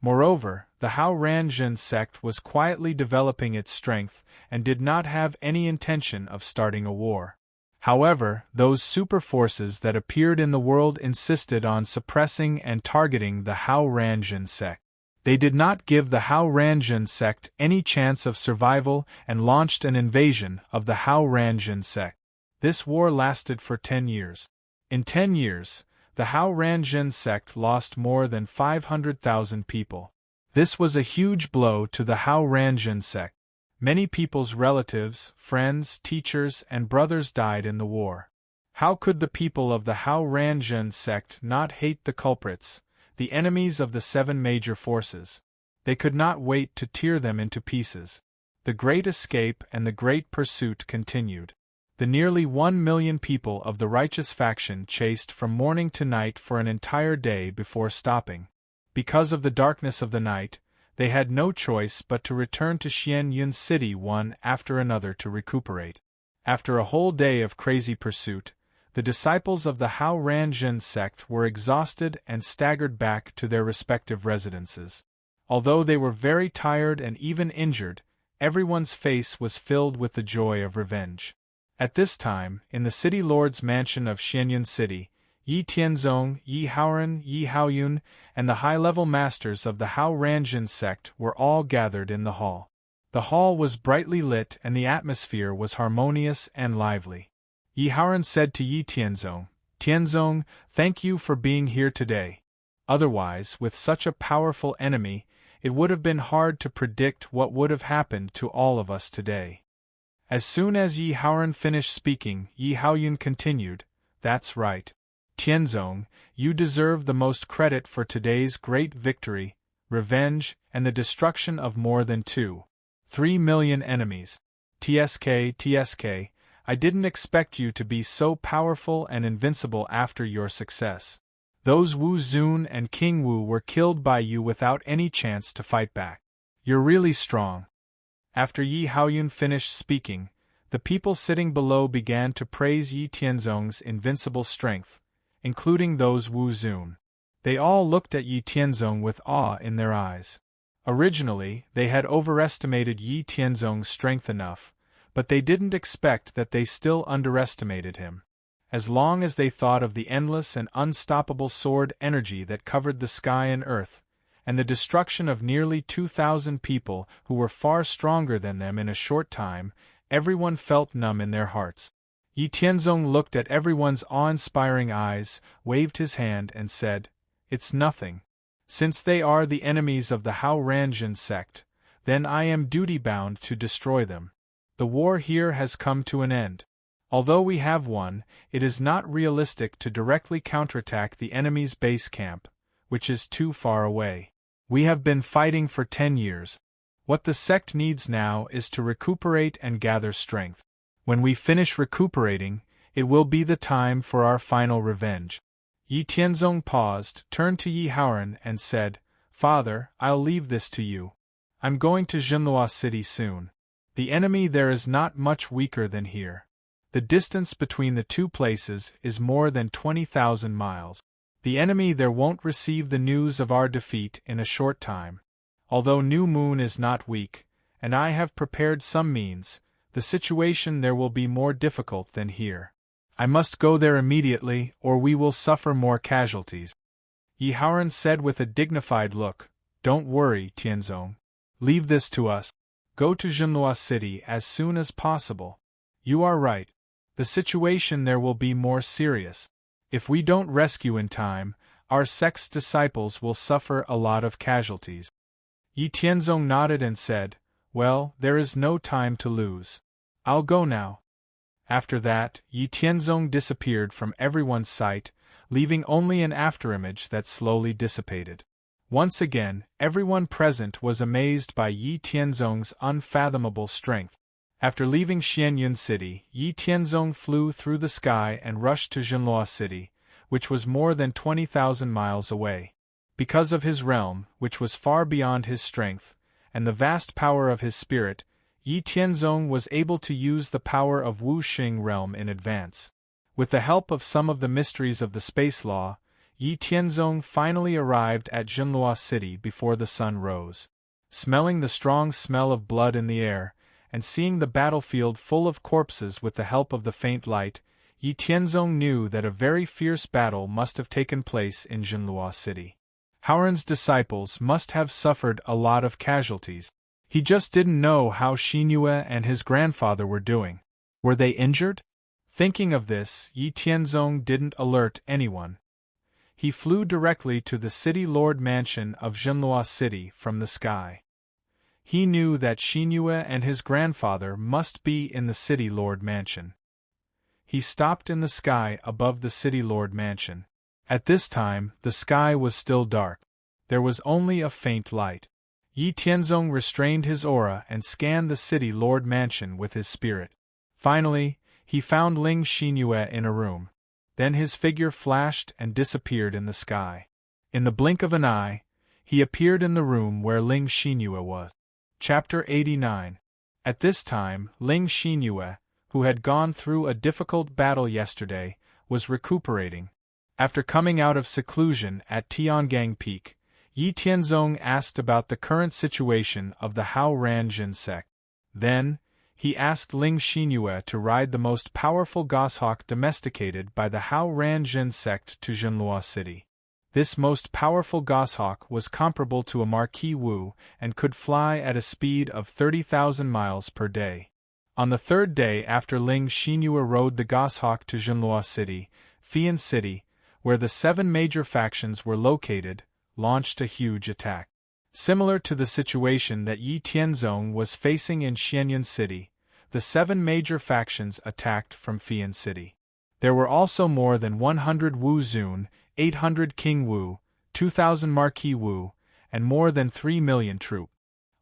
Moreover, the Hao Ranjin sect was quietly developing its strength and did not have any intention of starting a war. However, those super forces that appeared in the world insisted on suppressing and targeting the Hao Ranjin sect. They did not give the Hao Ranjin sect any chance of survival and launched an invasion of the Hao Ranjin sect. This war lasted for 10 years. In 10 years, the Hao Ranjin sect lost more than 500,000 people. This was a huge blow to the Hao Ranjin sect. Many people's relatives, friends, teachers, and brothers died in the war. How could the people of the Hao Ranjin sect not hate the culprits, the enemies of the 7 major forces? They could not wait to tear them into pieces. The Great Escape and the Great Pursuit continued. The nearly 1 million people of the righteous faction chased from morning to night for an entire day before stopping. Because of the darkness of the night, they had no choice but to return to Xianyun City one after another to recuperate. After a whole day of crazy pursuit, the disciples of the Hao Ranjin sect were exhausted and staggered back to their respective residences. Although they were very tired and even injured, everyone's face was filled with the joy of revenge. At this time, in the city lord's mansion of Xianyun City, Yi Tianzong, Yi Haoran, Yi Haoyun, and the high-level masters of the Hao Ranjin sect were all gathered in the hall. The hall was brightly lit and the atmosphere was harmonious and lively. Yi Haoran said to Yi Tianzong, "Tianzong, thank you for being here today. Otherwise, with such a powerful enemy, it would have been hard to predict what would have happened to all of us today." As soon as Yi Haoran finished speaking, Yi Haoyun continued, "That's right. Tianzong, you deserve the most credit for today's great victory, revenge, and the destruction of more than 3 million enemies. TSK, I didn't expect you to be so powerful and invincible after your success. Those Wu Zun and King Wu were killed by you without any chance to fight back. You're really strong." After Yi Haoyun finished speaking, the people sitting below began to praise Yi Tianzong's invincible strength, including those Wu Zun. They all looked at Yi Tianzong with awe in their eyes. Originally, they had overestimated Yi Tianzong's strength enough, but they didn't expect that they still underestimated him. As long as they thought of the endless and unstoppable sword energy that covered the sky and earth, and the destruction of nearly 2,000 people who were far stronger than them in a short time, everyone felt numb in their hearts. Yi Tianzong looked at everyone's awe-inspiring eyes, waved his hand and said, "It's nothing. Since they are the enemies of the Hao Ranjin sect, then I am duty-bound to destroy them. The war here has come to an end. Although we have won, it is not realistic to directly counterattack the enemy's base camp, which is too far away. We have been fighting for 10 years. What the sect needs now is to recuperate and gather strength. When we finish recuperating, it will be the time for our final revenge." Yi Tianzong paused, turned to Yi Haoran and said, "Father, I'll leave this to you. I'm going to Jinlua City soon. The enemy there is not much weaker than here. The distance between the two places is more than 20,000 miles. The enemy there won't receive the news of our defeat in a short time. Although New Moon is not weak, and I have prepared some means, the situation there will be more difficult than here. I must go there immediately, or we will suffer more casualties." Yi Haoran said with a dignified look, "Don't worry, Tianzong. Leave this to us. Go to Jinlua City as soon as possible. You are right. The situation there will be more serious. If we don't rescue in time, our sect's disciples will suffer a lot of casualties." Yi Tianzong nodded and said, "Well, there is no time to lose. I'll go now." After that, Yi Tianzong disappeared from everyone's sight, leaving only an afterimage that slowly dissipated. Once again, everyone present was amazed by Yi Tianzong's unfathomable strength. After leaving Xianyun City, Yi Tianzong flew through the sky and rushed to Jinlua City, which was more than 20,000 miles away. Because of his realm, which was far beyond his strength, and the vast power of his spirit, Yi Tianzong was able to use the power of Wu Xing realm in advance. With the help of some of the mysteries of the space law, Yi Tianzong finally arrived at Jinlua City before the sun rose. Smelling the strong smell of blood in the air, and seeing the battlefield full of corpses with the help of the faint light, Yi Tianzong knew that a very fierce battle must have taken place in Jinlua City. Haoran's disciples must have suffered a lot of casualties. He just didn't know how Xinyue and his grandfather were doing. Were they injured? Thinking of this, Yi Tianzong didn't alert anyone. He flew directly to the City Lord Mansion of Jinlua City from the sky. He knew that Xinyue and his grandfather must be in the City Lord Mansion. He stopped in the sky above the City Lord Mansion. At this time, the sky was still dark. There was only a faint light. Yi Tianzong restrained his aura and scanned the City Lord Mansion with his spirit. Finally, he found Ling Xinyue in a room. Then his figure flashed and disappeared in the sky. In the blink of an eye, he appeared in the room where Ling Xinyue was. Chapter 89. At this time, Ling Xinyue, who had gone through a difficult battle yesterday, was recuperating. After coming out of seclusion at Tiangang Peak, Yi Tianzong asked about the current situation of the Hao Ranjin sect. Then, he asked Ling Xinyue to ride the most powerful goshawk domesticated by the Hao Ranjin sect to Jinlua City. This most powerful goshawk was comparable to a Marquis Wu and could fly at a speed of 30,000 miles per day. On the third day after Ling Xinyue rode the goshawk to Jinlua City, Fian City, where the 7 major factions were located, launched a huge attack. Similar to the situation that Yi Tianzong was facing in Xianyun City, the 7 major factions attacked from Fian City. There were also more than 100 Wu Zun, 800 King Wu, 2,000 Marquis Wu, and more than 3 million troops.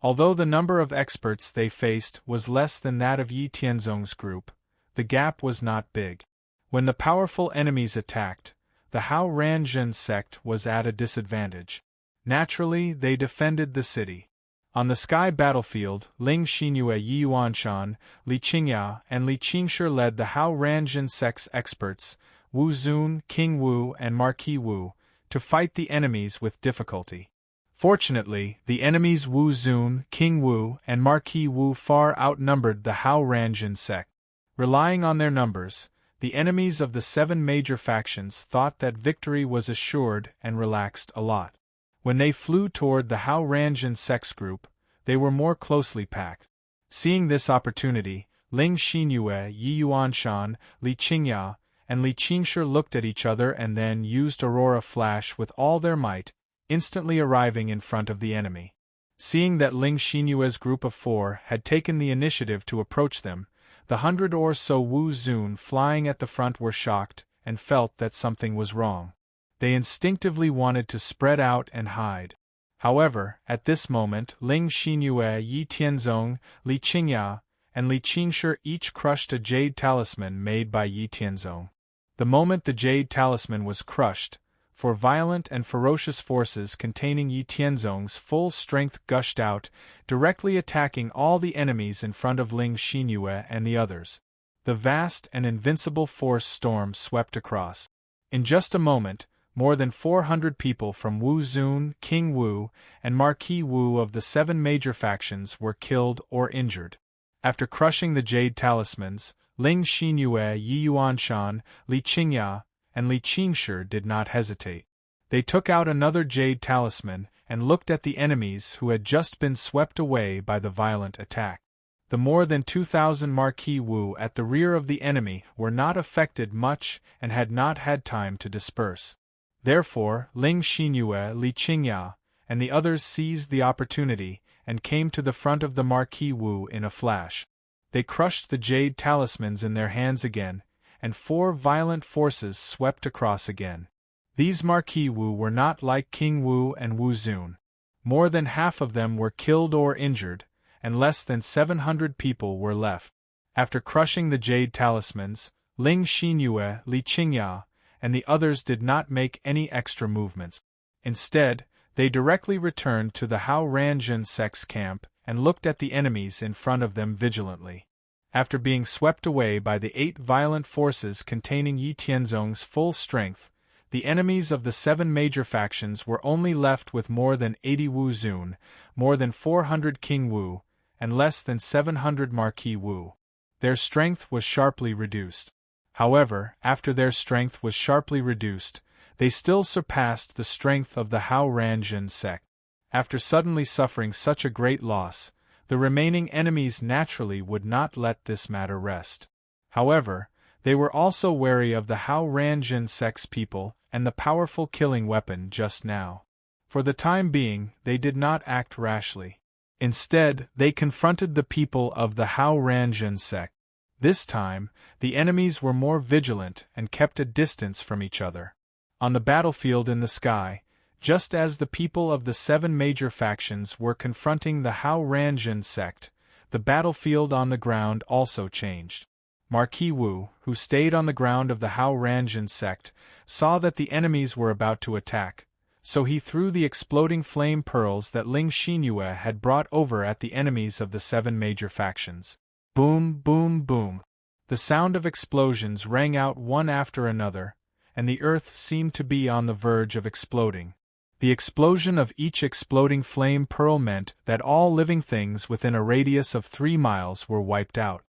Although the number of experts they faced was less than that of Yi Tianzong's group, the gap was not big. When the powerful enemies attacked, the Hao Ranzhen sect was at a disadvantage. Naturally, they defended the city. On the sky battlefield, Ling Xinyue, Yi Yuanshan, Li Qingya, and Li Qingshi led the Hao Ranzhen sect's experts, Wu Zun, King Wu, and Marquis Wu, to fight the enemies with difficulty. Fortunately, the enemies Wu Zun, King Wu, and Marquis Wu far outnumbered the Hao Ranzhen sect. Relying on their numbers, the enemies of the 7 major factions thought that victory was assured and relaxed a lot. When they flew toward the Hao Ranzhen sect's group, they were more closely packed. Seeing this opportunity, Ling Xinyue, Yi Yuanshan, Li Qingya, and Li Qingshi looked at each other and then used Aurora Flash with all their might, instantly arriving in front of the enemy. Seeing that Ling Xinyue's group of 4 had taken the initiative to approach them, the 100 or so Wu Zun flying at the front were shocked and felt that something was wrong. They instinctively wanted to spread out and hide. However, at this moment, Ling Xinyue, Yi Tianzong, Li Qingya, and Li Qingshi each crushed a jade talisman made by Yi Tianzong. The moment the jade talisman was crushed, 4 violent and ferocious forces containing Yi Tianzong's full strength gushed out, directly attacking all the enemies in front of Ling Xinyue and the others. The vast and invincible force storm swept across. In just a moment, more than 400 people from Wu Zun, King Wu, and Marquis Wu of the 7 major factions were killed or injured. After crushing the jade talismans, Ling Xinyue, Yi Yuanshan, Li Qingya, and Li Qingshi did not hesitate. They took out another jade talisman and looked at the enemies who had just been swept away by the violent attack. The more than 2,000 Marquis Wu at the rear of the enemy were not affected much and had not had time to disperse. Therefore, Ling Xinyue, Li Qingya, and the others seized the opportunity and came to the front of the Marquis Wu in a flash. They crushed the jade talismans in their hands again, and 4 violent forces swept across again. These Marquis Wu were not like King Wu and Wu Zun. More than half of them were killed or injured, and less than 700 people were left. After crushing the jade talismans, Ling Xinyue, Li Qingya, and the others did not make any extra movements. Instead, they directly returned to the Hao Ranzhen sect's camp and looked at the enemies in front of them vigilantly. After being swept away by the 8 violent forces containing Yi Tianzong's full strength, the enemies of the 7 major factions were only left with more than 80 Wu Zun, more than 400 King Wu, and less than 700 Marquis Wu. Their strength was sharply reduced. However, after their strength was sharply reduced, they still surpassed the strength of the Hao Ranzhen sect. After suddenly suffering such a great loss, the remaining enemies naturally would not let this matter rest. However, they were also wary of the Hao Ranzhen sect's people and the powerful killing weapon just now. For the time being, they did not act rashly. Instead, they confronted the people of the Hao Ranzhen sect. This time, the enemies were more vigilant and kept a distance from each other. On the battlefield in the sky, just as the people of the 7 major factions were confronting the Hao Ranzhen sect, the battlefield on the ground also changed. Marquis Wu, who stayed on the ground of the Hao Ranzhen sect, saw that the enemies were about to attack, so he threw the exploding flame pearls that Ling Xinyue had brought over at the enemies of the 7 major factions. Boom, boom, boom. The sound of explosions rang out one after another, and the earth seemed to be on the verge of exploding. The explosion of each exploding flame pearl meant that all living things within a radius of 3 miles were wiped out.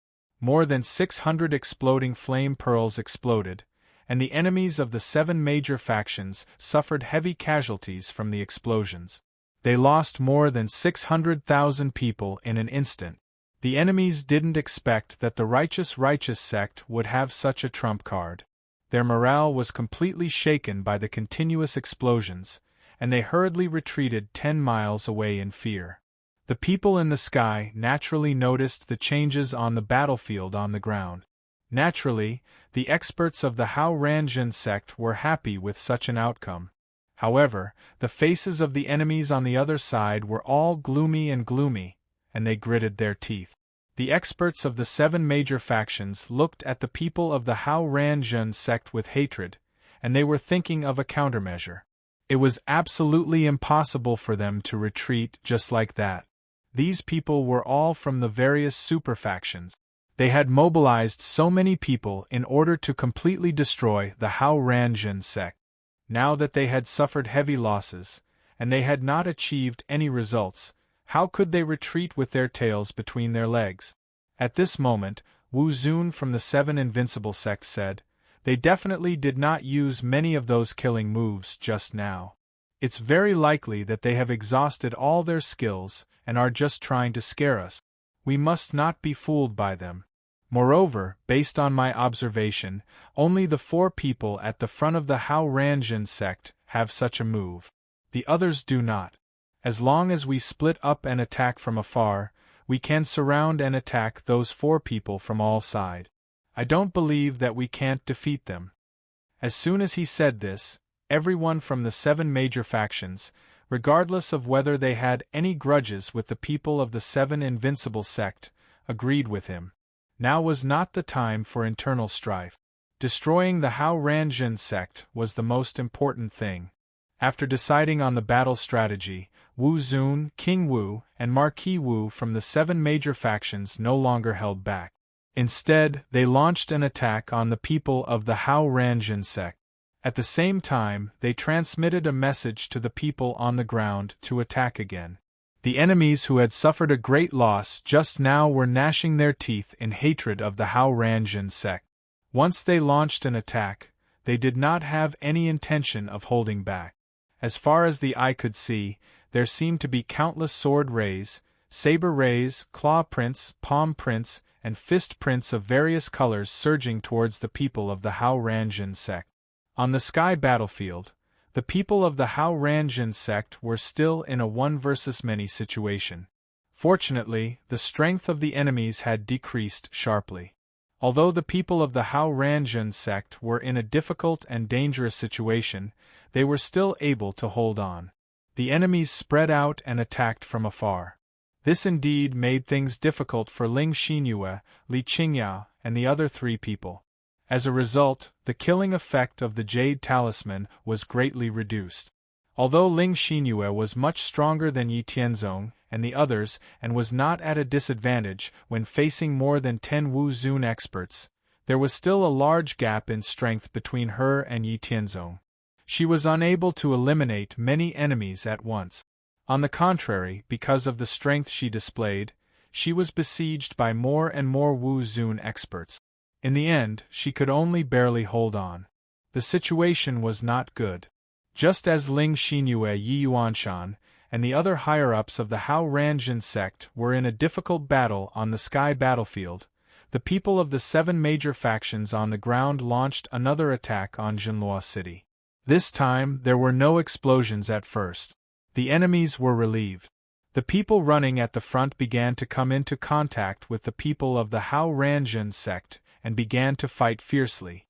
More than 600 exploding flame pearls exploded, and the enemies of the 7 major factions suffered heavy casualties from the explosions. They lost more than 600,000 people in an instant. The enemies didn't expect that the righteous sect would have such a trump card. Their morale was completely shaken by the continuous explosions, and they hurriedly retreated 10 miles away in fear. The people in the sky naturally noticed the changes on the battlefield on the ground. Naturally, the experts of the Hao Ranjin sect were happy with such an outcome. However, the faces of the enemies on the other side were all gloomy, and they gritted their teeth. The experts of the 7 major factions looked at the people of the Hao Ranjin sect with hatred, and they were thinking of a countermeasure. It was absolutely impossible for them to retreat just like that. These people were all from the various super factions. They had mobilized so many people in order to completely destroy the Hao Ranjin sect. Now that they had suffered heavy losses, and they had not achieved any results, how could they retreat with their tails between their legs? At this moment, Wu Zun from the 7 invincible sects said, "They definitely did not use many of those killing moves just now. It's very likely that they have exhausted all their skills and are just trying to scare us. We must not be fooled by them. Moreover, based on my observation, only the 4 people at the front of the Hao Ranjin sect have such a move. The others do not. As long as we split up and attack from afar, we can surround and attack those 4 people from all sides. I don't believe that we can't defeat them." As soon as he said this, everyone from the 7 major factions, regardless of whether they had any grudges with the people of the 7 invincible sect, agreed with him. Now was not the time for internal strife. Destroying the Hao Ranjin sect was the most important thing. After deciding on the battle strategy, Wu Zun, King Wu, and Marquis Wu from the 7 major factions no longer held back. Instead, they launched an attack on the people of the Hao Ranjin sect. At the same time, they transmitted a message to the people on the ground to attack again. The enemies who had suffered a great loss just now were gnashing their teeth in hatred of the Hao Ranjin sect. Once they launched an attack, they did not have any intention of holding back. As far as the eye could see, there seemed to be countless sword rays, saber rays, claw prints, palm prints, and fist prints of various colors surging towards the people of the Hao Ranjin sect. On the sky battlefield, the people of the Hao Ranjin sect were still in a 1 versus many situation. Fortunately, the strength of the enemies had decreased sharply. Although the people of the Hao Ranjin sect were in a difficult and dangerous situation, they were still able to hold on. The enemies spread out and attacked from afar. This indeed made things difficult for Ling Xinyue, Li Qingyao, and the other 3 people. As a result, the killing effect of the Jade Talisman was greatly reduced. Although Ling Xinyue was much stronger than Yi Tianzong and the others and was not at a disadvantage when facing more than 10 Wu Zun experts, there was still a large gap in strength between her and Yi Tianzong. She was unable to eliminate many enemies at once. On the contrary, because of the strength she displayed, she was besieged by more and more Wu Zun experts. In the end, she could only barely hold on. The situation was not good. Just as Ling Xinyue, Yi Yuanshan, and the other higher-ups of the Hao Ranjin sect were in a difficult battle on the sky battlefield, the people of the 7 major factions on the ground launched another attack on Jinluo City. This time, there were no explosions at first. The enemies were relieved. The people running at the front began to come into contact with the people of the Hao Ranjin sect and began to fight fiercely.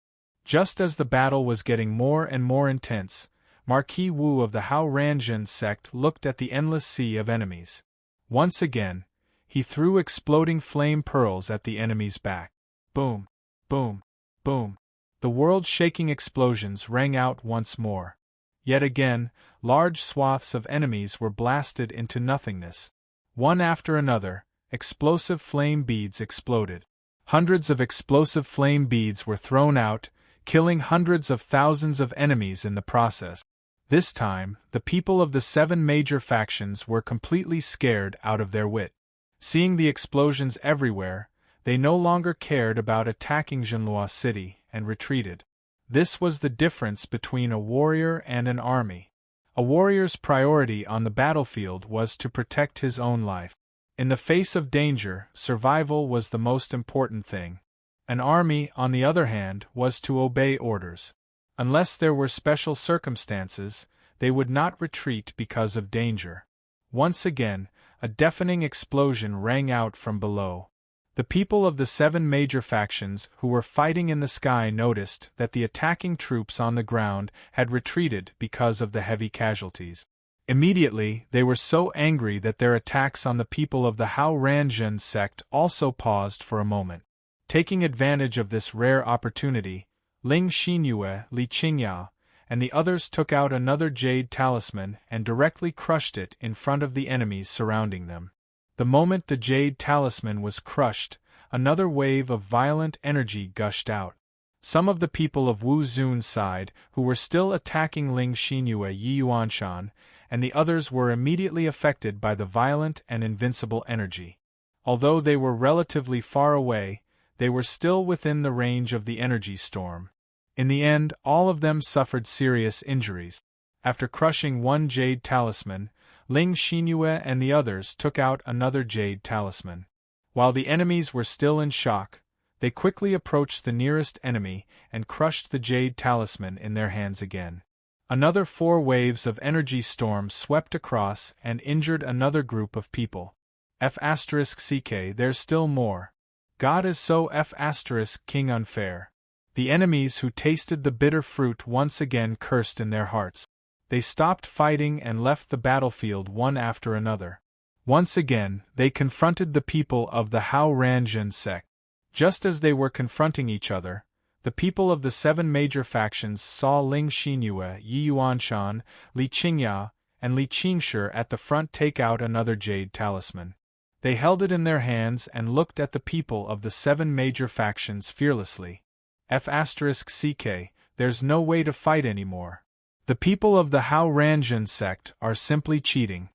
Just as the battle was getting more and more intense, Marquis Wu of the Hao Ranjin sect looked at the endless sea of enemies. Once again, he threw exploding flame pearls at the enemy's back. Boom! Boom! Boom! The world-shaking explosions rang out once more. Yet again, large swaths of enemies were blasted into nothingness. One after another, explosive flame beads exploded. Hundreds of explosive flame beads were thrown out, killing hundreds of thousands of enemies in the process. This time, the people of the 7 major factions were completely scared out of their wit. Seeing the explosions everywhere, they no longer cared about attacking Jinluo City and retreated. This was the difference between a warrior and an army. A warrior's priority on the battlefield was to protect his own life. In the face of danger, survival was the most important thing. An army, on the other hand, was to obey orders. Unless there were special circumstances, they would not retreat because of danger. Once again, a deafening explosion rang out from below. The people of the 7 major factions who were fighting in the sky noticed that the attacking troops on the ground had retreated because of the heavy casualties. Immediately, they were so angry that their attacks on the people of the Hao Ranjun sect also paused for a moment. Taking advantage of this rare opportunity, Ling Xinyue, Li Qingyao, and the others took out another jade talisman and directly crushed it in front of the enemies surrounding them. The moment the jade talisman was crushed, another wave of violent energy gushed out. Some of the people of Wu Zun's side, who were still attacking Ling Xinyue Yi Yuanshan, and the others were immediately affected by the violent and invincible energy. Although they were relatively far away, they were still within the range of the energy storm. In the end, all of them suffered serious injuries. After crushing one jade talisman, Ling Xinyue and the others took out another jade talisman. While the enemies were still in shock, they quickly approached the nearest enemy and crushed the jade talisman in their hands again. Another 4 waves of energy storm swept across and injured another group of people. F*ck, there's still more. God is so F*king unfair. The enemies who tasted the bitter fruit once again cursed in their hearts. They stopped fighting and left the battlefield one after another. Once again, they confronted the people of the Hao Ranjun sect. Just as they were confronting each other, the people of the 7 major factions saw Ling Xinyue, Yi Yuanshan, Li Qingyao, and Li Qingshi at the front take out another jade talisman. They held it in their hands and looked at the people of the 7 major factions fearlessly. F*ck, there's no way to fight anymore. The people of the Hao Ranjun sect are simply cheating.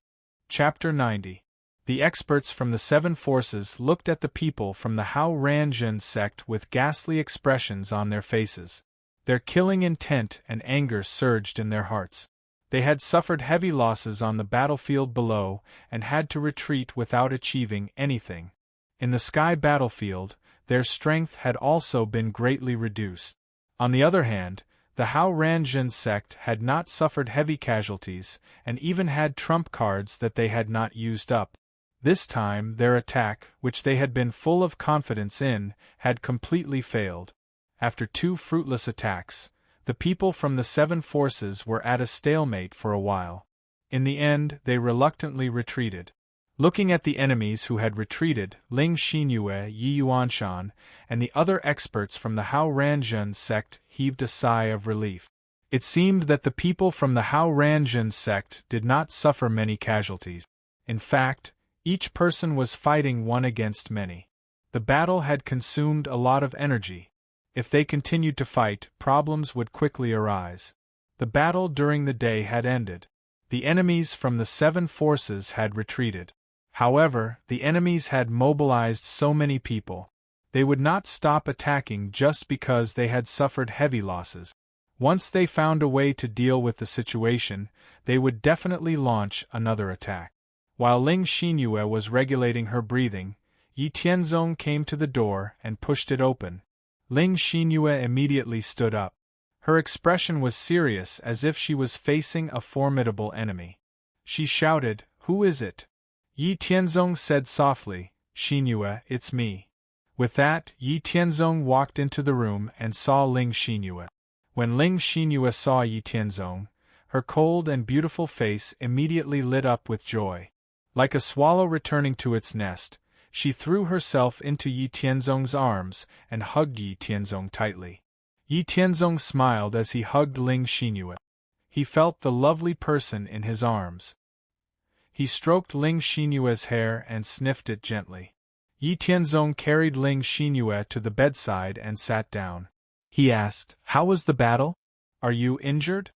Chapter 90. The experts from the 7 forces looked at the people from the Hao Ranjun sect with ghastly expressions on their faces. Their killing intent and anger surged in their hearts. They had suffered heavy losses on the battlefield below and had to retreat without achieving anything. In the sky battlefield, their strength had also been greatly reduced. On the other hand, the Hao Ranjun sect had not suffered heavy casualties and even had trump cards that they had not used up. This time their attack, which they had been full of confidence in, had completely failed. After 2 fruitless attacks, the people from the 7 forces were at a stalemate for a while. In the end, they reluctantly retreated. Looking at the enemies who had retreated, Ling Xinyue, Yi Yuanshan, and the other experts from the Hao Ranjun sect heaved a sigh of relief. It seemed that the people from the Hao Ranjun sect did not suffer many casualties. In fact, each person was fighting one against many. The battle had consumed a lot of energy. If they continued to fight, problems would quickly arise. The battle during the day had ended. The enemies from the 7 forces had retreated. However, the enemies had mobilized so many people. They would not stop attacking just because they had suffered heavy losses. Once they found a way to deal with the situation, they would definitely launch another attack. While Ling Xinyue was regulating her breathing, Yi Tianzong came to the door and pushed it open. Ling Xinyue immediately stood up. Her expression was serious as if she was facing a formidable enemy. She shouted, "Who is it?" Yi Tianzong said softly, "Xinyue, it's me." With that, Yi Tianzong walked into the room and saw Ling Xinyue. When Ling Xinyue saw Yi Tianzong, her cold and beautiful face immediately lit up with joy. Like a swallow returning to its nest, she threw herself into Yi Tianzong's arms and hugged Yi Tianzong tightly. Yi Tianzong smiled as he hugged Ling Xinyue. He felt the lovely person in his arms. He stroked Ling Xinyue's hair and sniffed it gently. Yi Tianzong carried Ling Xinyue to the bedside and sat down. He asked, "How was the battle? Are you injured?"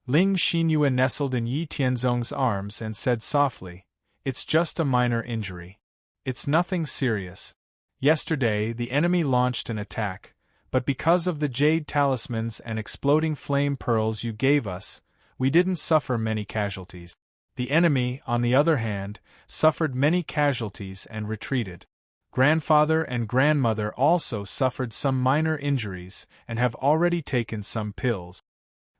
Ling Xinyue nestled in Yi Tianzong's arms and said softly, "It's just a minor injury. It's nothing serious. Yesterday the enemy launched an attack, but because of the jade talismans and exploding flame pearls you gave us, we didn't suffer many casualties. The enemy, on the other hand, suffered many casualties and retreated. Grandfather and grandmother also suffered some minor injuries and have already taken some pills."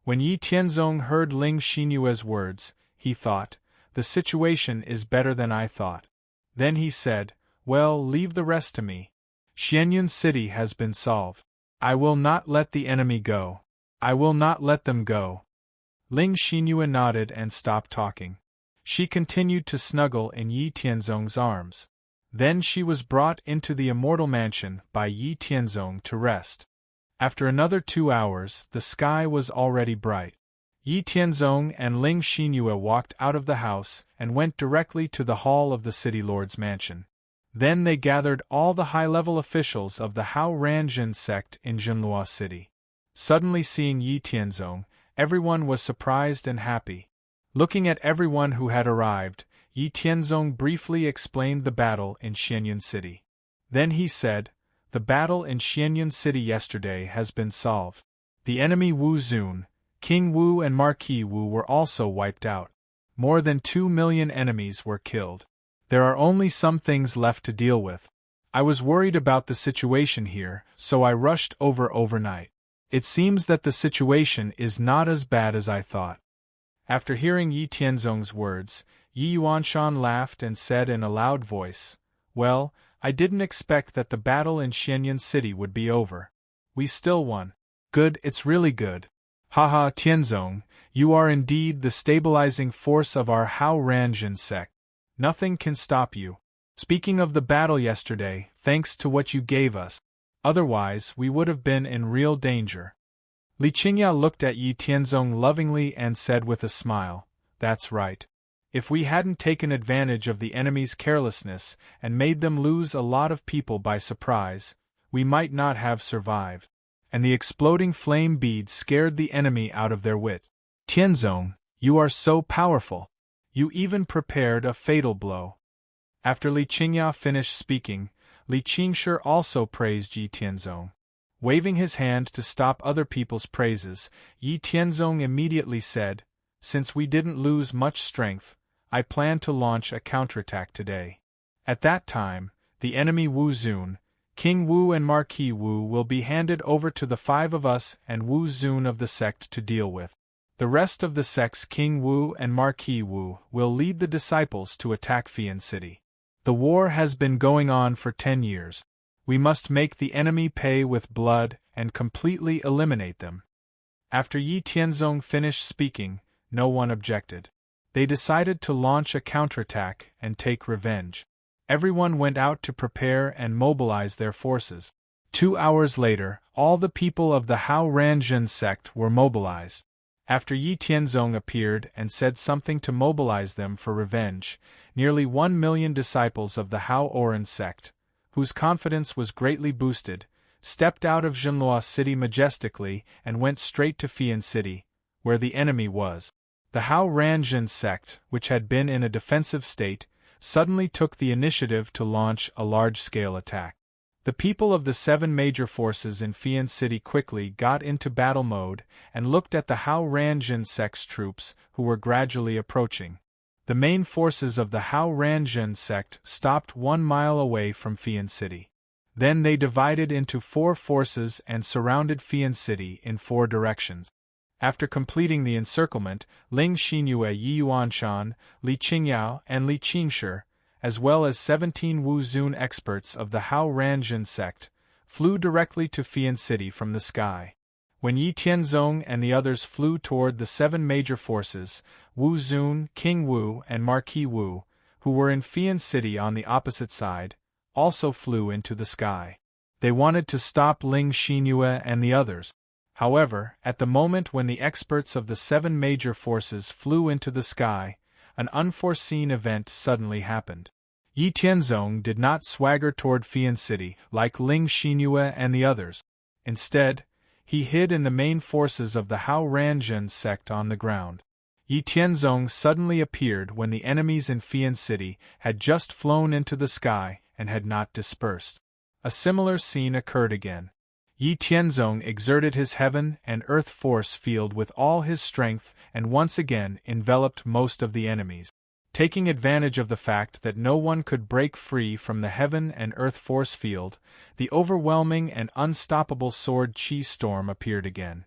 When Yi Tianzong heard Ling Xinyue's words, he thought, The situation is better than I thought." Then he said, "Well, leave the rest to me. Xianyun City has been solved. I will not let the enemy go. I will not let them go." Ling Xinyue nodded and stopped talking. She continued to snuggle in Yi Tianzong's arms. Then she was brought into the immortal mansion by Yi Tianzong to rest. After another 2 hours, the sky was already bright. Yi Tianzong and Ling Xinyue walked out of the house and went directly to the hall of the city lord's mansion. Then they gathered all the high-level officials of the Hao Ranjin sect in Jinlua City. Suddenly seeing Yi Tianzong, everyone was surprised and happy. Looking at everyone who had arrived, Yi Tianzong briefly explained the battle in Xianyun City. Then he said, "The battle in Xianyun City yesterday has been solved. The enemy Wu Zun, King Wu and Marquis Wu were also wiped out. More than 2 million enemies were killed. There are only some things left to deal with. I was worried about the situation here, so I rushed over overnight. It seems that the situation is not as bad as I thought." After hearing Yi Tianzong's words, Yi Yuanshan laughed and said in a loud voice, "Well, I didn't expect that the battle in Xianyun City would be over. We still won. Good, it's really good. Haha, Tianzong, you are indeed the stabilizing force of our Hao Ranjin sect. Nothing can stop you. Speaking of the battle yesterday, thanks to what you gave us. Otherwise, we would have been in real danger." Li Qingya looked at Yi Tianzong lovingly and said with a smile, "That's right. If we hadn't taken advantage of the enemy's carelessness and made them lose a lot of people by surprise, we might not have survived." And the exploding flame beads scared the enemy out of their wit. "Tianzong, you are so powerful. You even prepared a fatal blow." After Li Qingya finished speaking, Li Qingshi also praised Yi Tianzong. Waving his hand to stop other people's praises, Yi Tianzong immediately said, "Since we didn't lose much strength, I plan to launch a counterattack today. At that time, the enemy Wu Zun, King Wu and Marquis Wu will be handed over to the 5 of us and Wu Zun of the sect to deal with. The rest of the sect's King Wu and Marquis Wu will lead the disciples to attack Fian City. The war has been going on for 10 years. We must make the enemy pay with blood and completely eliminate them." After Yi Tianzong finished speaking, no one objected. They decided to launch a counterattack and take revenge. Everyone went out to prepare and mobilize their forces. 2 hours later, all the people of the Hao Ranjin sect were mobilized. After Yi Tianzong appeared and said something to mobilize them for revenge, nearly 1 million disciples of the Hao Oran sect, whose confidence was greatly boosted, stepped out of Jinlua City majestically and went straight to Fian City, where the enemy was. The Hao Ranjin sect, which had been in a defensive state, suddenly took the initiative to launch a large-scale attack. The people of the 7 major forces in Fian City quickly got into battle mode and looked at the Hao Ranjin sect's troops, who were gradually approaching. The main forces of the Hao Ranjin sect stopped 1 mile away from Fian City. Then they divided into 4 forces and surrounded Fian City in 4 directions. After completing the encirclement, Ling Xinyue, Yi Yuanshan, Li Qingyao, and Li Qingshi, as well as 17 Wu Zun experts of the Hao Ranjin sect, flew directly to Fian City from the sky. When Yi Tianzong and the others flew toward the 7 major forces, Wu Zun, King Wu, and Marquis Wu, who were in Fian City on the opposite side, also flew into the sky. They wanted to stop Ling Xinyue and the others. However, at the moment when the experts of the 7 major forces flew into the sky, an unforeseen event suddenly happened. Yi Tianzong did not swagger toward Fian City like Ling Xinyue and the others. Instead, he hid in the main forces of the Hao Ranjin sect on the ground. Yi Tianzong suddenly appeared when the enemies in Fian City had just flown into the sky and had not dispersed. A similar scene occurred again. Yi Tianzong exerted his heaven and earth force field with all his strength and once again enveloped most of the enemies. Taking advantage of the fact that no one could break free from the heaven and earth force field, the overwhelming and unstoppable sword chi storm appeared again.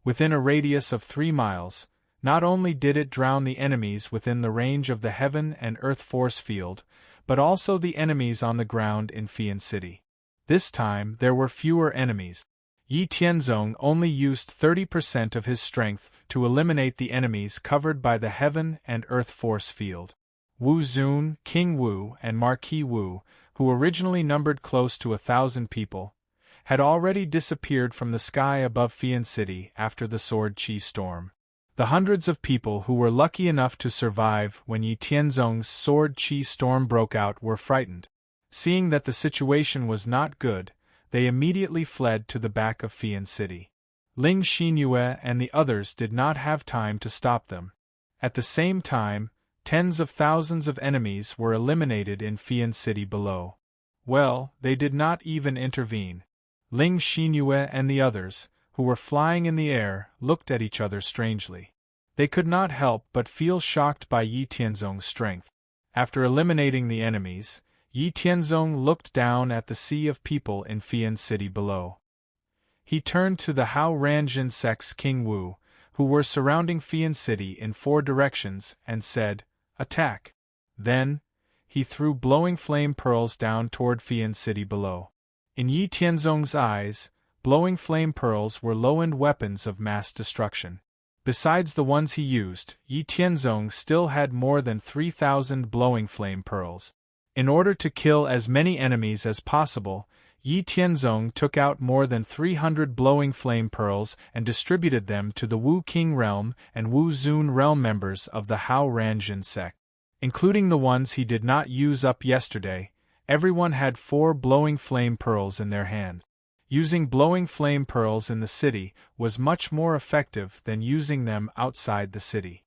Within a radius of 3 miles, Not only did it drown the enemies within the range of the heaven and earth force field, but also the enemies on the ground in Fian City. This time there were fewer enemies. Yi Tianzong only used 30% of his strength to eliminate the enemies covered by the heaven and earth force field. Wu Zun, King Wu, and Marquis Wu, who originally numbered close to 1,000 people, had already disappeared from the sky above Fian City after the Sword Qi storm. The hundreds of people who were lucky enough to survive when Yi Tianzong's Sword Qi storm broke out were frightened. Seeing that the situation was not good, they immediately fled to the back of Fian City. Ling Xinyue and the others did not have time to stop them. At the same time, tens of thousands of enemies were eliminated in Fian City below. Well, they did not even intervene. Ling Xinyue and the others, who were flying in the air, looked at each other strangely. They could not help but feel shocked by Yi Tianzong's strength. After eliminating the enemies, Yi Tianzong looked down at the sea of people in Fian City below. He turned to the Hao Ranjin sect's King Wu, who were surrounding Fian City in 4 directions, and said, "Attack!" Then, he threw blowing flame pearls down toward Fian City below. In Yi Tianzong's eyes, blowing flame pearls were low-end weapons of mass destruction. Besides the ones he used, Yi Tianzong still had more than 3,000 blowing flame pearls. In order to kill as many enemies as possible, Yi Tianzong took out more than 300 blowing flame pearls and distributed them to the Wu King realm and Wu Zun realm members of the Hao Ranjin sect. Including the ones he did not use up yesterday, everyone had 4 blowing flame pearls in their hand. Using blowing flame pearls in the city was much more effective than using them outside the city.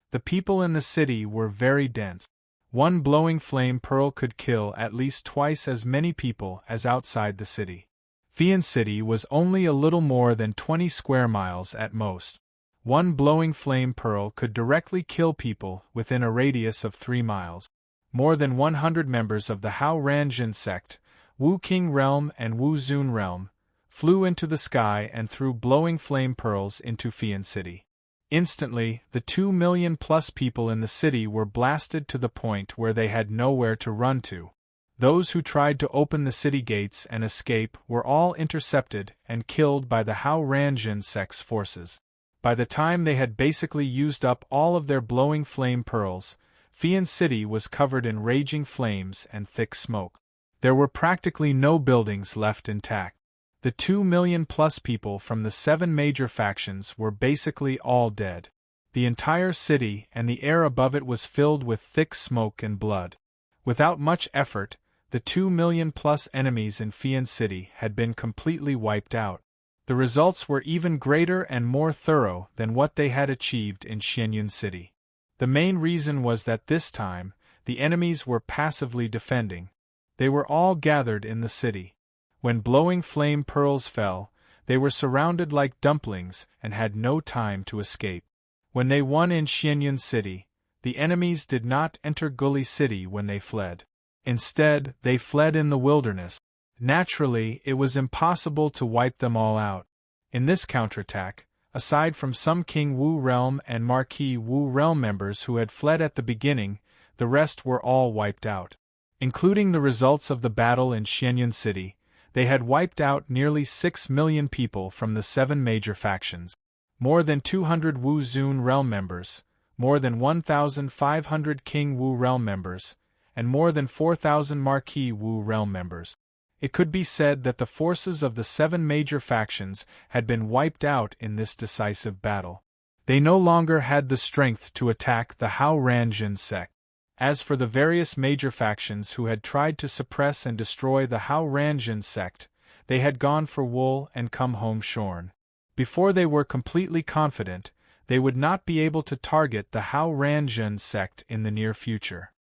The people in the city were very dense. 1 blowing flame pearl could kill at least twice as many people as outside the city. Fian City was only a little more than 20 square miles at most. 1 blowing flame pearl could directly kill people within a radius of 3 miles. More than 100 members of the Hao Ranjin sect, Wu King realm and Wu Zun realm, flew into the sky and threw blowing flame pearls into Fian City. Instantly, the 2 million plus people in the city were blasted to the point where they had nowhere to run to. Those who tried to open the city gates and escape were all intercepted and killed by the Hao Ranjin sect's forces. By the time they had basically used up all of their blowing flame pearls, Fian City was covered in raging flames and thick smoke. There were practically no buildings left intact. The 2 million plus people from the 7 major factions were basically all dead. The entire city and the air above it was filled with thick smoke and blood. Without much effort, the 2 million plus enemies in Fian City had been completely wiped out. The results were even greater and more thorough than what they had achieved in Xianyun City. The main reason was that this time, the enemies were passively defending. They were all gathered in the city. When blowing flame pearls fell, they were surrounded like dumplings and had no time to escape. When they won in Xianyun City, the enemies did not enter Guli City when they fled. Instead, they fled in the wilderness. Naturally, it was impossible to wipe them all out. In this counterattack, aside from some King Wu realm and Marquis Wu realm members who had fled at the beginning, the rest were all wiped out. Including the results of the battle in Xianyun City, they had wiped out nearly 6 million people from the 7 major factions. More than 200 Wu Zun realm members, more than 1,500 King Wu realm members, and more than 4,000 Marquis Wu realm members. It could be said that the forces of the 7 major factions had been wiped out in this decisive battle. They no longer had the strength to attack the Hao Ranjin sect. As for the various major factions who had tried to suppress and destroy the Hao Ranjin sect, they had gone for wool and come home shorn. Before they were completely confident, they would not be able to target the Hao Ranjin sect in the near future.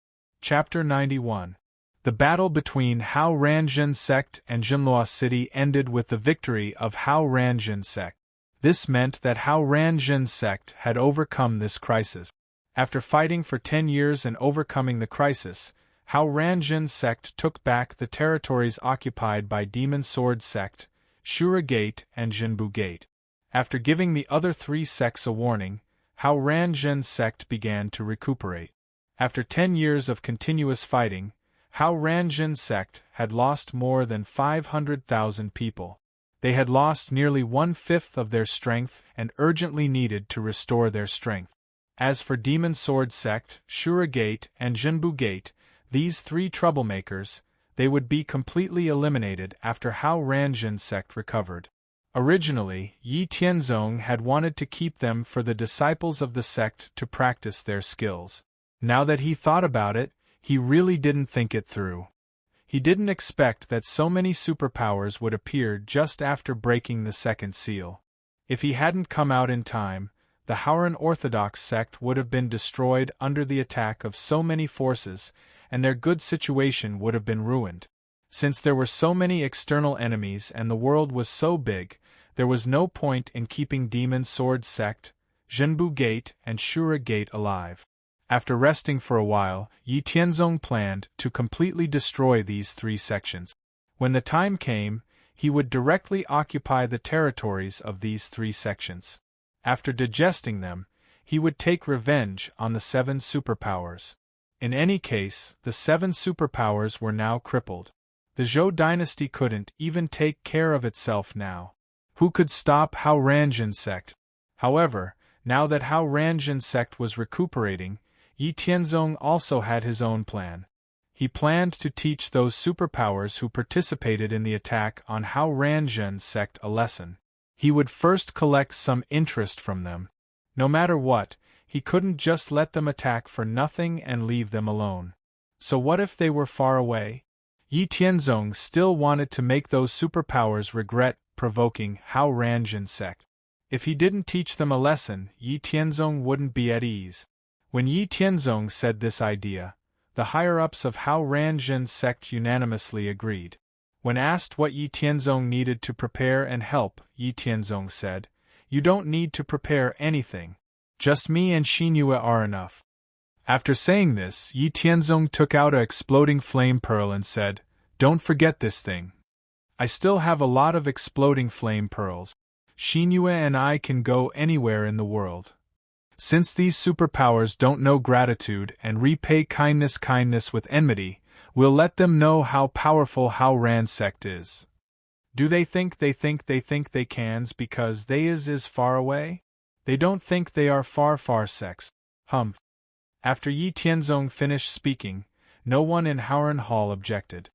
Chapter 91. The battle between Hao Ranjin sect and Jinhua City ended with the victory of Hao Ranjin sect. This meant that Hao Ranjin sect had overcome this crisis. After fighting for 10 years and overcoming the crisis, Hao Ranjin sect took back the territories occupied by Demon Sword sect, Shura Gate and Jinbu Gate. After giving the other 3 sects a warning, How Ranjin sect began to recuperate. After 10 years of continuous fighting, How Ranjin sect had lost more than 500,000 people. They had lost nearly 1/5 of their strength and urgently needed to restore their strength. As for Demon Sword sect, Shura Gate, and Jinbu Gate, these three troublemakers, they would be completely eliminated after How Ranjin sect recovered. Originally, Yi Tianzong had wanted to keep them for the disciples of the sect to practice their skills. Now that he thought about it, he really didn't think it through. He didn't expect that so many superpowers would appear just after breaking the second seal. If he hadn't come out in time, the Howran Orthodox sect would have been destroyed under the attack of so many forces, and their good situation would have been ruined. Since there were so many external enemies and the world was so big, there was no point in keeping Demon Sword sect, Jinbu Gate, and Shura Gate alive. After resting for a while, Yi Tianzong planned to completely destroy these three sections. When the time came, he would directly occupy the territories of these three sections. After digesting them, he would take revenge on the 7 superpowers. In any case, the 7 superpowers were now crippled. The Zhou dynasty couldn't even take care of itself now. Who could stop How Ranjin sect? However, now that How Ranjin sect was recuperating, Yi Tianzong also had his own plan. He planned to teach those superpowers who participated in the attack on How Ranjin sect a lesson. He would first collect some interest from them. No matter what, he couldn't just let them attack for nothing and leave them alone. So what if they were far away? Yi Tianzong still wanted to make those superpowers regret provoking How Ranjin sect. If he didn't teach them a lesson, Yi Tianzong wouldn't be at ease. When Yi Tianzong said this idea, the higher-ups of How Ranjin sect unanimously agreed. When asked what Yi Tianzong needed to prepare and help, Yi Tianzong said, "You don't need to prepare anything. Just me and Xinyue are enough." After saying this, Yi Tianzong took out an exploding flame pearl and said, "Don't forget this thing. I still have a lot of exploding flame pearls. Xinyue and I can go anywhere in the world. Since these superpowers don't know gratitude and repay kindness with enmity, we'll let them know how powerful How Ran sect is. Do they think they cans because they is far away? They don't think they are far sects. Humph." After Yi Tianzong finished speaking, no one in Howran Hall objected.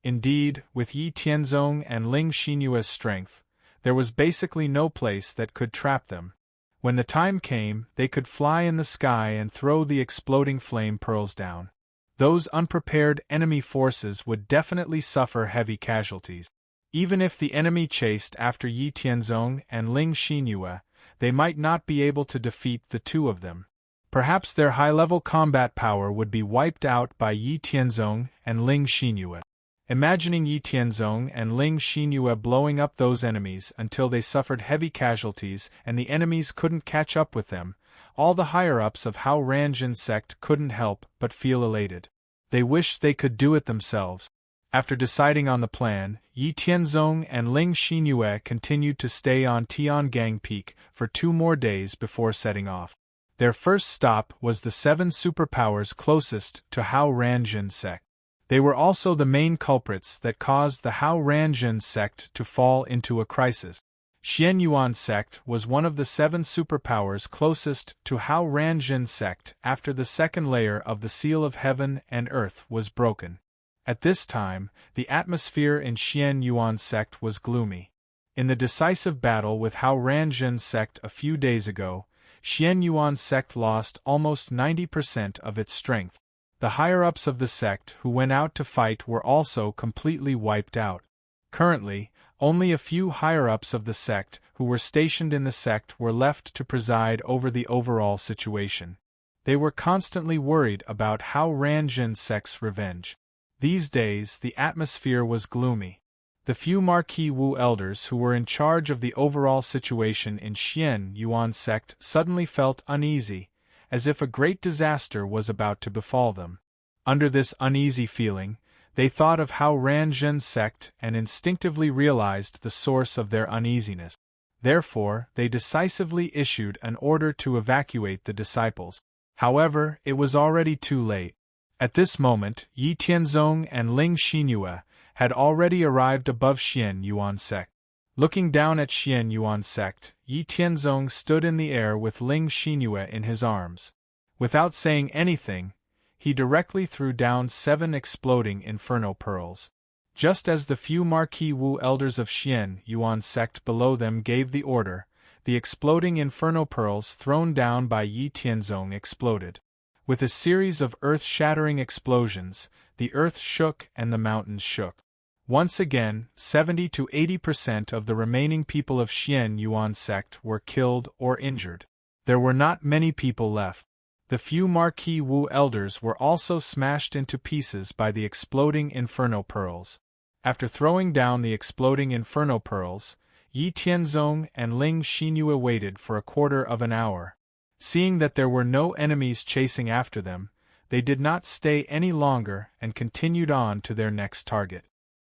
Indeed, with Yi Tianzong and Ling Xinyue's strength, there was basically no place that could trap them. When the time came, they could fly in the sky and throw the exploding flame pearls down. Those unprepared enemy forces would definitely suffer heavy casualties. Even if the enemy chased after Yi Tianzong and Ling Xinyue, they might not be able to defeat the two of them. Perhaps their high-level combat power would be wiped out by Yi Tianzong and Ling Xinyue. Imagining Yi Tianzong and Ling Xinyue blowing up those enemies until they suffered heavy casualties and the enemies couldn't catch up with them, all the higher-ups of How Ranjin sect couldn't help but feel elated. They wished they could do it themselves. After deciding on the plan, Yi Tianzong and Ling Xinyue continued to stay on Tiangang Peak for 2 more days before setting off. Their first stop was the 7 superpowers closest to How Ranjin sect. They were also the main culprits that caused the How Ranjin sect to fall into a crisis. Xian Yuan sect was one of the 7 superpowers closest to How Ranjin sect after the second layer of the Seal of Heaven and Earth was broken. At this time, the atmosphere in Xian Yuan sect was gloomy. In the decisive battle with How Ranjin sect a few days ago, Xian Yuan sect lost almost 90% of its strength. The higher-ups of the sect who went out to fight were also completely wiped out. Currently, only a few higher-ups of the sect who were stationed in the sect were left to preside over the overall situation. They were constantly worried about How Ranjin sect's revenge. These days, the atmosphere was gloomy. The few Marquis Wu elders who were in charge of the overall situation in Xian Yuan sect suddenly felt uneasy, as if a great disaster was about to befall them. Under this uneasy feeling, they thought of How Ranjin sect and instinctively realized the source of their uneasiness. Therefore, they decisively issued an order to evacuate the disciples. However, it was already too late. At this moment, Yi Tianzong and Ling Xinyue had already arrived above Xian Yuan sect. Looking down at Xian Yuan sect, Yi Tianzong stood in the air with Ling Xinyue in his arms. Without saying anything, he directly threw down 7 exploding inferno pearls. Just as the few Marquis Wu elders of Xian Yuan sect below them gave the order, the exploding inferno pearls thrown down by Yi Tianzong exploded. With a series of earth-shattering explosions, the earth shook and the mountains shook. Once again, 70 to 80% of the remaining people of Xian Yuan sect were killed or injured. There were not many people left. The few Marquis Wu elders were also smashed into pieces by the exploding inferno pearls. After throwing down the exploding inferno pearls, Yi Tianzong and Ling Xinyue waited for a quarter of an hour. Seeing that there were no enemies chasing after them, they did not stay any longer and continued on to their next target.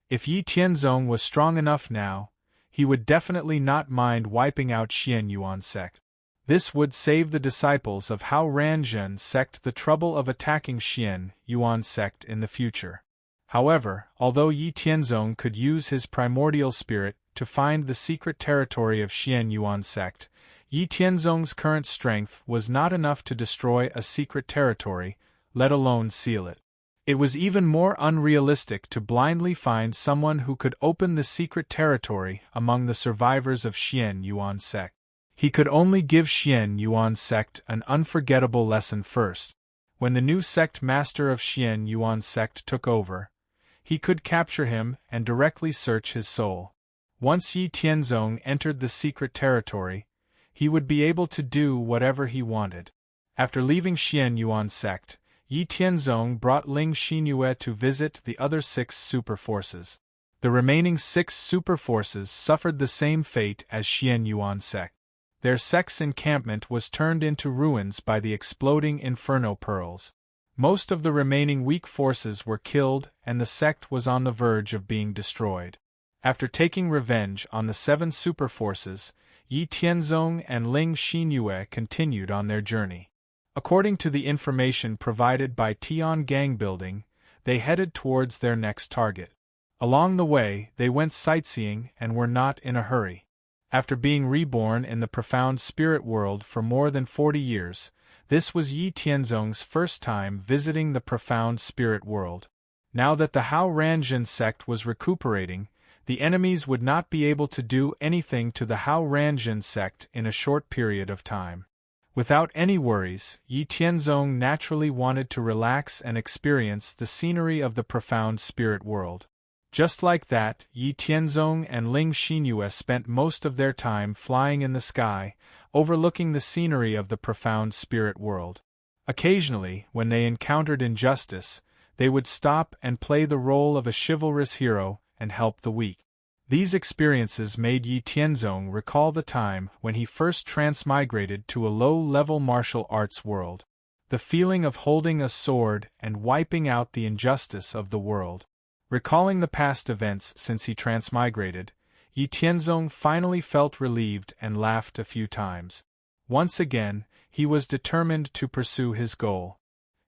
If Yi Tianzong was strong enough now, he would definitely not mind wiping out Xian Yuan sect. This would save the disciples of Hao Ranzhen sect the trouble of attacking Xian Yuan sect in the future. However, although Yi Tianzong could use his primordial spirit to find the secret territory of Xian Yuan sect, Yi Tianzong's current strength was not enough to destroy a secret territory, let alone seal it. It was even more unrealistic to blindly find someone who could open the secret territory among the survivors of Xian Yuan sect. He could only give Xian Yuan sect an unforgettable lesson first. When the new sect master of Xian Yuan sect took over, he could capture him and directly search his soul. Once Yi Tianzong entered the secret territory, he would be able to do whatever he wanted. After leaving Xian Yuan sect, Yi Tianzong brought Ling Xinyue to visit the other 6 super forces. The remaining 6 super forces suffered the same fate as Xian Yuan sect. Their sect's encampment was turned into ruins by the exploding inferno pearls. Most of the remaining weak forces were killed and the sect was on the verge of being destroyed. After taking revenge on the 7 super forces, Yi Tianzong and Ling Xinyue continued on their journey. According to the information provided by Tian Gang Building, they headed towards their next target. Along the way, they went sightseeing and were not in a hurry. After being reborn in the profound spirit world for more than 40 years, this was Yi Tianzong's first time visiting the profound spirit world. Now that the Hao Ranzhen sect was recuperating, the enemies would not be able to do anything to the Hao Ranzhen sect in a short period of time. Without any worries, Yi Tianzong naturally wanted to relax and experience the scenery of the profound spirit world. Just like that, Yi Tianzong and Ling Xinyue spent most of their time flying in the sky, overlooking the scenery of the profound spirit world. Occasionally, when they encountered injustice, they would stop and play the role of a chivalrous hero and help the weak. These experiences made Yi Tianzong recall the time when he first transmigrated to a low-level martial arts world. The feeling of holding a sword and wiping out the injustice of the world. Recalling the past events since he transmigrated, Yi Tianzong finally felt relieved and laughed a few times. Once again, he was determined to pursue his goal.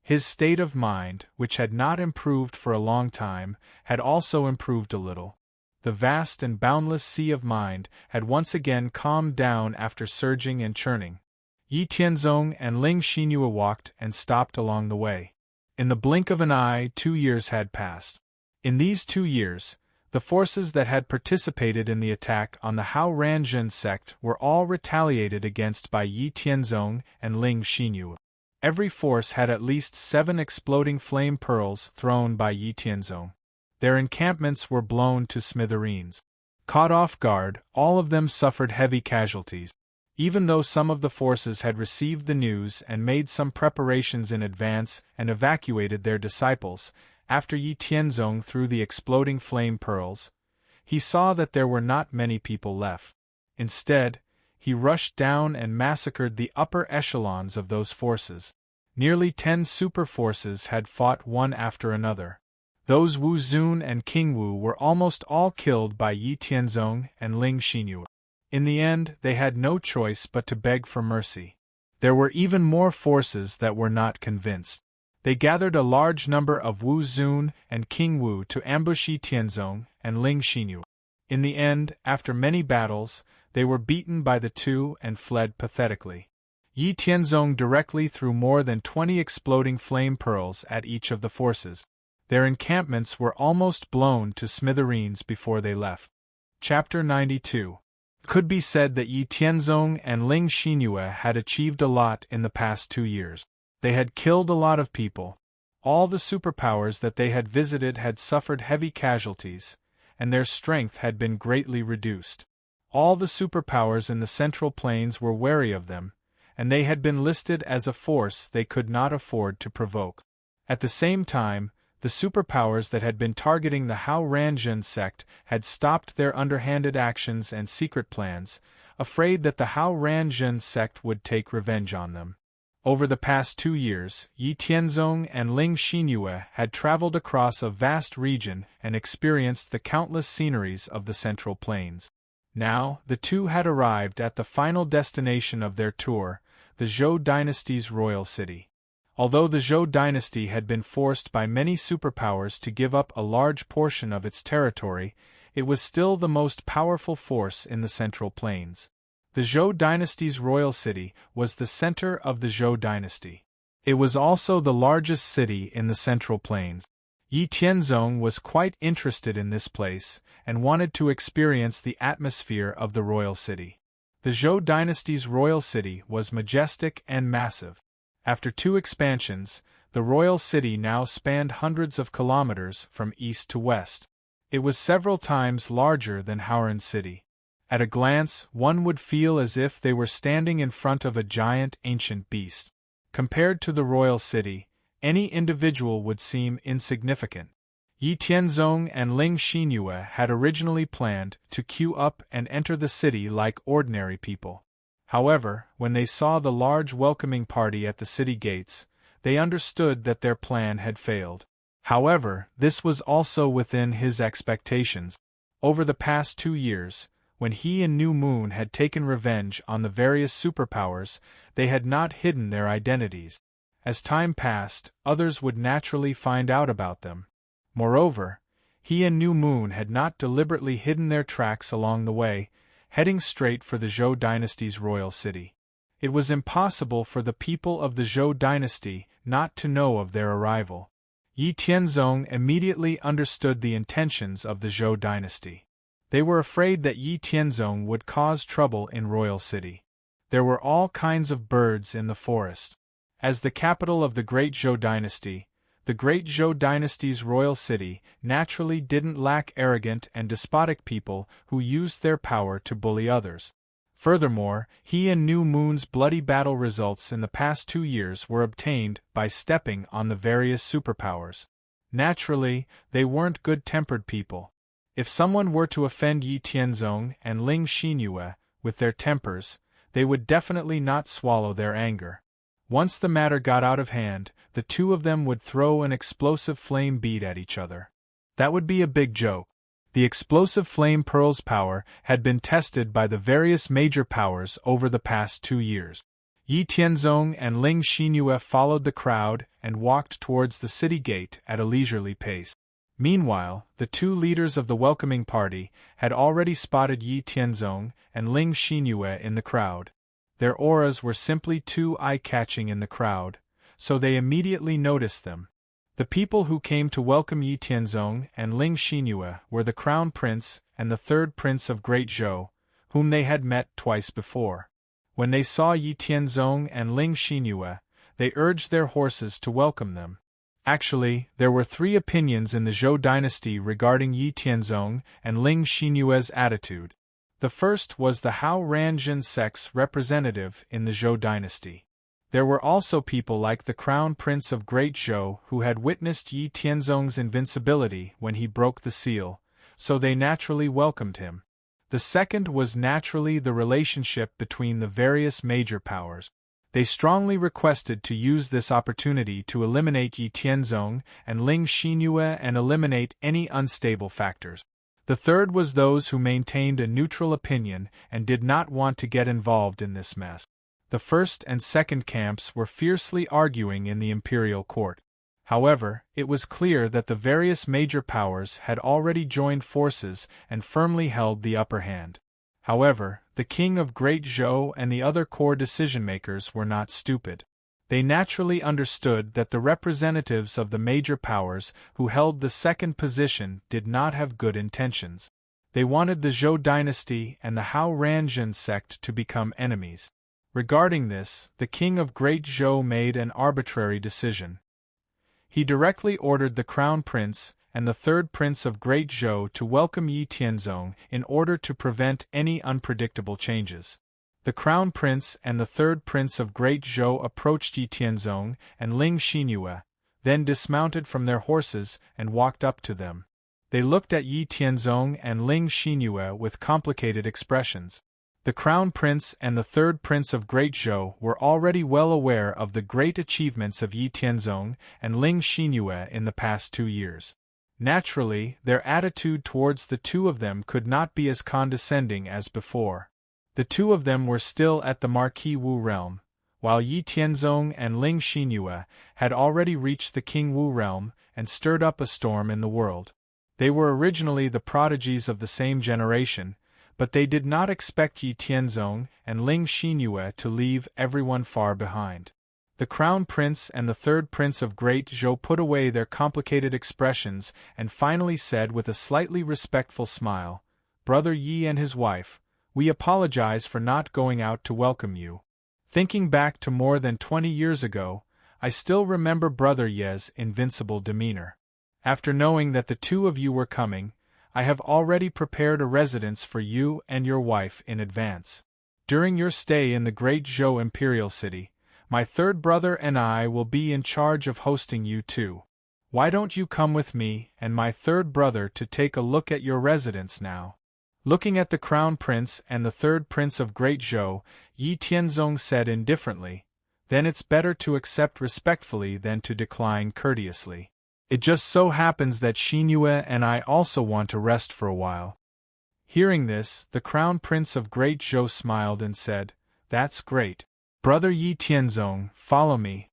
His state of mind, which had not improved for a long time, had also improved a little. The vast and boundless sea of mind had once again calmed down after surging and churning. Yi Tianzong and Ling Xinyue walked and stopped along the way. In the blink of an eye, 2 years had passed. In these 2 years, the forces that had participated in the attack on the Hao Ranzhen sect were all retaliated against by Yi Tianzong and Ling Xinyue. Every force had at least 7 exploding flame pearls thrown by Yi Tianzong. Their encampments were blown to smithereens. Caught off guard, all of them suffered heavy casualties. Even though some of the forces had received the news and made some preparations in advance and evacuated their disciples, after Yi Tianzong threw the exploding flame pearls, he saw that there were not many people left. Instead, he rushed down and massacred the upper echelons of those forces. Nearly 10 super forces had fought one after another. Those Wu Zun and King Wu were almost all killed by Yi Tianzong and Ling Xinyue. In the end, they had no choice but to beg for mercy. There were even more forces that were not convinced. They gathered a large number of Wu Zun and King Wu to ambush Yi Tianzong and Ling Xinyu. In the end, after many battles, they were beaten by the two and fled pathetically. Yi Tianzong directly threw more than 20 exploding flame pearls at each of the forces. Their encampments were almost blown to smithereens before they left. Chapter 92. Could be said that Yi Tianzong and Ling Xinyu had achieved a lot in the past 2 years. They had killed a lot of people. All the superpowers that they had visited had suffered heavy casualties, and their strength had been greatly reduced. All the superpowers in the Central Plains were wary of them, and they had been listed as a force they could not afford to provoke. At the same time, the superpowers that had been targeting the Hao Ranjun sect had stopped their underhanded actions and secret plans, afraid that the Hao Ranjun sect would take revenge on them. Over the past 2 years, Yi Tianzong and Ling Xinyu had traveled across a vast region and experienced the countless sceneries of the Central Plains. Now, the two had arrived at the final destination of their tour, the Zhou dynasty's royal city. Although the Zhou dynasty had been forced by many superpowers to give up a large portion of its territory, it was still the most powerful force in the Central Plains. The Zhou dynasty's royal city was the center of the Zhou dynasty. It was also the largest city in the Central Plains. Yi Tianzong was quite interested in this place, and wanted to experience the atmosphere of the royal city. The Zhou dynasty's royal city was majestic and massive. After 2 expansions, the royal city now spanned hundreds of kilometers from east to west. It was several times larger than Haoran City. At a glance, one would feel as if they were standing in front of a giant ancient beast. Compared to the royal city, any individual would seem insignificant. Yi Tianzong and Ling Xinyu had originally planned to queue up and enter the city like ordinary people. However, when they saw the large welcoming party at the city gates, they understood that their plan had failed. However, this was also within his expectations. Over the past 2 years, when he and New Moon had taken revenge on the various superpowers, they had not hidden their identities. As time passed, others would naturally find out about them. Moreover, he and New Moon had not deliberately hidden their tracks along the way, heading straight for the Zhou dynasty's royal city. It was impossible for the people of the Zhou dynasty not to know of their arrival. Yi Tianzong immediately understood the intentions of the Zhou dynasty. They were afraid that Yi Tianzong would cause trouble in royal city. There were all kinds of birds in the forest. As the capital of the Great Zhou dynasty, the Great Zhou dynasty's royal city naturally didn't lack arrogant and despotic people who used their power to bully others. Furthermore, he and New Moon's bloody battle results in the past 2 years were obtained by stepping on the various superpowers. Naturally, they weren't good-tempered people. If someone were to offend Yi Tianzong and Ling Xinyu with their tempers, they would definitely not swallow their anger. Once the matter got out of hand, the two of them would throw an explosive flame bead at each other. That would be a big joke. The explosive flame pearl's power had been tested by the various major powers over the past 2 years. Yi Tianzong and Ling Xinyu followed the crowd and walked towards the city gate at a leisurely pace. Meanwhile, the 2 leaders of the welcoming party had already spotted Yi Tianzong and Ling Xinyu in the crowd. Their auras were simply too eye-catching in the crowd, so they immediately noticed them. The people who came to welcome Yi Tianzong and Ling Xinyu were the Crown Prince and the 3rd Prince of Great Zhou, whom they had met twice before. When they saw Yi Tianzong and Ling Xinyu, they urged their horses to welcome them. Actually, there were 3 opinions in the Zhou dynasty regarding Yi Tianzong and Ling Xinyue's attitude. The first was the Hao Ranjun sect's representative in the Zhou dynasty. There were also people like the Crown Prince of Great Zhou who had witnessed Yi Tianzong's invincibility when he broke the seal, so they naturally welcomed him. The second was naturally the relationship between the various major powers. They strongly requested to use this opportunity to eliminate Yi Tianzong and Ling Xinyu and eliminate any unstable factors. The third was those who maintained a neutral opinion and did not want to get involved in this mess. The first and second camps were fiercely arguing in the imperial court. However, it was clear that the various major powers had already joined forces and firmly held the upper hand. However, the king of Great Zhou and the other core decision-makers were not stupid. They naturally understood that the representatives of the major powers who held the second position did not have good intentions. They wanted the Zhou dynasty and the Hao Ranjun sect to become enemies. Regarding this, the king of Great Zhou made an arbitrary decision. He directly ordered the crown prince and the third prince of Great Zhou to welcome Yi Tianzong in order to prevent any unpredictable changes. The crown prince and the third prince of Great Zhou approached Yi Tianzong and Ling Xinyue, then dismounted from their horses and walked up to them. They looked at Yi Tianzong and Ling Xinyue with complicated expressions. The crown prince and the third prince of Great Zhou were already well aware of the great achievements of Yi Tianzong and Ling Xinyue in the past 2 years. Naturally, their attitude towards the two of them could not be as condescending as before. The two of them were still at the Marquis Wu realm, while Yi Tianzong and Ling Xinyue had already reached the King Wu realm and stirred up a storm in the world. They were originally the prodigies of the same generation, but they did not expect Yi Tianzong and Ling Xinyue to leave everyone far behind. The crown prince and the third prince of Great Zhou put away their complicated expressions and finally said with a slightly respectful smile, "Brother Yi and his wife, we apologize for not going out to welcome you. Thinking back to more than 20 years ago, I still remember Brother Ye's invincible demeanor. After knowing that the two of you were coming, I have already prepared a residence for you and your wife in advance. During your stay in the Great Zhou Imperial City, my third brother and I will be in charge of hosting you too. Why don't you come with me and my third brother to take a look at your residence now?" Looking at the crown prince and the third prince of Great Zhou, Yi Tianzong said indifferently, "Then it's better to accept respectfully than to decline courteously. It just so happens that Xinyue and I also want to rest for a while." Hearing this, the crown prince of Great Zhou smiled and said, "That's great. Brother Yi Tianzong, follow me."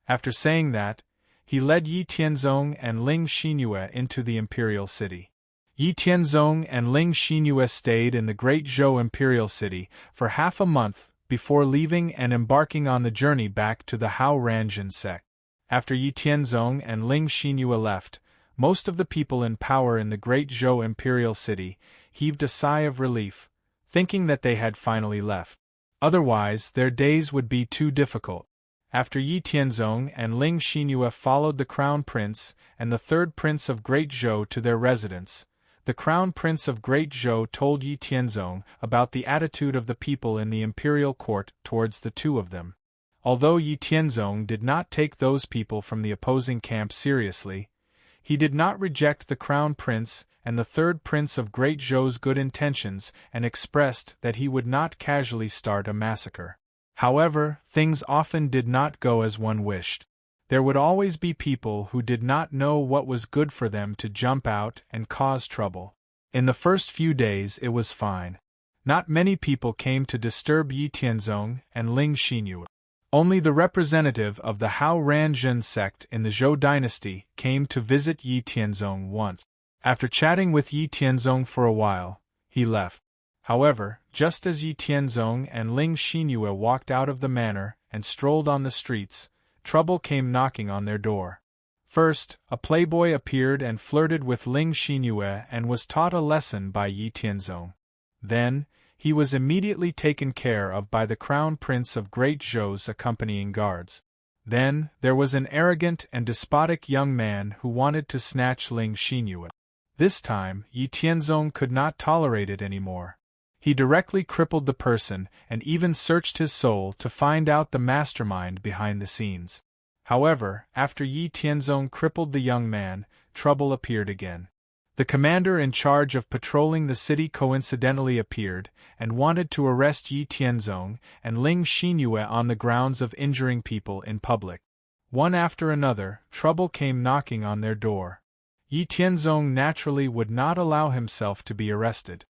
After saying that, he led Yi Tianzong and Ling Xinyue into the imperial city. Yi Tianzong and Ling Xinyue stayed in the Great Zhou Imperial City for half a month before leaving and embarking on the journey back to the Hao Ranjun sect. After Yi Tianzong and Ling Xinyue left, most of the people in power in the Great Zhou Imperial City heaved a sigh of relief, thinking that they had finally left. Otherwise, their days would be too difficult. After Yi Tianzong and Ling Xinyue followed the crown prince and the third prince of Great Zhou to their residence, the crown prince of Great Zhou told Yi Tianzong about the attitude of the people in the imperial court towards the two of them. Although Yi Tianzong did not take those people from the opposing camp seriously, he did not reject the crown prince and the third prince of Great Zhou's good intentions and expressed that he would not casually start a massacre. However, things often did not go as one wished. There would always be people who did not know what was good for them to jump out and cause trouble. In the first few days it was fine. Not many people came to disturb Yi Tianzong and Ling Xinyue. Only the representative of the Hao Ranjun sect in the Zhou dynasty came to visit Yi Tianzong once. After chatting with Yi Tianzong for a while, he left. However, just as Yi Tianzong and Ling Xinyue walked out of the manor and strolled on the streets, trouble came knocking on their door. First, a playboy appeared and flirted with Ling Xinyue and was taught a lesson by Yi Tianzong. Then, he was immediately taken care of by the crown prince of Great Zhou's accompanying guards. Then, there was an arrogant and despotic young man who wanted to snatch Ling Xinyue. This time, Yi Tianzong could not tolerate it anymore. He directly crippled the person and even searched his soul to find out the mastermind behind the scenes. However, after Yi Tianzong crippled the young man, trouble appeared again. The commander in charge of patrolling the city coincidentally appeared and wanted to arrest Yi Tianzong and Ling Xinyue on the grounds of injuring people in public. One after another, trouble came knocking on their door. Yi Tianzong naturally would not allow himself to be arrested.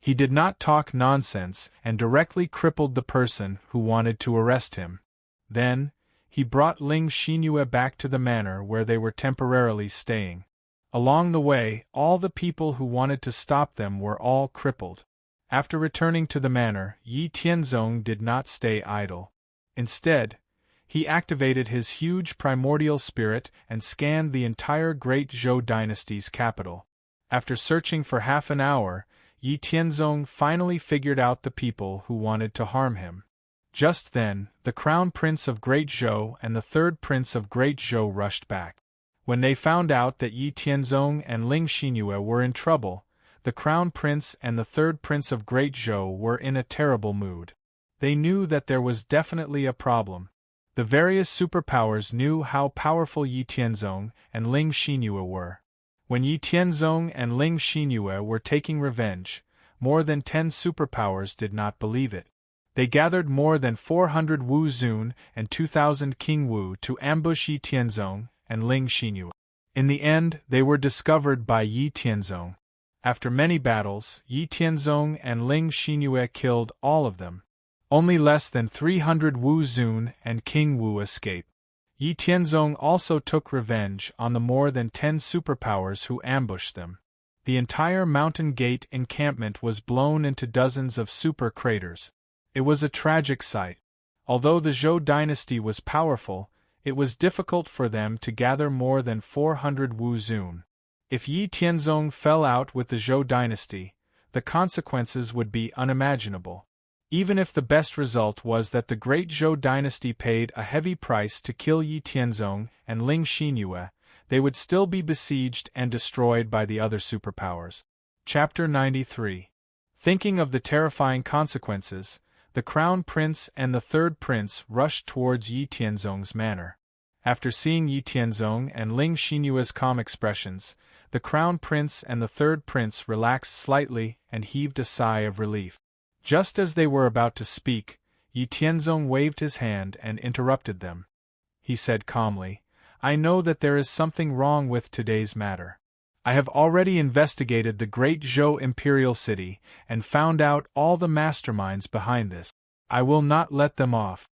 He did not talk nonsense and directly crippled the person who wanted to arrest him. Then, he brought Ling Xinyue back to the manor where they were temporarily staying. Along the way, all the people who wanted to stop them were all crippled. After returning to the manor, Yi Tianzong did not stay idle. Instead, he activated his huge primordial spirit and scanned the entire Great Zhou dynasty's capital. After searching for half an hour, Yi Tianzong finally figured out the people who wanted to harm him. Just then, the Crown Prince of Great Zhou and the Third Prince of Great Zhou rushed back. When they found out that Yi Tianzong and Ling Xinyue were in trouble, the Crown Prince and the Third Prince of Great Zhou were in a terrible mood. They knew that there was definitely a problem. The various superpowers knew how powerful Yi Tianzong and Ling Xinyue were. When Yi Tianzong and Ling Xinyue were taking revenge, more than 10 superpowers did not believe it. They gathered more than 400 Wu Zun and 2,000 King Wu to ambush Yi Tianzong and Ling Xinyue. In the end, they were discovered by Yi Tianzong. After many battles, Yi Tianzong and Ling Xinyue killed all of them. Only less than 300 Wu Zun and King Wu escaped. Yi Tianzong also took revenge on the more than 10 superpowers who ambushed them. The entire Mountain Gate encampment was blown into dozens of super craters. It was a tragic sight. Although the Zhou dynasty was powerful, it was difficult for them to gather more than 400 Wu Zun. If Yi Tianzong fell out with the Zhou dynasty, the consequences would be unimaginable. Even if the best result was that the Great Zhou dynasty paid a heavy price to kill Yi Tianzong and Ling Xinyue, they would still be besieged and destroyed by the other superpowers. Chapter 93. Thinking of the terrifying consequences, the Crown Prince and the Third Prince rushed towards Yi Tianzong's manor. After seeing Yi Tianzong and Ling Xinyue's calm expressions, the Crown Prince and the Third Prince relaxed slightly and heaved a sigh of relief. Just as they were about to speak, Yi Tianzong waved his hand and interrupted them. He said calmly, "I know that there is something wrong with today's matter. I have already investigated the Great Zhou Imperial City and found out all the masterminds behind this. I will not let them off."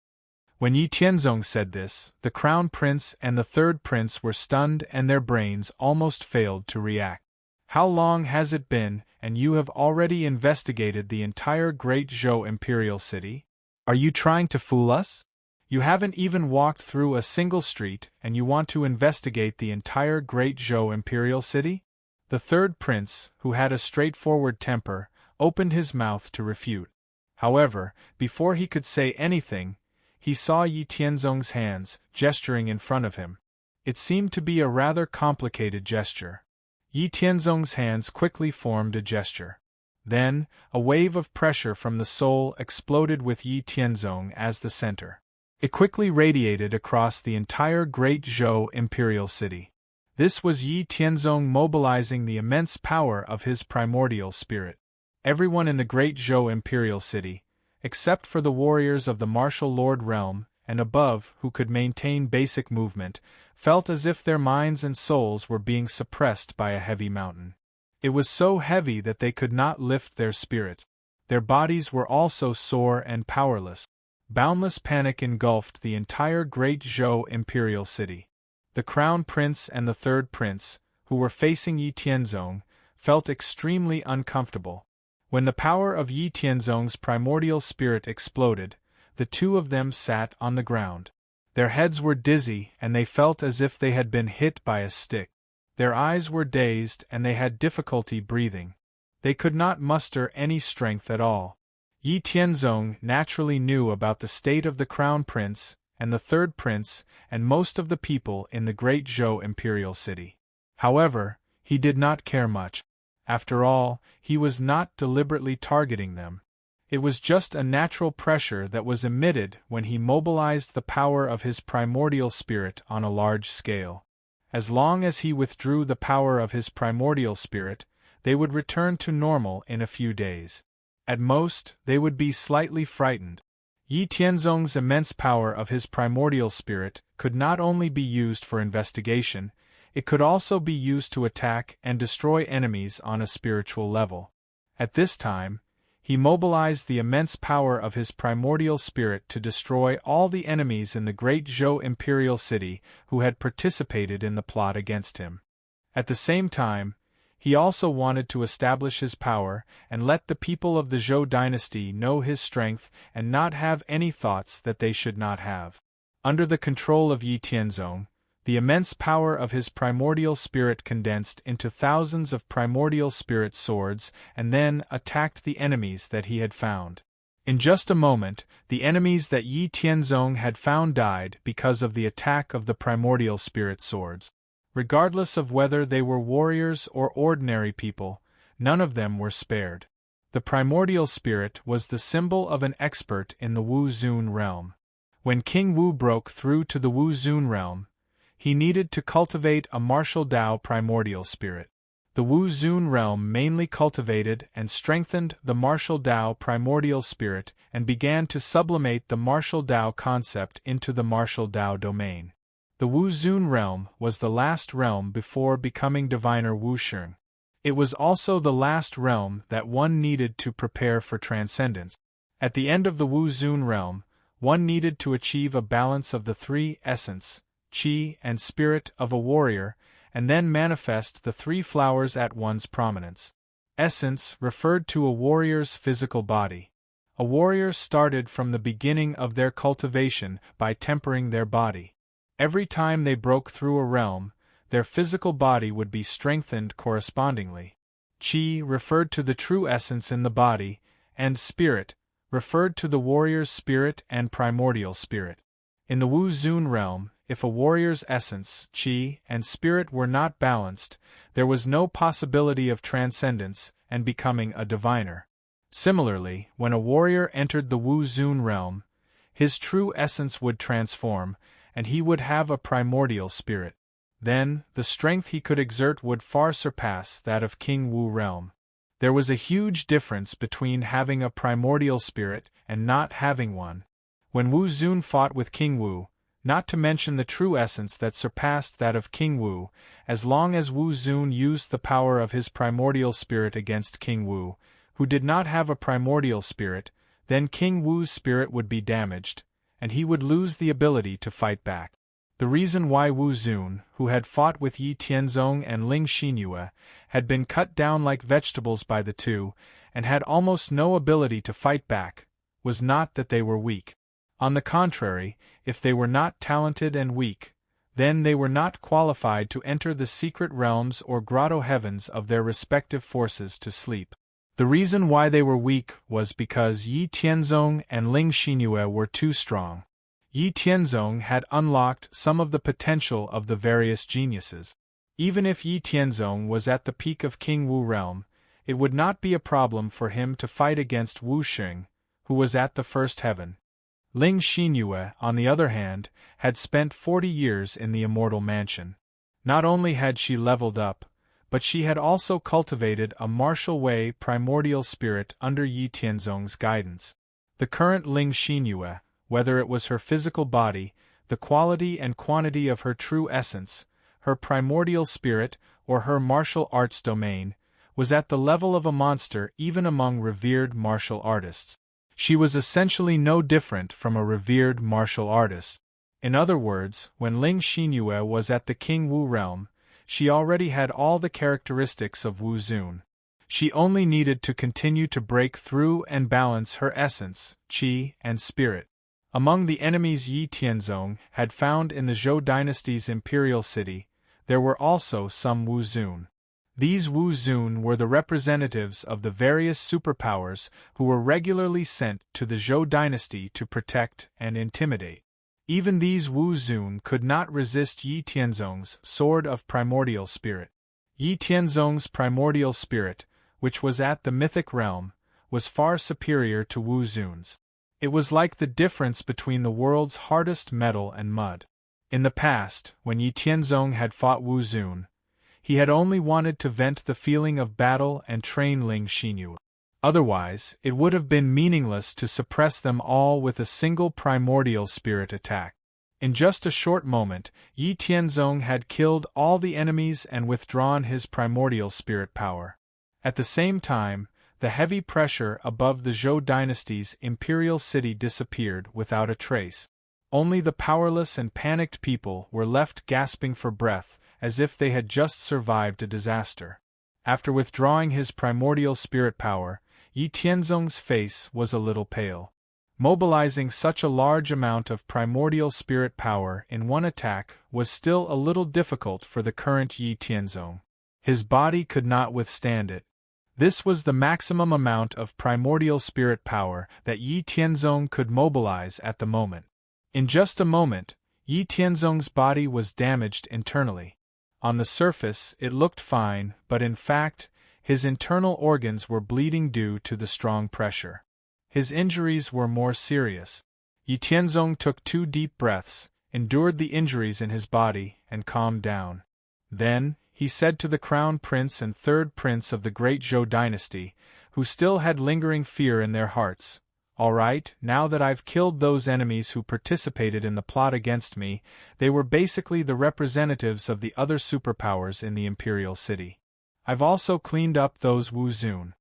When Yi Tianzong said this, the Crown Prince and the Third Prince were stunned and their brains almost failed to react. "How long has it been, and you have already investigated the entire Great Zhou Imperial City? Are you trying to fool us? You haven't even walked through a single street, and you want to investigate the entire Great Zhou Imperial City?" The Third Prince, who had a straightforward temper, opened his mouth to refute. However, before he could say anything, he saw Yi Tianzong's hands gesturing in front of him. It seemed to be a rather complicated gesture. Yi Tianzong's hands quickly formed a gesture. Then, a wave of pressure from the soul exploded with Yi Tianzong as the center. It quickly radiated across the entire Great Zhou Imperial City. This was Yi Tianzong mobilizing the immense power of his primordial spirit. Everyone in the Great Zhou Imperial City, except for the warriors of the Martial Lord Realm and above who could maintain basic movement, felt as if their minds and souls were being suppressed by a heavy mountain. It was so heavy that they could not lift their spirits. Their bodies were also sore and powerless. Boundless panic engulfed the entire Great Zhou Imperial City. The Crown Prince and the Third Prince, who were facing Yi Tianzong, felt extremely uncomfortable. When the power of Yi Tianzong's primordial spirit exploded, the two of them sat on the ground. Their heads were dizzy and they felt as if they had been hit by a stick. Their eyes were dazed and they had difficulty breathing. They could not muster any strength at all. Yi Tianzong naturally knew about the state of the Crown Prince and the Third Prince and most of the people in the Great Zhou Imperial City. However, he did not care much. After all, he was not deliberately targeting them. It was just a natural pressure that was emitted when he mobilized the power of his primordial spirit on a large scale. As long as he withdrew the power of his primordial spirit, they would return to normal in a few days. At most, they would be slightly frightened. Yi Tianzong's immense power of his primordial spirit could not only be used for investigation, It could also be used to attack and destroy enemies on a spiritual level. At this time, he mobilized the immense power of his primordial spirit to destroy all the enemies in the great Zhou imperial city who had participated in the plot against him. At the same time, he also wanted to establish his power and let the people of the Zhou dynasty know his strength and not have any thoughts that they should not have. Under the control of Yi Tianzong, the immense power of his primordial spirit condensed into thousands of primordial spirit swords and then attacked the enemies that he had found. In just a moment, the enemies that Yi Tianzong had found died because of the attack of the primordial spirit swords. Regardless of whether they were warriors or ordinary people, none of them were spared. The primordial spirit was the symbol of an expert in the Wu Zun realm. When King Wu broke through to the Wu Zun realm, he needed to cultivate a martial Dao primordial spirit. The Wu Zun realm mainly cultivated and strengthened the martial Dao primordial spirit and began to sublimate the martial Dao concept into the martial Dao domain. The Wu Zun realm was the last realm before becoming diviner Wusheng. It was also the last realm that one needed to prepare for transcendence. At the end of the Wu Zun realm, one needed to achieve a balance of the three essence, qi and spirit of a warrior, and then manifest the three flowers at one's prominence. Essence referred to a warrior's physical body. A warrior started from the beginning of their cultivation by tempering their body. Every time they broke through a realm, their physical body would be strengthened correspondingly. Qi referred to the true essence in the body, and spirit referred to the warrior's spirit and primordial spirit. In the Wu Zun realm, if a warrior's essence, qi, and spirit were not balanced, there was no possibility of transcendence and becoming a diviner. Similarly, when a warrior entered the Wu Zun realm, his true essence would transform, and he would have a primordial spirit. Then, the strength he could exert would far surpass that of King Wu realm. There was a huge difference between having a primordial spirit and not having one. When Wu Zun fought with King Wu, not to mention the true essence that surpassed that of King Wu, as long as Wu Zun used the power of his primordial spirit against King Wu, who did not have a primordial spirit, then King Wu's spirit would be damaged, and he would lose the ability to fight back. The reason why Wu Zun, who had fought with Yi Tianzong and Ling Xinyue, had been cut down like vegetables by the two, and had almost no ability to fight back, was not that they were weak. On the contrary, if they were not talented and weak, then they were not qualified to enter the secret realms or grotto heavens of their respective forces to sleep. The reason why they were weak was because Yi Tianzong and Ling Xinyue were too strong. Yi Tianzong had unlocked some of the potential of the various geniuses. Even if Yi Tianzong was at the peak of King Wu realm, it would not be a problem for him to fight against Wu Sheng, who was at the first heaven. Ling Xinyue, on the other hand, had spent 40 years in the immortal mansion. Not only had she leveled up, but she had also cultivated a martial way primordial spirit under Yi Tianzong's guidance. The current Ling Xinyue, whether it was her physical body, the quality and quantity of her true essence, her primordial spirit, or her martial arts domain, was at the level of a monster even among revered martial artists. She was essentially no different from a revered martial artist. In other words, when Ling Xinyue was at the King Wu realm, she already had all the characteristics of Wu Zun. She only needed to continue to break through and balance her essence, qi, and spirit. Among the enemies Yi Tianzong had found in the Zhou dynasty's imperial city, there were also some Wu Zun. These Wu Zun were the representatives of the various superpowers who were regularly sent to the Zhou dynasty to protect and intimidate. Even these Wu Zun could not resist Yi Tianzong's sword of primordial spirit. Yi Tianzong's primordial spirit, which was at the mythic realm, was far superior to Wu Zun's. It was like the difference between the world's hardest metal and mud. In the past, when Yi Tianzong had fought Wu Zun, he had only wanted to vent the feeling of battle and train Ling Xinyue. Otherwise, it would have been meaningless to suppress them all with a single primordial spirit attack. In just a short moment, Yi Tianzong had killed all the enemies and withdrawn his primordial spirit power. At the same time, the heavy pressure above the Zhou dynasty's imperial city disappeared without a trace. Only the powerless and panicked people were left gasping for breath, as if they had just survived a disaster. After withdrawing his primordial spirit power, Yi Tianzong's face was a little pale. Mobilizing such a large amount of primordial spirit power in one attack was still a little difficult for the current Yi Tianzong. His body could not withstand it. This was the maximum amount of primordial spirit power that Yi Tianzong could mobilize at the moment. In just a moment, Yi Tianzong's body was damaged internally. On the surface, it looked fine, but in fact, his internal organs were bleeding due to the strong pressure. His injuries were more serious. Yi Tianzong took 2 deep breaths, endured the injuries in his body, and calmed down. Then, he said to the crown prince and third prince of the great Zhou dynasty, who still had lingering fear in their hearts, "All right, now that I've killed those enemies who participated in the plot against me, they were basically the representatives of the other superpowers in the imperial city. I've also cleaned up those Wu Zun.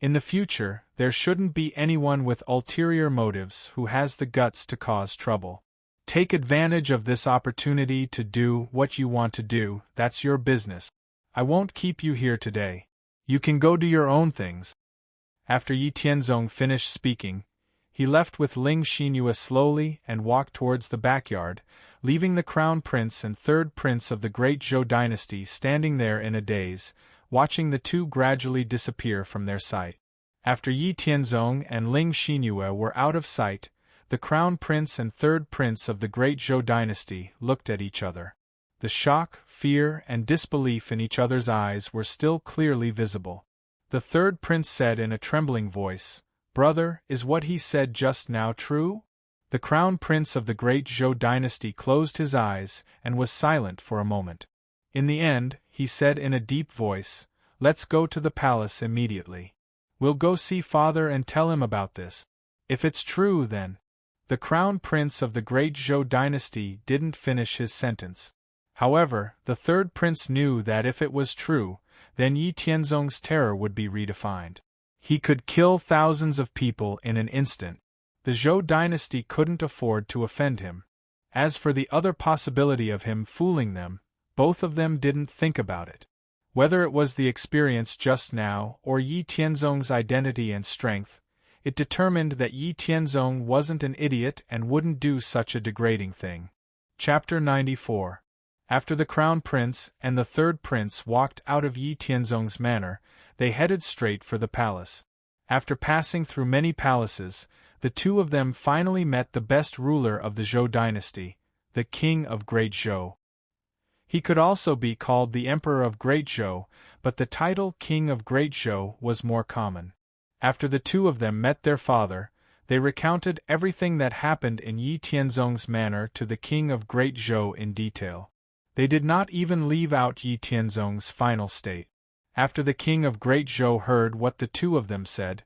In the future, there shouldn't be anyone with ulterior motives who has the guts to cause trouble. Take advantage of this opportunity to do what you want to do, that's your business. I won't keep you here today. You can go do your own things." After Yi Tianzong finished speaking, he left with Ling Xinhua slowly and walked towards the backyard, leaving the crown prince and third prince of the great Zhou dynasty standing there in a daze, watching the two gradually disappear from their sight. After Yi Tianzong and Ling Xinhua were out of sight, the crown prince and third prince of the great Zhou dynasty looked at each other. The shock, fear, and disbelief in each other's eyes were still clearly visible. The third prince said in a trembling voice, "Brother, is what he said just now true?" The crown prince of the great Zhou dynasty closed his eyes and was silent for a moment. In the end, he said in a deep voice, "Let's go to the palace immediately. We'll go see father and tell him about this. If it's true, then—" The crown prince of the great Zhou dynasty didn't finish his sentence. However, the third prince knew that if it was true, then Yi Tianzong's terror would be redefined. He could kill thousands of people in an instant. The Zhou dynasty couldn't afford to offend him. As for the other possibility of him fooling them, both of them didn't think about it. Whether it was the experience just now or Yi Tianzong's identity and strength, it determined that Yi Tianzong wasn't an idiot and wouldn't do such a degrading thing. Chapter 94. After the crown prince and the third prince walked out of Yi Tianzong's manor, they headed straight for the palace. After passing through many palaces, the two of them finally met the best ruler of the Zhou dynasty, the king of Great Zhou. He could also be called the Emperor of Great Zhou, but the title King of Great Zhou was more common. After the two of them met their father, they recounted everything that happened in Yi Tianzong's manor to the King of Great Zhou in detail. They did not even leave out Yi Tianzong's final state. After the King of Great Zhou heard what the two of them said,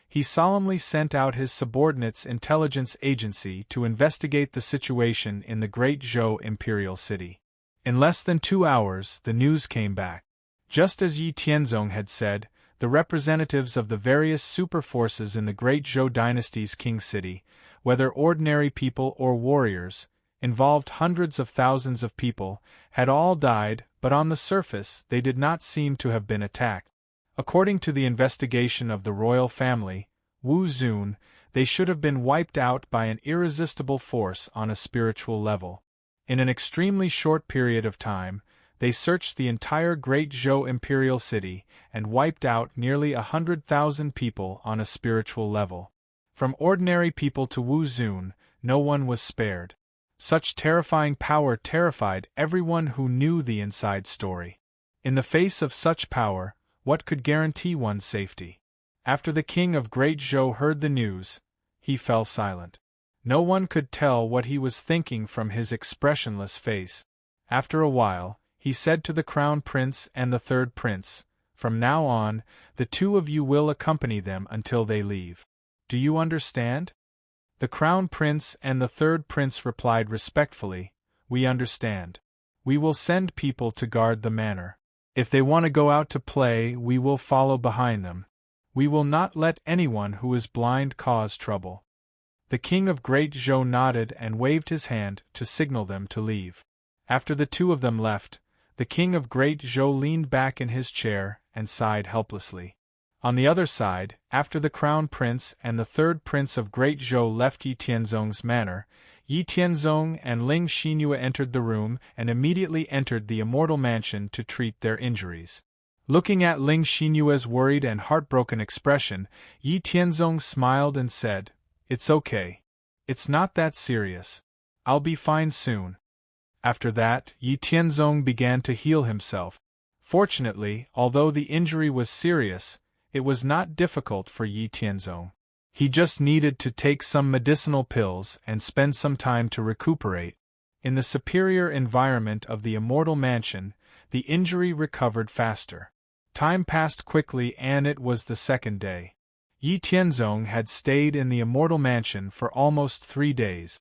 he solemnly sent out his subordinate's intelligence agency to investigate the situation in the Great Zhou imperial city. In less than 2 hours, the news came back. Just as Yi Tianzong had said, the representatives of the various super forces in the great Zhou dynasty's king city, whether ordinary people or warriors, involved hundreds of thousands of people, had all died, but on the surface they did not seem to have been attacked. According to the investigation of the royal family, Wu Zun, they should have been wiped out by an irresistible force on a spiritual level. In an extremely short period of time, they searched the entire Great Zhou imperial city and wiped out nearly 100,000 people on a spiritual level. From ordinary people to Wu Zun, no one was spared. Such terrifying power terrified everyone who knew the inside story. In the face of such power, what could guarantee one's safety? After the King of Great Zhou heard the news, he fell silent. No one could tell what he was thinking from his expressionless face. After a while, he said to the crown prince and the third prince, "From now on, the two of you will accompany them until they leave. Do you understand?" The Crown Prince and the Third Prince replied respectfully, "We understand. We will send people to guard the manor. If they want to go out to play, we will follow behind them. We will not let anyone who is blind cause trouble." The King of Great Zhou nodded and waved his hand to signal them to leave. After the two of them left, the King of Great Zhou leaned back in his chair and sighed helplessly. On the other side, after the Crown Prince and the Third Prince of Great Zhou left Yi Tianzong's manor, Yi Tianzong and Ling Xinyue entered the room and immediately entered the immortal mansion to treat their injuries. Looking at Ling Xinyue's worried and heartbroken expression, Yi Tianzong smiled and said, "It's okay. It's not that serious. I'll be fine soon." After that, Yi Tianzong began to heal himself. Fortunately, although the injury was serious, it was not difficult for Yi Tianzong. He just needed to take some medicinal pills and spend some time to recuperate. In the superior environment of the immortal mansion, the injury recovered faster. Time passed quickly and it was the second day. Yi Tianzong had stayed in the immortal mansion for almost 3 days.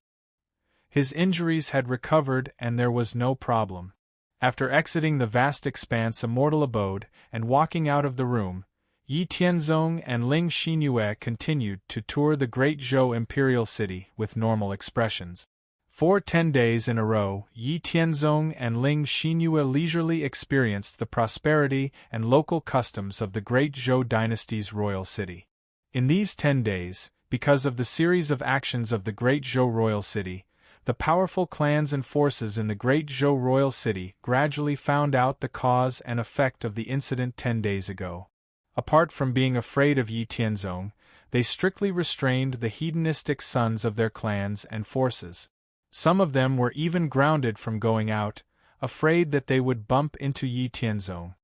His injuries had recovered and there was no problem. After exiting the vast expanse immortal abode and walking out of the room, Yi Tianzong and Ling Xinyue continued to tour the Great Zhou Imperial City with normal expressions. For 10 days in a row, Yi Tianzong and Ling Xinyue leisurely experienced the prosperity and local customs of the Great Zhou dynasty's royal city. In these 10 days, because of the series of actions of the Great Zhou royal city, the powerful clans and forces in the Great Zhou royal city gradually found out the cause and effect of the incident 10 days ago. Apart from being afraid of Yi Tianzong, they strictly restrained the hedonistic sons of their clans and forces. Some of them were even grounded from going out, afraid that they would bump into Yi Tianzong.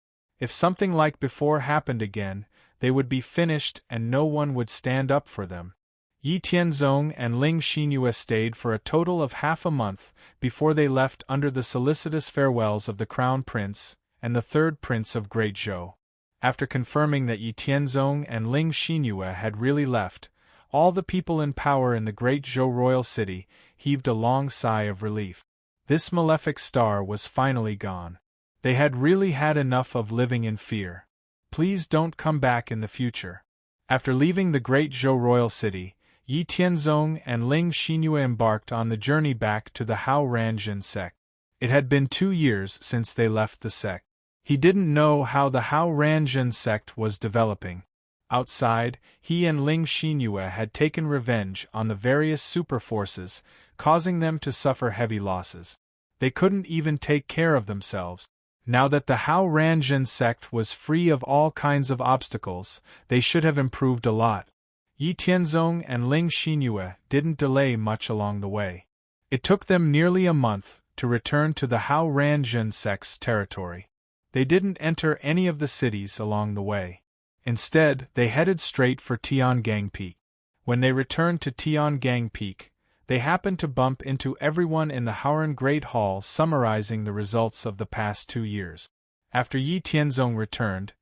If something like before happened again, they would be finished and no one would stand up for them. Yi Tianzong and Ling Xinyue stayed for a total of half a month before they left under the solicitous farewells of the Crown Prince and the Third Prince of Great Zhou. After confirming that Yi Tianzong and Ling Xinyue had really left, all the people in power in the Great Zhou royal city heaved a long sigh of relief. This malefic star was finally gone. They had really had enough of living in fear. Please don't come back in the future. After leaving the Great Zhou royal city, Yi Tianzong and Ling Xinyue embarked on the journey back to the Hao Ranjin sect. It had been 2 years since they left the sect. He didn't know how the Hao Ranjin sect was developing. Outside, he and Ling Xinyue had taken revenge on the various super forces, causing them to suffer heavy losses. They couldn't even take care of themselves. Now that the Hao Ranjin sect was free of all kinds of obstacles, they should have improved a lot. Yi Tianzong and Ling Xinyue didn't delay much along the way. It took them nearly a month to return to the Hao Ranjin sect's territory. They didn't enter any of the cities along the way. Instead, they headed straight for Tiangang Peak. When they returned to Tiangang Peak, they happened to bump into everyone in the Haoran Great Hall summarizing the results of the past 2 years. After Yi Tianzong returned,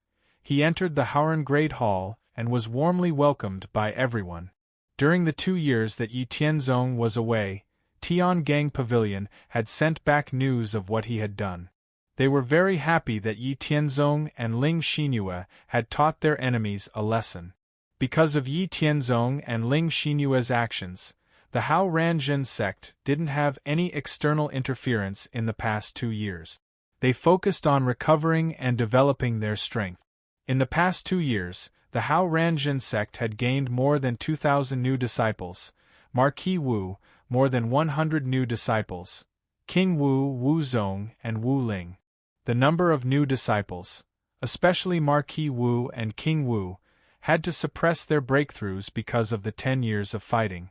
he entered the Haoran Great Hall and was warmly welcomed by everyone. During the 2 years that Yi Tianzong was away, Tiangang Pavilion had sent back news of what he had done. They were very happy that Yi Tianzong and Ling Xinyue had taught their enemies a lesson. Because of Yi Tianzong and Ling Xinyue's actions, the Hao Ranjin sect didn't have any external interference in the past 2 years. They focused on recovering and developing their strength. In the past 2 years, the Hao Ranjin sect had gained more than 2,000 new disciples, Marquis Wu, more than 100 new disciples, King Wu, Wu Zong, and Wu Ling. The number of new disciples, especially Marquis Wu and King Wu, had to suppress their breakthroughs because of the 10 years of fighting.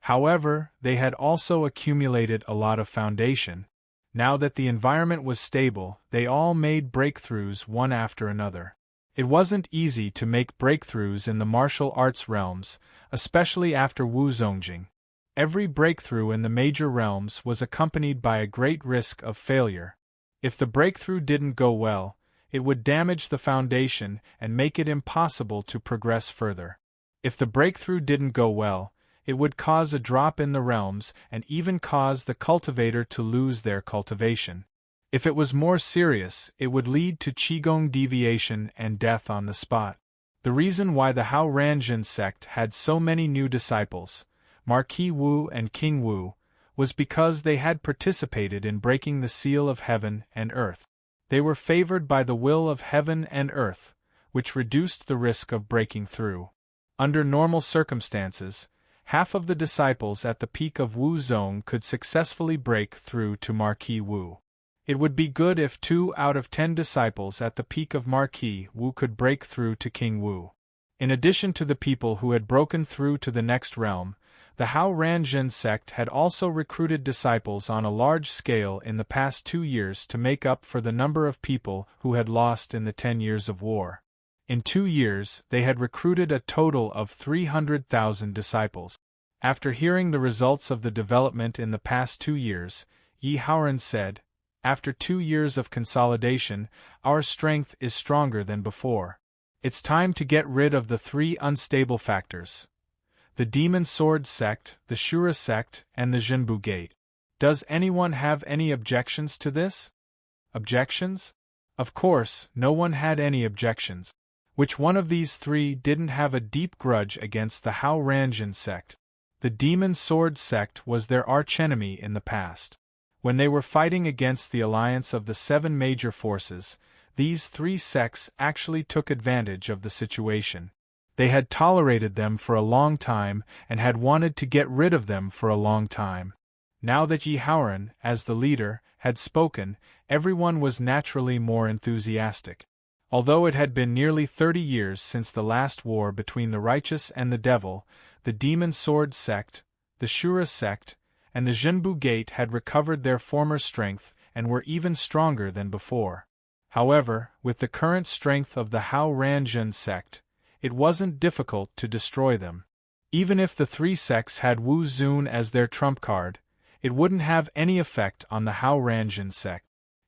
However, they had also accumulated a lot of foundation. Now that the environment was stable, they all made breakthroughs one after another. It wasn't easy to make breakthroughs in the martial arts realms, especially after Wu Zongjing. Every breakthrough in the major realms was accompanied by a great risk of failure. If the breakthrough didn't go well, it would damage the foundation and make it impossible to progress further. If the breakthrough didn't go well, it would cause a drop in the realms and even cause the cultivator to lose their cultivation. If it was more serious, it would lead to qigong deviation and death on the spot. The reason why the Hao Ranjin sect had so many new disciples, Marquis Wu and King Wu, was because they had participated in breaking the seal of heaven and earth. They were favored by the will of heaven and earth, which reduced the risk of breaking through. Under normal circumstances, half of the disciples at the peak of Wu Zong could successfully break through to Marquis Wu. It would be good if 2 out of 10 disciples at the peak of Marquis Wu could break through to King Wu. In addition to the people who had broken through to the next realm, the Hao Ranjin sect had also recruited disciples on a large scale in the past 2 years to make up for the number of people who had lost in the 10 years of war. In 2 years, they had recruited a total of 300,000 disciples. After hearing the results of the development in the past 2 years, Yi Haoran said, "After 2 years of consolidation, our strength is stronger than before. It's time to get rid of the 3 unstable factors: the Demon Sword sect, the Shura sect, and the Zhenbu Gate. Does anyone have any objections to this?" Objections? Of course, no one had any objections. Which one of these 3 didn't have a deep grudge against the Hao Ranjin sect? The Demon Sword sect was their archenemy in the past. When they were fighting against the alliance of the 7 major forces, these 3 sects actually took advantage of the situation. They had tolerated them for a long time and had wanted to get rid of them for a long time. Now that Yi Haoran, as the leader, had spoken, everyone was naturally more enthusiastic. Although it had been nearly 30 years since the last war between the righteous and the devil, the Demon Sword sect, the Shura sect, and the Zhenbu Gate had recovered their former strength and were even stronger than before. However, with the current strength of the Hao Ranjin sect, it wasn't difficult to destroy them. Even if the 3 sects had Wu Zun as their trump card, it wouldn't have any effect on the Hao Ranjin sect.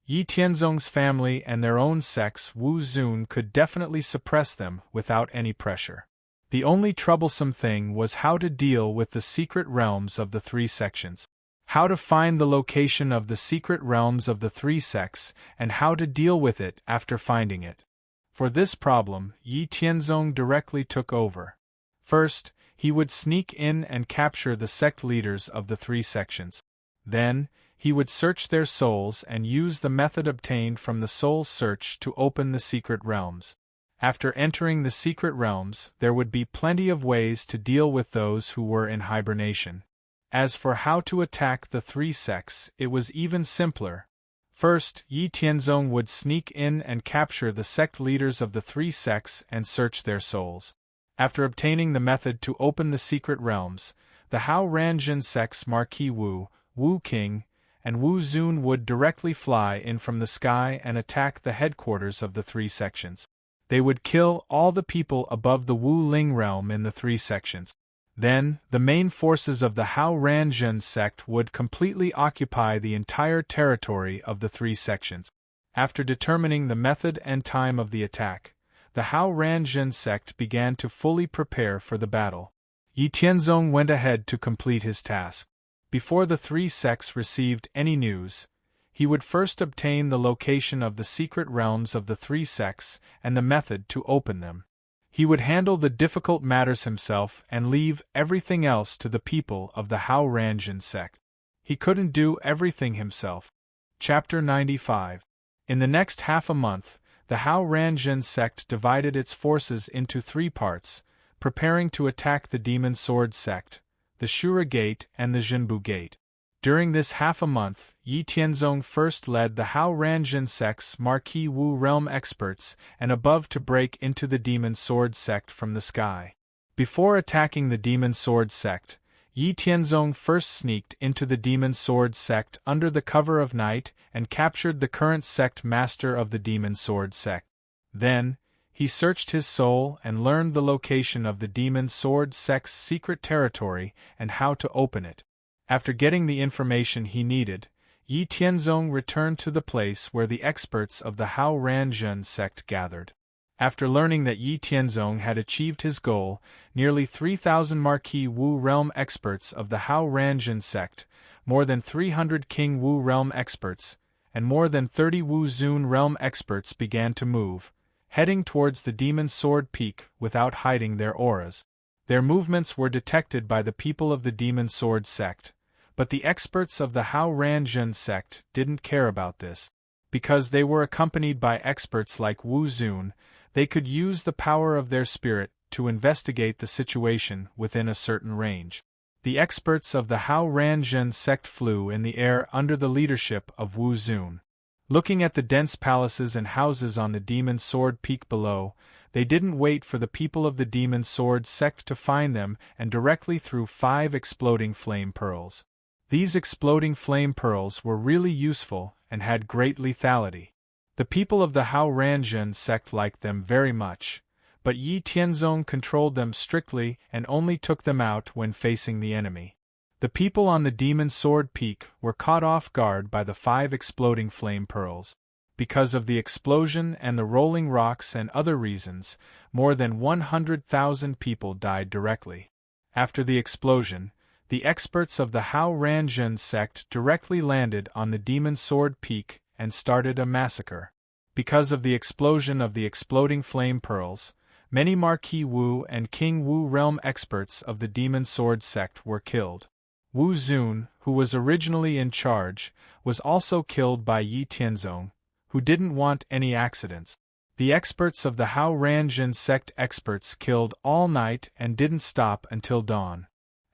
Yi Tianzong's family and their own sects Wu Zun could definitely suppress them without any pressure. The only troublesome thing was how to deal with the secret realms of the 3 sections. How to find the location of the secret realms of the 3 sects, and how to deal with it after finding it. For this problem, Yi Tianzong directly took over. First, he would sneak in and capture the sect leaders of the 3 sections. Then, he would search their souls and use the method obtained from the soul search to open the secret realms. After entering the secret realms, there would be plenty of ways to deal with those who were in hibernation. As for how to attack the 3 sects, it was even simpler. First, Yi Tianzong would sneak in and capture the sect leaders of the 3 sects and search their souls. After obtaining the method to open the secret realms, the Hao Ranjin sects Marquis Wu, Wu King, and Wu Zun would directly fly in from the sky and attack the headquarters of the 3 sections. They would kill all the people above the Wu Ling realm in the 3 sections. Then, the main forces of the Hao Ranjin sect would completely occupy the entire territory of the 3 sections. After determining the method and time of the attack, the Hao Ranjin sect began to fully prepare for the battle. Yi Tianzong went ahead to complete his task. Before the 3 sects received any news, he would first obtain the location of the secret realms of the 3 sects and the method to open them. He would handle the difficult matters himself and leave everything else to the people of the Hao Ranjin sect. He couldn't do everything himself. Chapter 95. In the next half a month, the Hao Ranjin sect divided its forces into 3 parts, preparing to attack the Demon Sword sect, the Shura Gate, and the Zhenbu Gate. During this half a month, Yi Tianzong first led the Hao Ranjin sect's Marquis Wu realm experts and above to break into the Demon Sword sect from the sky. Before attacking the Demon Sword sect, Yi Tianzong first sneaked into the Demon Sword sect under the cover of night and captured the current sect master of the Demon Sword sect. Then, he searched his soul and learned the location of the Demon Sword sect's secret territory and how to open it. After getting the information he needed, Yi Tianzong returned to the place where the experts of the Hao Ranjin sect gathered. After learning that Yi Tianzong had achieved his goal, nearly 3,000 Marquis Wu realm experts of the Hao Ranjin sect, more than 300 King Wu realm experts, and more than 30 Wu Zun realm experts began to move, heading towards the Demon Sword Peak without hiding their auras. Their movements were detected by the people of the Demon Sword sect, but the experts of the Hao Ranjin sect didn't care about this. Because they were accompanied by experts like Wu Zun, they could use the power of their spirit to investigate the situation within a certain range. The experts of the Hao Ranjin sect flew in the air under the leadership of Wu Zun. Looking at the dense palaces and houses on the Demon Sword Peak below, they didn't wait for the people of the Demon Sword sect to find them and directly threw 5 exploding flame pearls. These exploding flame pearls were really useful and had great lethality. The people of the Hao Ranjin sect liked them very much, but Yi Tianzong controlled them strictly and only took them out when facing the enemy. The people on the Demon Sword Peak were caught off guard by the 5 exploding flame pearls. Because of the explosion and the rolling rocks and other reasons, more than 100,000 people died directly. After the explosion, the experts of the Hao Ranjin sect directly landed on the Demon Sword Peak and started a massacre. Because of the explosion of the exploding flame pearls, many Marquis Wu and King Wu realm experts of the Demon Sword sect were killed. Wu Zun, who was originally in charge, was also killed by Yi Tianzong, who didn't want any accidents. The experts of the Hao Ranjin sect experts killed all night and didn't stop until dawn.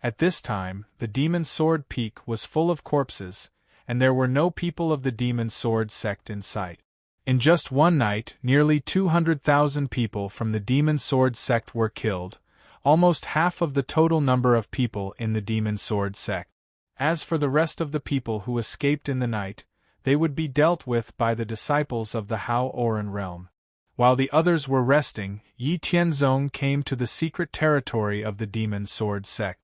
At this time, the Demon Sword Peak was full of corpses, and there were no people of the Demon Sword sect in sight. In just one night, nearly 200,000 people from the Demon Sword sect were killed, almost half of the total number of people in the Demon Sword sect. As for the rest of the people who escaped in the night, they would be dealt with by the disciples of the Hao Oran realm. While the others were resting, Yi Tianzong came to the secret territory of the Demon Sword sect.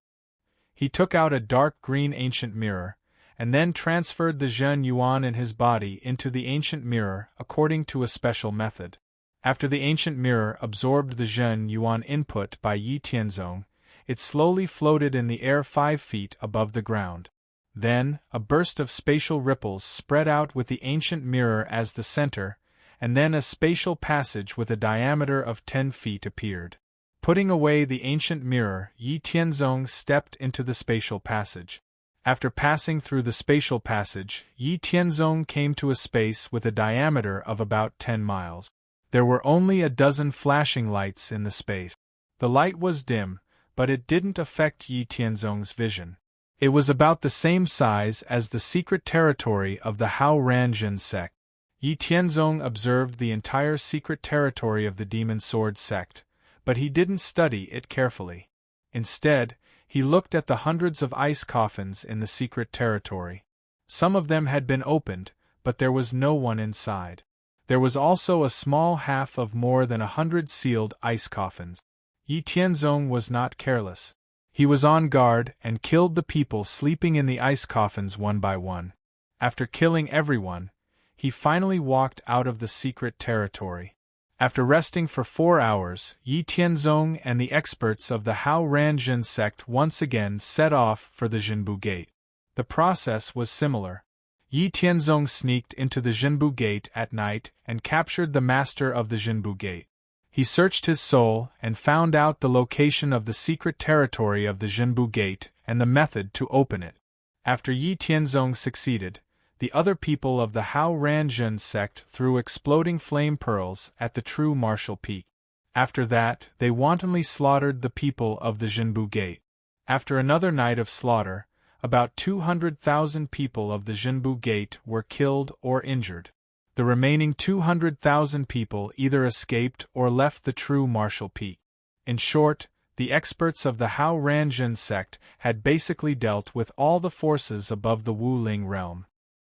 He took out a dark green ancient mirror, and then transferred the Zhen Yuan in his body into the ancient mirror according to a special method. After the ancient mirror absorbed the Zhen Yuan input by Yi Tianzong, it slowly floated in the air 5 feet above the ground. Then, a burst of spatial ripples spread out with the ancient mirror as the center, and then a spatial passage with a diameter of 10 feet appeared. Putting away the ancient mirror, Yi Tianzong stepped into the spatial passage. After passing through the spatial passage, Yi Tianzong came to a space with a diameter of about 10 miles. There were only a dozen flashing lights in the space. The light was dim, but it didn't affect Yi Tianzong's vision. It was about the same size as the secret territory of the Hao Ranjin sect. Yi Tianzong observed the entire secret territory of the Demon Sword sect, but he didn't study it carefully. Instead, he looked at the hundreds of ice coffins in the secret territory. Some of them had been opened, but there was no one inside. There was also a small half of more than 100 sealed ice coffins. Yi Tianzong was not careless. He was on guard and killed the people sleeping in the ice coffins one by one. After killing everyone, he finally walked out of the secret territory. After resting for 4 hours, Yi Tianzong and the experts of the Hao Ranjin sect once again set off for the Jinbu Gate. The process was similar. Yi Tianzong sneaked into the Jinbu Gate at night and captured the master of the Jinbu Gate. He searched his soul and found out the location of the secret territory of the Jinbu Gate and the method to open it. After Yi Tianzong succeeded, the other people of the Hao Ranjin sect threw exploding flame pearls at the true martial peak. After that, they wantonly slaughtered the people of the Jinbu Gate. After another night of slaughter, about 200,000 people of the Jinbu Gate were killed or injured. The remaining 200,000 people either escaped or left the true martial peak. In short, the experts of the Hao Ranjin sect had basically dealt with all the forces above the Wu Ling realm.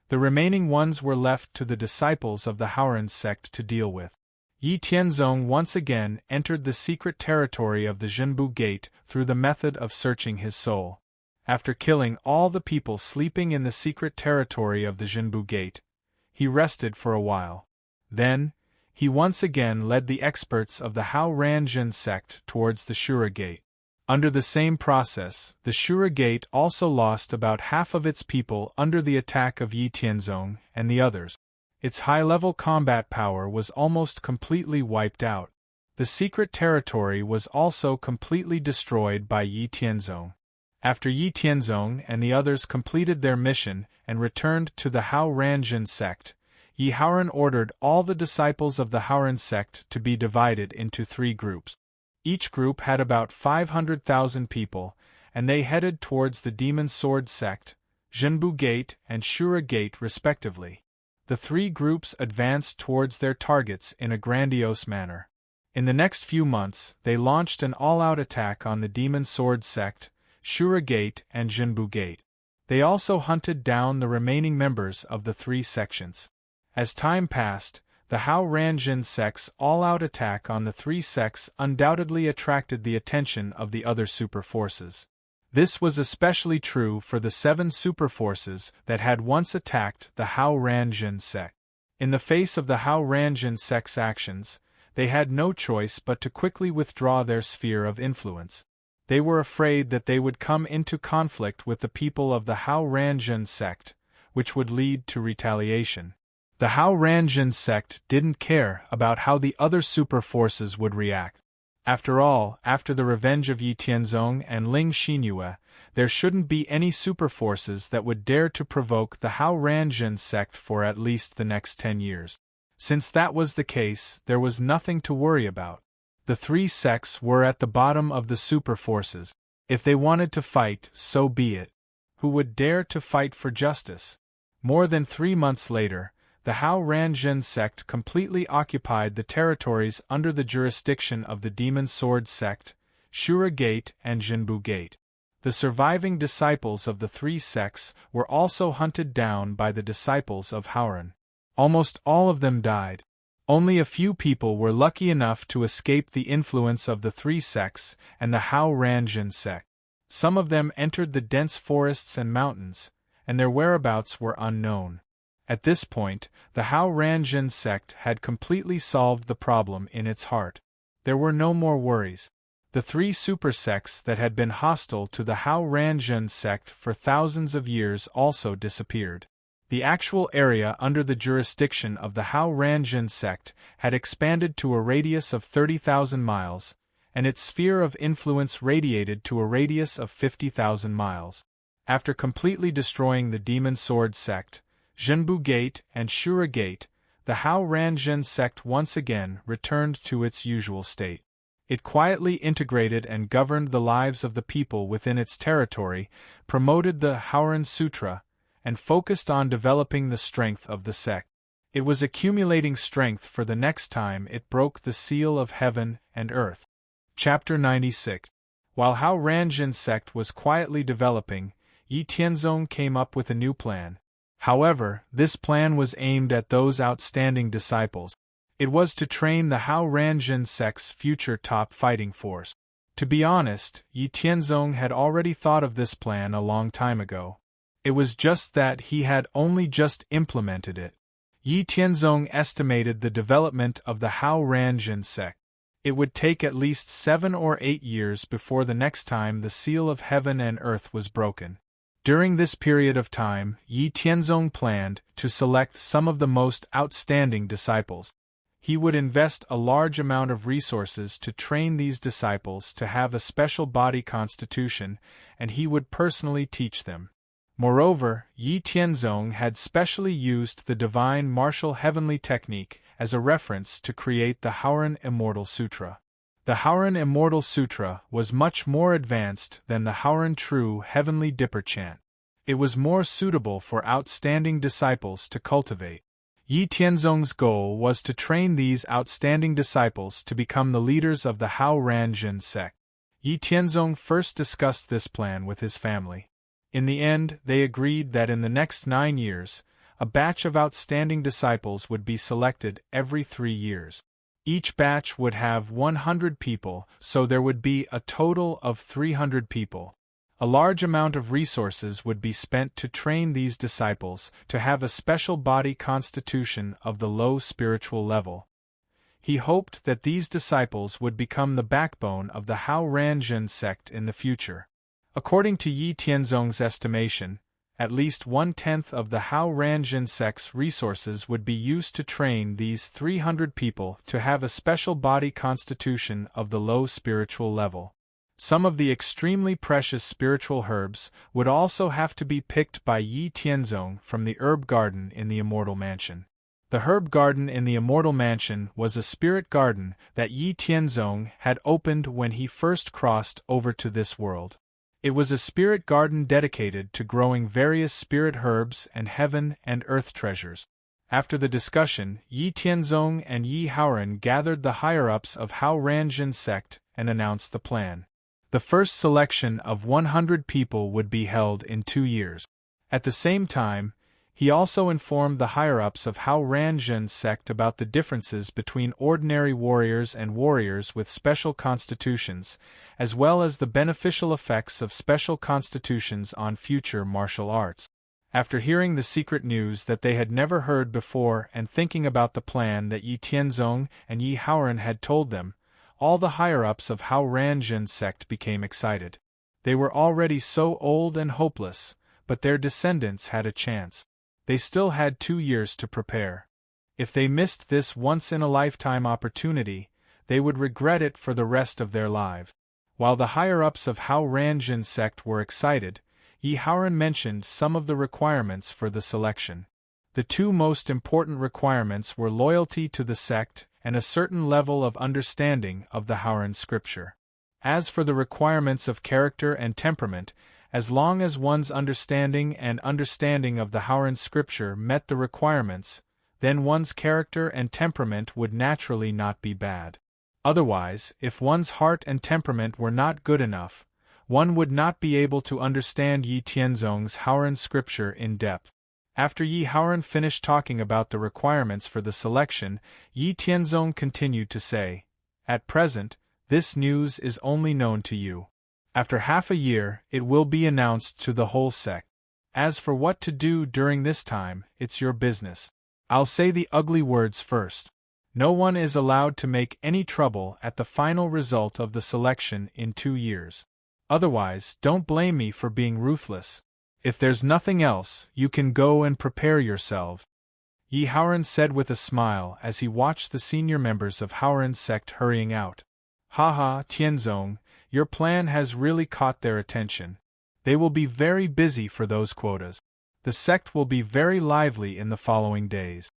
The remaining ones were left to the disciples of the Haoran sect to deal with. Yi Tianzong once again entered the secret territory of the Jinbu Gate through the method of searching his soul. After killing all the people sleeping in the secret territory of the Jinbu Gate, he rested for a while. Then, He once again led the experts of the Hao Ranjin sect towards the Shura Gate. Under the same process, the Shura Gate also lost about half of its people under the attack of Yi Tianzong and the others. Its high-level combat power was almost completely wiped out. The secret territory was also completely destroyed by Yi Tianzong. After Yi Tianzong and the others completed their mission and returned to the Hao Ranjin sect, Yi Haoran ordered all the disciples of the Haoran sect to be divided into 3 groups. Each group had about 500,000 people, and they headed towards the Demon Sword sect, Zhenbu Gate and Shura Gate respectively. The 3 groups advanced towards their targets in a grandiose manner. In the next few months, they launched an all-out attack on the Demon Sword sect, Shura Gate and Zhenbu Gate. They also hunted down the remaining members of the 3 sections. As time passed, the Hao Ranjin sect's all-out attack on the 3 sects undoubtedly attracted the attention of the other super forces. This was especially true for the 7 super forces that had once attacked the Hao Ranjin sect. In the face of the Hao Ranjin sect's actions, they had no choice but to quickly withdraw their sphere of influence. They were afraid that they would come into conflict with the people of the Hao Ranjin sect, which would lead to retaliation. The Hao Ranjin sect didn't care about how the other super forces would react. After all, after the revenge of Yi Tianzong and Ling Xinyue, there shouldn't be any super forces that would dare to provoke the Hao Ranjin sect for at least the next 10 years. Since that was the case, there was nothing to worry about. The 3 sects were at the bottom of the super forces. If they wanted to fight, so be it. Who would dare to fight for justice? More than 3 months later, the Hao Ranjin sect completely occupied the territories under the jurisdiction of the Demon Sword sect, Shura Gate and Zhenbu Gate. The surviving disciples of the 3 sects were also hunted down by the disciples of Haoran. Almost all of them died. Only a few people were lucky enough to escape the influence of the 3 sects and the Hao Ranjin sect. Some of them entered the dense forests and mountains, and their whereabouts were unknown. At this point, the Hao Ranjin sect had completely solved the problem in its heart. There were no more worries. The 3 super sects that had been hostile to the Hao Ranjin sect for thousands of years also disappeared. The actual area under the jurisdiction of the Hao Ranjin sect had expanded to a radius of 30,000 miles, and its sphere of influence radiated to a radius of 50,000 miles. After completely destroying the Demon Sword sect, Zhenbu Gate and Shura Gate, the Hao Ranjin sect once again returned to its usual state. It quietly integrated and governed the lives of the people within its territory, promoted the Haoran Sutra, and focused on developing the strength of the sect. It was accumulating strength for the next time it broke the seal of heaven and earth. Chapter 96. While Hao Ranjin sect was quietly developing, Yi Tianzong came up with a new plan. However, this plan was aimed at those outstanding disciples. It was to train the Hao Ranjin sect's future top fighting force. To be honest, Yi Tianzong had already thought of this plan a long time ago. It was just that he had only just implemented it. Yi Tianzong estimated the development of the Hao Ranjin sect. It would take at least 7 or 8 years before the next time the seal of heaven and earth was broken. During this period of time, Yi Tianzong planned to select some of the most outstanding disciples. He would invest a large amount of resources to train these disciples to have a special body constitution, and he would personally teach them. Moreover, Yi Tianzong had specially used the divine martial heavenly technique as a reference to create the Haoran Immortal Sutra. The Haoran Immortal Sutra was much more advanced than the Haoran True Heavenly Dipper chant. It was more suitable for outstanding disciples to cultivate. Yi Tianzong's goal was to train these outstanding disciples to become the leaders of the Hao Ranjin sect. Yi Tianzong first discussed this plan with his family. In the end, they agreed that in the next 9 years, a batch of outstanding disciples would be selected every 3 years. Each batch would have 100 people, so there would be a total of 300 people. A large amount of resources would be spent to train these disciples to have a special body constitution of the low spiritual level. He hoped that these disciples would become the backbone of the Hao Ranjun sect in the future. According to Yi Tianzong's estimation, at least 1/10 of the Hao Ranjun sect's resources would be used to train these 300 people to have a special body constitution of the low spiritual level. Some of the extremely precious spiritual herbs would also have to be picked by Yi Tianzong from the herb garden in the Immortal Mansion. The herb garden in the Immortal Mansion was a spirit garden that Yi Tianzong had opened when he first crossed over to this world. It was a spirit garden dedicated to growing various spirit herbs and heaven and earth treasures. After the discussion, Yi Tianzong and Yi Haoran gathered the higher-ups of Hao Ranjun sect and announced the plan. The first selection of 100 people would be held in 2 years. At the same time, he also informed the higher-ups of Hao Ranjun sect about the differences between ordinary warriors and warriors with special constitutions, as well as the beneficial effects of special constitutions on future martial arts. After hearing the secret news that they had never heard before and thinking about the plan that Yi Tianzong and Yi Haoran had told them, all the higher-ups of Hao Ranjun sect became excited. They were already so old and hopeless, but their descendants had a chance. They still had 2 years to prepare. If they missed this once-in-a-lifetime opportunity, they would regret it for the rest of their lives. While the higher-ups of Hao Ranjun sect were excited, Yi Haoran mentioned some of the requirements for the selection. The 2 most important requirements were loyalty to the sect and a certain level of understanding of the Haoran scripture. As for the requirements of character and temperament, as long as one's understanding of the Haoran scripture met the requirements, then one's character and temperament would naturally not be bad. Otherwise, if one's heart and temperament were not good enough, one would not be able to understand Yi Tianzong's Haoran scripture in depth. After Yi Haoran finished talking about the requirements for the selection, Yi Tianzong continued to say, "At present, this news is only known to you. After half a year, it will be announced to the whole sect. As for what to do during this time, it's your business. I'll say the ugly words first. No one is allowed to make any trouble at the final result of the selection in 2 years. Otherwise, don't blame me for being ruthless. If there's nothing else, you can go and prepare yourself." Yi Haoran said with a smile as he watched the senior members of Haoran's sect hurrying out. "Haha, Tianzong, your plan has really caught their attention. They will be very busy for those quotas. The sect will be very lively in the following days,"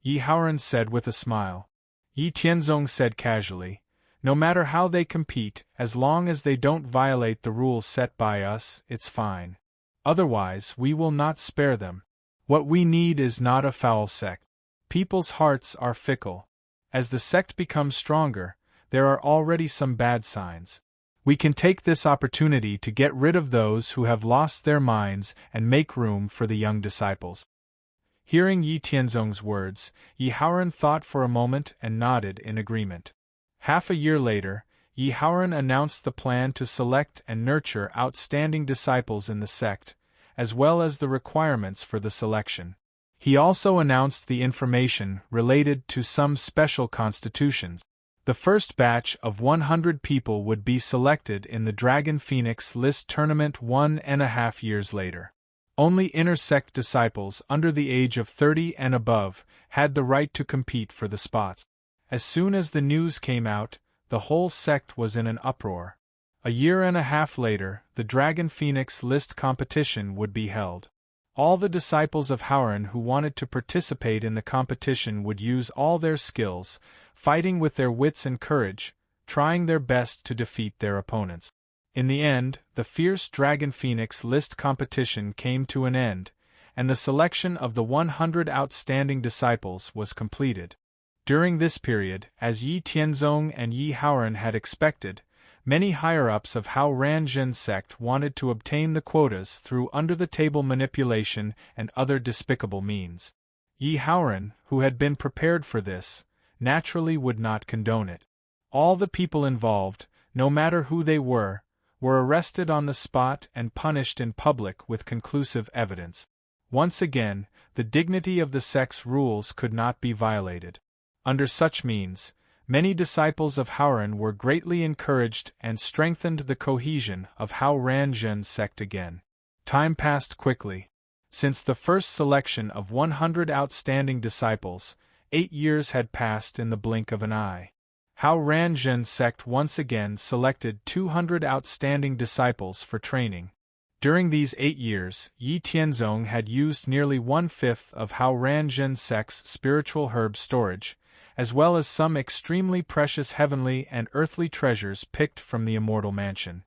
Yi Haoran said with a smile. Yi Tianzong said casually, "No matter how they compete, as long as they don't violate the rules set by us, it's fine. Otherwise, we will not spare them. What we need is not a foul sect. People's hearts are fickle. As the sect becomes stronger, there are already some bad signs. We can take this opportunity to get rid of those who have lost their minds and make room for the young disciples." Hearing Yi Tianzong's words, Yi Haoran thought for a moment and nodded in agreement. Half a year later, Yi Haoran announced the plan to select and nurture outstanding disciples in the sect, as well as the requirements for the selection. He also announced the information related to some special constitutions. The first batch of 100 people would be selected in the Dragon Phoenix List tournament 1.5 years later. Only inner sect disciples under the age of 30 and above had the right to compete for the spots. As soon as the news came out, the whole sect was in an uproar. A year and a half later, the Dragon Phoenix List competition would be held. All the disciples of Haoran who wanted to participate in the competition would use all their skills, fighting with their wits and courage, trying their best to defeat their opponents. In the end, the fierce Dragon Phoenix List competition came to an end, and the selection of the 100 outstanding disciples was completed. During this period, as Yi Tianzong and Yi Haoran had expected, many higher-ups of Hao Ranjun sect wanted to obtain the quotas through under-the-table manipulation and other despicable means. Yi Haoran, who had been prepared for this, naturally would not condone it. All the people involved, no matter who they were arrested on the spot and punished in public with conclusive evidence. Once again, the dignity of the sect's rules could not be violated. Under such means, Many disciples of Haoran were greatly encouraged and strengthened the cohesion of Hao Ranzhen sect again. Time passed quickly. Since the first selection of 100 outstanding disciples, 8 years had passed in the blink of an eye. Hao Ranzhen sect once again selected 200 outstanding disciples for training. During these 8 years, Yi Tianzong had used nearly 1/5 of Hao Ranzhen sect's spiritual herb storage, as well as some extremely precious heavenly and earthly treasures picked from the immortal mansion.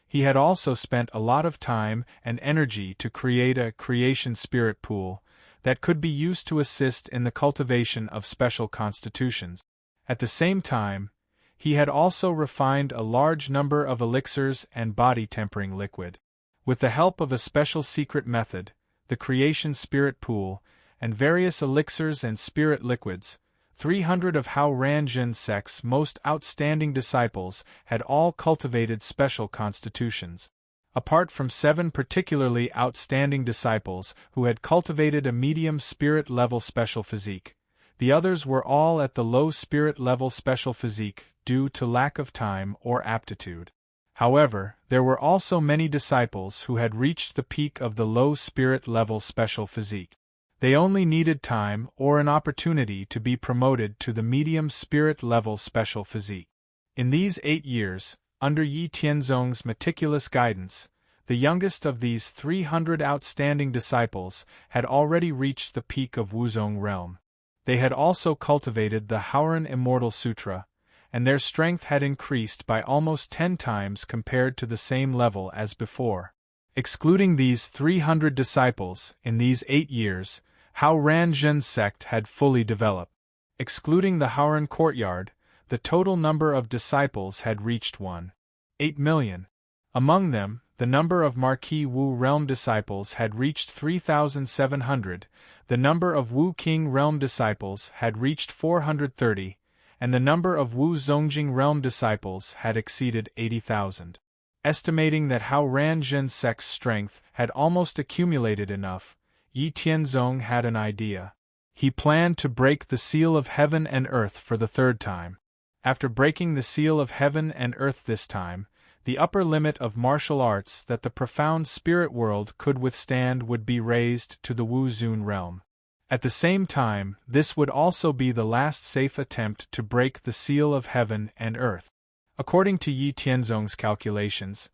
He had also spent a lot of time and energy to create a creation spirit pool that could be used to assist in the cultivation of special constitutions. At the same time, he had also refined a large number of elixirs and body-tempering liquid. With the help of a special secret method, the creation spirit pool, and various elixirs and spirit liquids, 300 of Hao Ranzhen sect's most outstanding disciples had all cultivated special constitutions. Apart from 7 particularly outstanding disciples who had cultivated a medium spirit level special physique, the others were all at the low spirit level special physique due to lack of time or aptitude. However, there were also many disciples who had reached the peak of the low spirit level special physique. They only needed time or an opportunity to be promoted to the medium spirit level special physique. In these 8 years, under Yi Tianzong's meticulous guidance, the youngest of these 300 outstanding disciples had already reached the peak of Wuzong realm. They had also cultivated the Haoran Immortal Sutra, and their strength had increased by almost 10 times compared to the same level as before. Excluding these 300 disciples, in these 8 years, Hao Ranzhen sect had fully developed. Excluding the Haoran courtyard, the total number of disciples had reached 1.8 million. Among them, the number of Marquis Wu realm disciples had reached 3,700, the number of Wu King realm disciples had reached 430, and the number of Wu Zongjing realm disciples had exceeded 80,000. Estimating that Hao Ranzhen sect's strength had almost accumulated enough, Yi Tianzong had an idea. He planned to break the seal of heaven and earth for the 3rd time. After breaking the seal of heaven and earth this time, the upper limit of martial arts that the profound spirit world could withstand would be raised to the Wu Zun realm. At the same time, this would also be the last safe attempt to break the seal of heaven and earth. According to Yi Tianzong's calculations,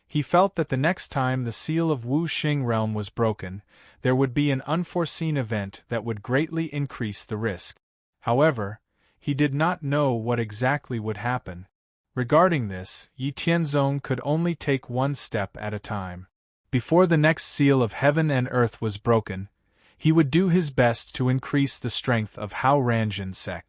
he felt that the next time the seal of Wu Xing realm was broken, there would be an unforeseen event that would greatly increase the risk. However, he did not know what exactly would happen. Regarding this, Yi Tianzong could only take one step at a time. Before the next seal of heaven and earth was broken, he would do his best to increase the strength of Hao Ranzhen sect.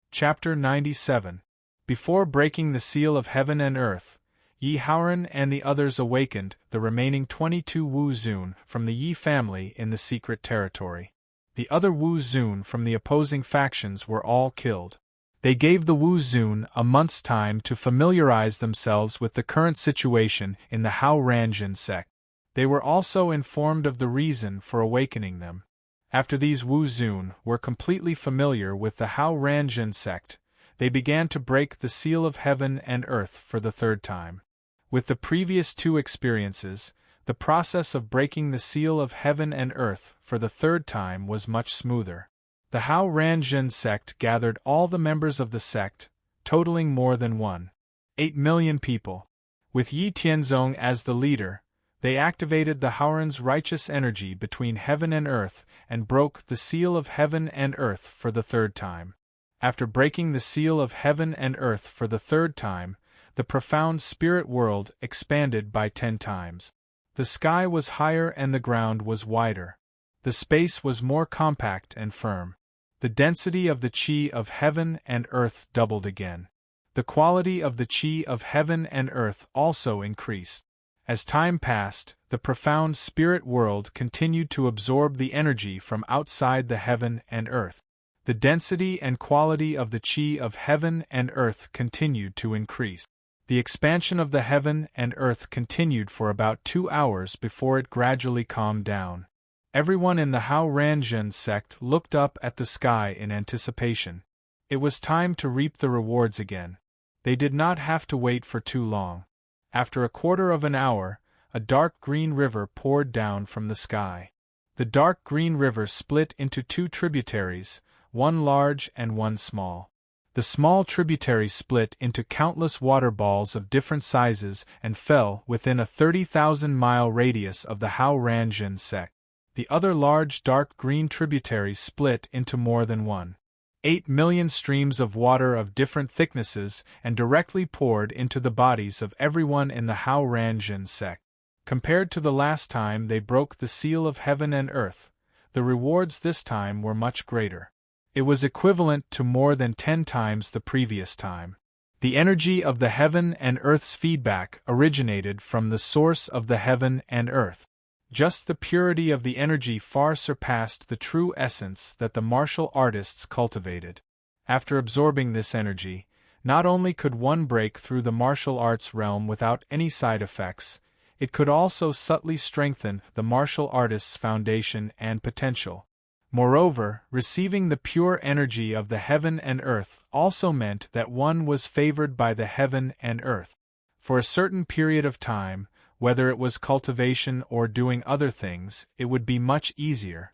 Chapter 97. Before breaking the seal of heaven and earth, Yi Haoran and the others awakened the remaining 22 Wu Zun from the Yi family in the secret territory. The other Wu Zun from the opposing factions were all killed. They gave the Wu Zun a month's time to familiarize themselves with the current situation in the Hao Ranzhen sect. They were also informed of the reason for awakening them. After these Wu Zun were completely familiar with the Hao Ranzhen sect, they began to break the seal of heaven and earth for the 3rd time. With the previous 2 experiences, the process of breaking the seal of heaven and earth for the 3rd time was much smoother. The Hao Ranzhen sect gathered all the members of the sect, totaling more than 1.8 million people. With Yi Tianzong as the leader, they activated the Haoran's righteous energy between heaven and earth and broke the seal of heaven and earth for the 3rd time. After breaking the seal of heaven and earth for the 3rd time, the profound spirit world expanded by 10 times. The sky was higher and the ground was wider. The space was more compact and firm. The density of the qi of heaven and earth doubled again. The quality of the qi of heaven and earth also increased. As time passed, the profound spirit world continued to absorb the energy from outside the heaven and earth. The density and quality of the qi of heaven and earth continued to increase. The expansion of the heaven and earth continued for about 2 hours before it gradually calmed down. Everyone in the Hao Ranzhen sect looked up at the sky in anticipation. It was time to reap the rewards again. They did not have to wait for too long. After a quarter of an hour, a dark green river poured down from the sky. The dark green river split into two tributaries, one large and one small. The small tributary split into countless water balls of different sizes and fell within a 30,000-mile radius of the Hao Ranjin sect. The other large dark green tributary split into more than 1.8 million streams of water of different thicknesses and directly poured into the bodies of everyone in the Hao Ranjin sect. Compared to the last time they broke the seal of heaven and earth, the rewards this time were much greater. It was equivalent to more than 10 times the previous time. The energy of the heaven and earth's feedback originated from the source of the heaven and earth. Just the purity of the energy far surpassed the true essence that the martial artists cultivated. After absorbing this energy, not only could one break through the martial arts realm without any side effects, it could also subtly strengthen the martial artist's foundation and potential. Moreover, receiving the pure energy of the heaven and earth also meant that one was favored by the heaven and earth. For a certain period of time, whether it was cultivation or doing other things, it would be much easier.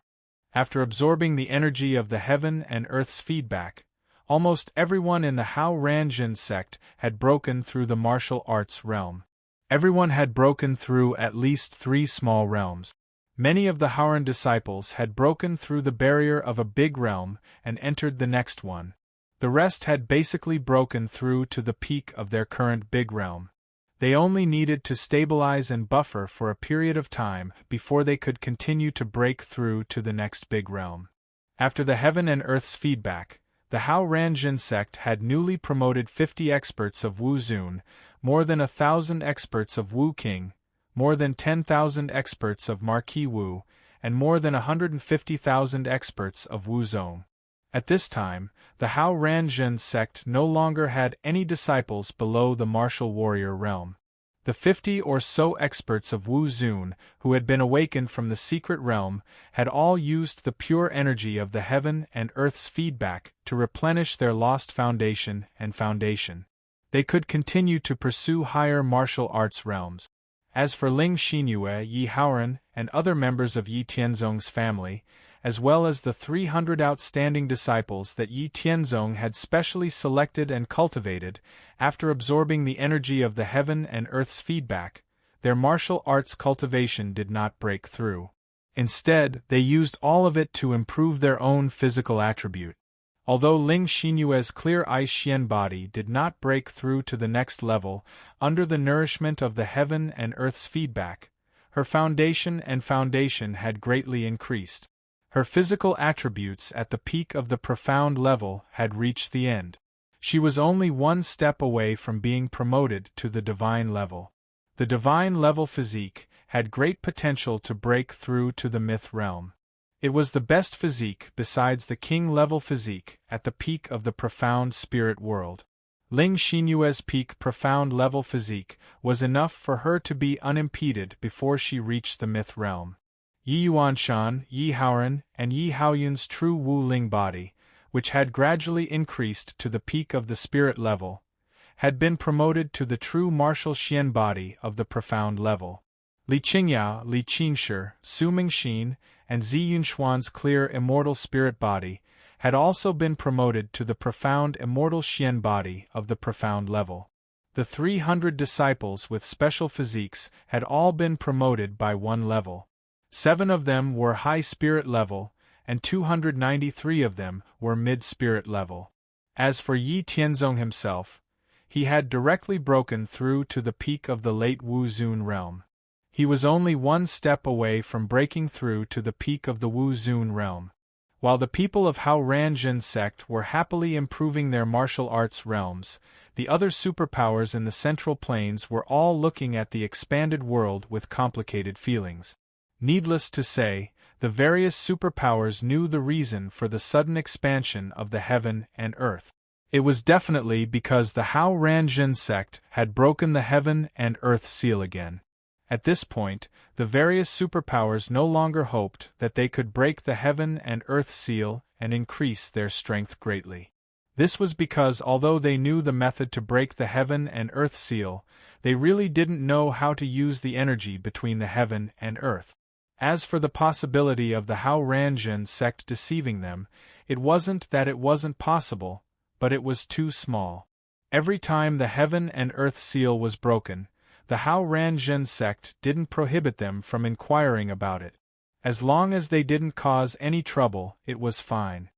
After absorbing the energy of the heaven and earth's feedback, almost everyone in the Hao Ranjin sect had broken through the martial arts realm. Everyone had broken through at least 3 small realms. Many of the Haoran disciples had broken through the barrier of a big realm and entered the next one. The rest had basically broken through to the peak of their current big realm. They only needed to stabilize and buffer for a period of time before they could continue to break through to the next big realm. After the heaven and earth's feedback, the Hao Ranjin sect had newly promoted 50 experts of Wu Zun, more than 1,000 experts of Wu King, more than 10,000 experts of Marquis Wu, and more than 150,000 experts of Wu Zong. At this time, the Hao Ranjin sect no longer had any disciples below the martial warrior realm. The 50 or so experts of Wu Zun, who had been awakened from the secret realm, had all used the pure energy of the heaven and earth's feedback to replenish their lost foundation and foundation. They could continue to pursue higher martial arts realms. As for Ling Xinyue, Yi Haoran, and other members of Yi Tianzong's family, as well as the 300 outstanding disciples that Yi Tianzong had specially selected and cultivated, after absorbing the energy of the heaven and earth's feedback, their martial arts cultivation did not break through. Instead, they used all of it to improve their own physical attribute. Although Ling Xinyue's clear ice Xian body did not break through to the next level under the nourishment of the heaven and earth's feedback, her foundation had greatly increased. Her physical attributes at the peak of the profound level had reached the end. She was only one step away from being promoted to the divine level. The divine level physique had great potential to break through to the myth realm. It was the best physique besides the king-level physique at the peak of the profound spirit world. Ling Xinyue's peak profound level physique was enough for her to be unimpeded before she reached the myth realm. Yi Yuanshan, Yi Haoran, and Yi Haoyun's true Wu Ling body, which had gradually increased to the peak of the spirit level, had been promoted to the true martial Xian body of the profound level. Li Qingyao, Li Qingshi, Su Mingxin, and Zi Yunshuan's clear immortal spirit body had also been promoted to the profound immortal Xian body of the profound level. The 300 disciples with special physiques had all been promoted by one level. 7 of them were high spirit level, and 293 of them were mid-spirit level. As for Yi Tianzong himself, he had directly broken through to the peak of the late Wu Zun realm. He was only one step away from breaking through to the peak of the Wu Zun realm. While the people of Hao Ranjin sect were happily improving their martial arts realms, the other superpowers in the Central Plains were all looking at the expanded world with complicated feelings. Needless to say, the various superpowers knew the reason for the sudden expansion of the heaven and earth. It was definitely because the Hao Ranjin sect had broken the heaven and earth seal again. At this point, the various superpowers no longer hoped that they could break the heaven and earth seal and increase their strength greatly. This was because although they knew the method to break the heaven and earth seal, they really didn't know how to use the energy between the heaven and earth. As for the possibility of the Hao Ranjun sect deceiving them, it wasn't that it wasn't possible, but it was too small. Every time the heaven and earth seal was broken, the Hao Ranjun sect didn't prohibit them from inquiring about it. As long as they didn't cause any trouble, it was fine.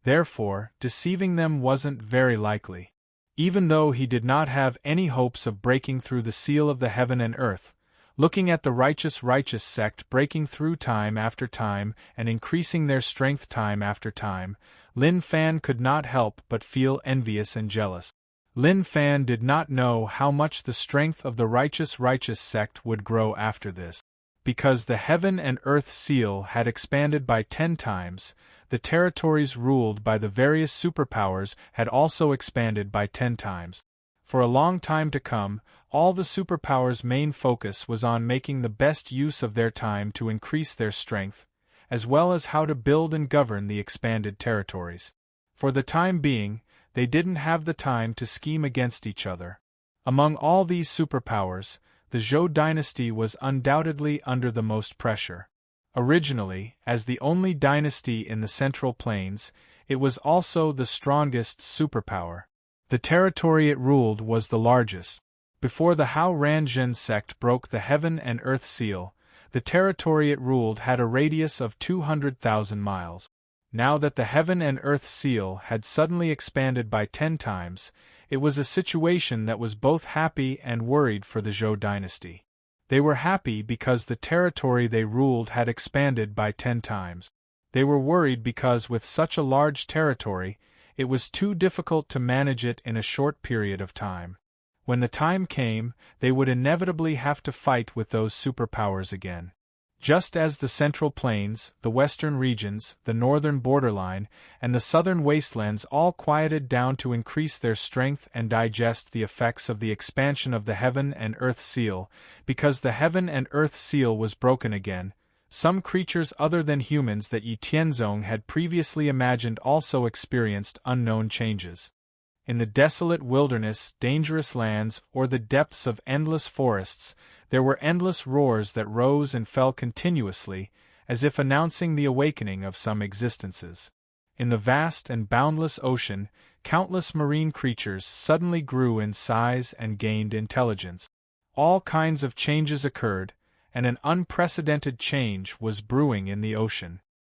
Therefore, deceiving them wasn't very likely. Even though he did not have any hopes of breaking through the seal of the heaven and earth, looking at the righteous sect breaking through time after time and increasing their strength time after time, Lin Fan could not help but feel envious and jealous. Lin Fan did not know how much the strength of the righteous sect would grow after this. Because the heaven and earth seal had expanded by 10 times, the territories ruled by the various superpowers had also expanded by 10 times. For a long time to come, all the superpowers' main focus was on making the best use of their time to increase their strength, as well as how to build and govern the expanded territories. For the time being, they didn't have the time to scheme against each other. Among all these superpowers, the Zhou dynasty was undoubtedly under the most pressure. Originally, as the only dynasty in the Central Plains, it was also the strongest superpower. The territory it ruled was the largest. Before the Hao Ranjun sect broke the heaven and earth seal, the territory it ruled had a radius of 200,000 miles. Now that the heaven and earth seal had suddenly expanded by 10 times, it was a situation that was both happy and worried for the Zhou dynasty. They were happy because the territory they ruled had expanded by 10 times. They were worried because with such a large territory, it was too difficult to manage it in a short period of time. When the time came, they would inevitably have to fight with those superpowers again. Just as the Central Plains, the Western regions, the northern borderline, and the southern wastelands all quieted down to increase their strength and digest the effects of the expansion of the heaven and earth seal, because the heaven and earth seal was broken again, some creatures other than humans that Yi Tianzong had previously imagined also experienced unknown changes. In the desolate wilderness, dangerous lands, or the depths of endless forests, there were endless roars that rose and fell continuously, as if announcing the awakening of some existences. In the vast and boundless ocean, countless marine creatures suddenly grew in size and gained intelligence. All kinds of changes occurred, and an unprecedented change was brewing in the ocean.